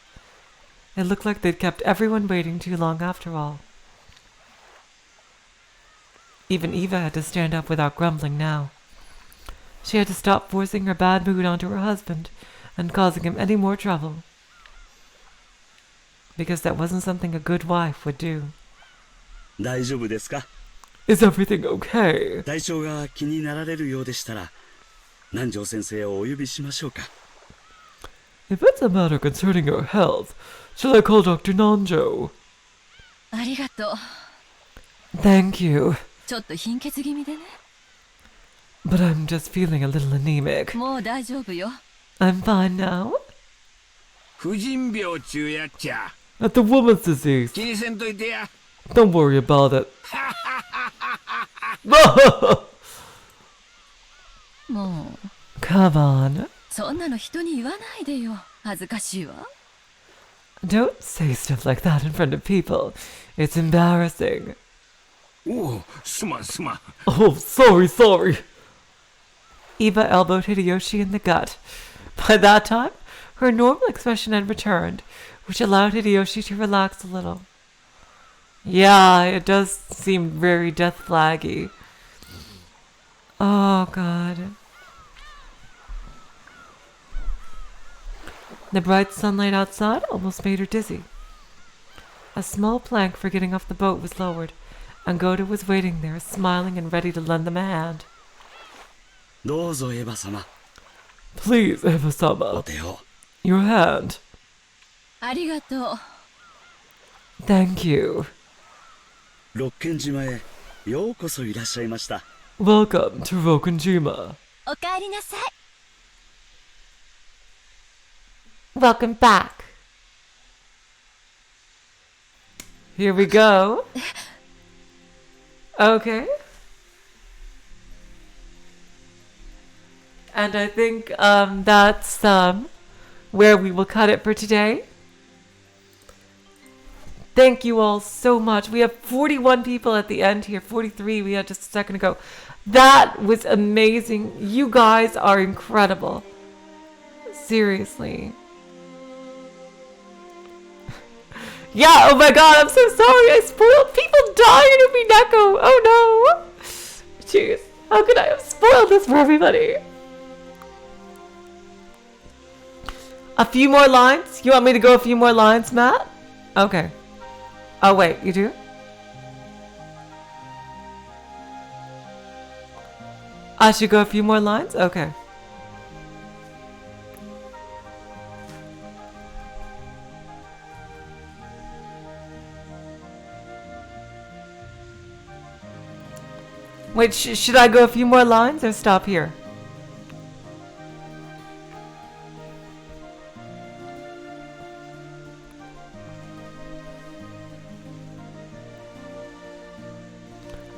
It looked like they'd kept everyone waiting too long after all. Even Eva had to stand up without grumbling now. She had to stop forcing her bad mood onto her husband and causing him any more trouble. Because that wasn't something a good wife would do. 大丈夫ですか？ Is everything okay? 体調が気になられるようでしたら、南條先生をお呼びしましょうか。 If it's a matter concerning your health, shall I call Dr. Nanjo? ありがとう。 Thank you. ちょっと貧血気味でね。 But I'm just feeling a little anemic. もう大丈夫よ。 I'm fine now. 婦人病中やっちゃ。 At the woman's disease. 気にせんといてや。 Don't worry about it. もう Come on. そんなの人に言わないでよ。恥ずかしいわ。 Don't say stuff like that in front of people. It's embarrassing. おお、すまんすまん。 Oh, sorry. Eva elbowed Hideyoshi in the gut. By that time, her normal expression had returned, which allowed Hideyoshi to relax a little. Yeah, it does seem very death flaggy. Oh, God. The bright sunlight outside almost made her dizzy. A small plank for getting off the boat was lowered, and Goda was waiting there, smiling and ready to lend them a hand. どうぞエヴァ様、 Please, お Eva-sama, 手を。 your hand. ありがとう。 Thank you. 六軒島へようこそいらっしゃいました。 Welcome to Rokunjima. おかえりなさい。 Welcome back. Here we go. Okay. And I think that's where we will cut it for today. Thank you all so much. We have 41 people at the end here. 43 we had just a second ago. That was amazing. You guys are incredible. Seriously. Yeah, oh my god, I'm so sorry. I spoiled people dying in Umineko. Oh no. Jeez. How could I have spoiled this for everybody? A few more lines? You want me to go a few more lines, Matt? Okay. Oh, wait, you do? I should go a few more lines? Okay. Wait, should I go a few more lines or stop here?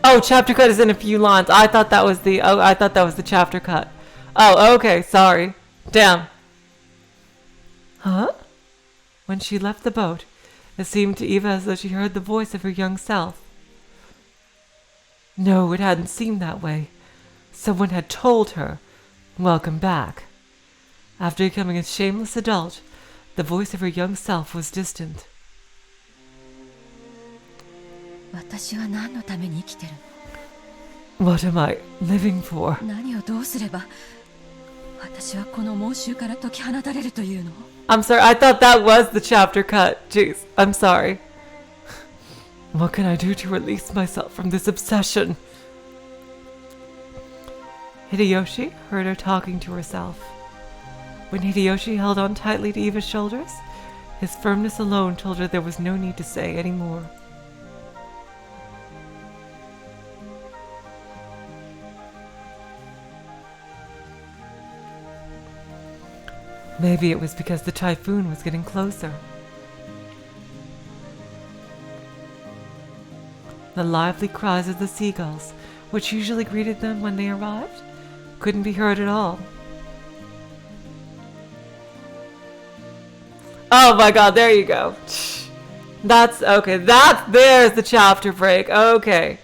Oh, chapter cut is in a few lines. I thought that was the chapter cut. Oh, okay, sorry. Damn. Huh? When she left the boat, it seemed to Eva as though she heard the voice of her young self. No, it hadn't seemed that way. Someone had told her, "Welcome back." After becoming a shameless adult, the voice of her young self was distant. 私は何のために生きてる What am I living for? の何をどうすれば私はこの妄執から解き放たれるというの I'm sorry, I thought that was the chapter cut. Jeez, I'm sorry. What can I do to release myself from this obsession? Hideyoshi heard her talking to herself. When Hideyoshi held on tightly to Eva's shoulders, his firmness alone told her there was no need to say any more. Maybe it was because the typhoon was getting closer. The lively cries of the seagulls, which usually greeted them when they arrived, couldn't be heard at all. Oh my god, there you go. That's okay. There's the chapter break. Okay.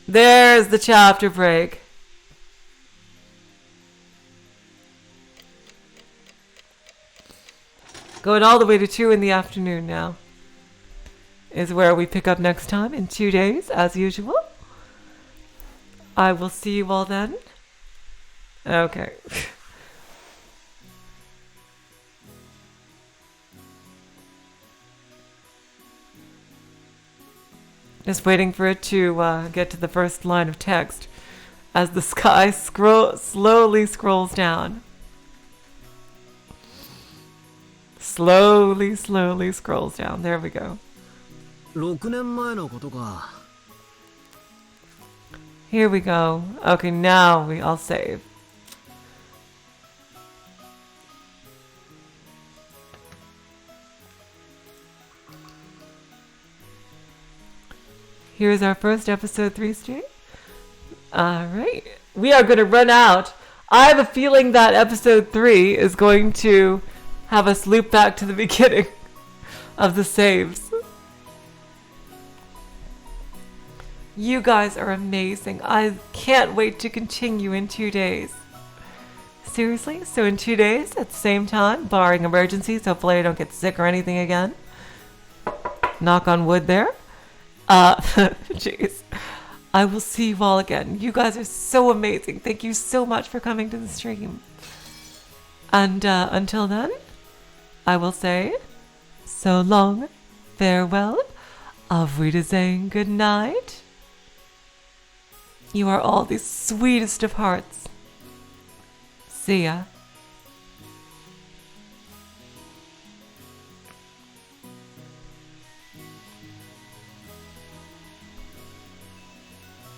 There's the chapter break. Going all the way to 2 in the afternoon now is where we pick up next time in 2 days, as usual. I will see you all then. Okay. Just waiting for it to get to the first line of text as the sky slowly scrolls down. Slowly scrolls down. There we go. 6年前のことか。 Here we go. Okay, now I'll save. Here's our first episode 3 stream. Alright. We are going to run out. I have a feeling that episode 3 is going to have us loop back to the beginning of the saves. You guys are amazing. I can't wait to continue in 2 days. Seriously? So in 2 days, at the same time, barring emergencies, hopefully I don't get sick or anything again. Knock on wood there. Jeez. I will see you all again. You guys are so amazing. Thank you so much for coming to the stream. And until then, I will say so long, farewell, auf Wiedersehen, good night. You are all the sweetest of hearts. See ya.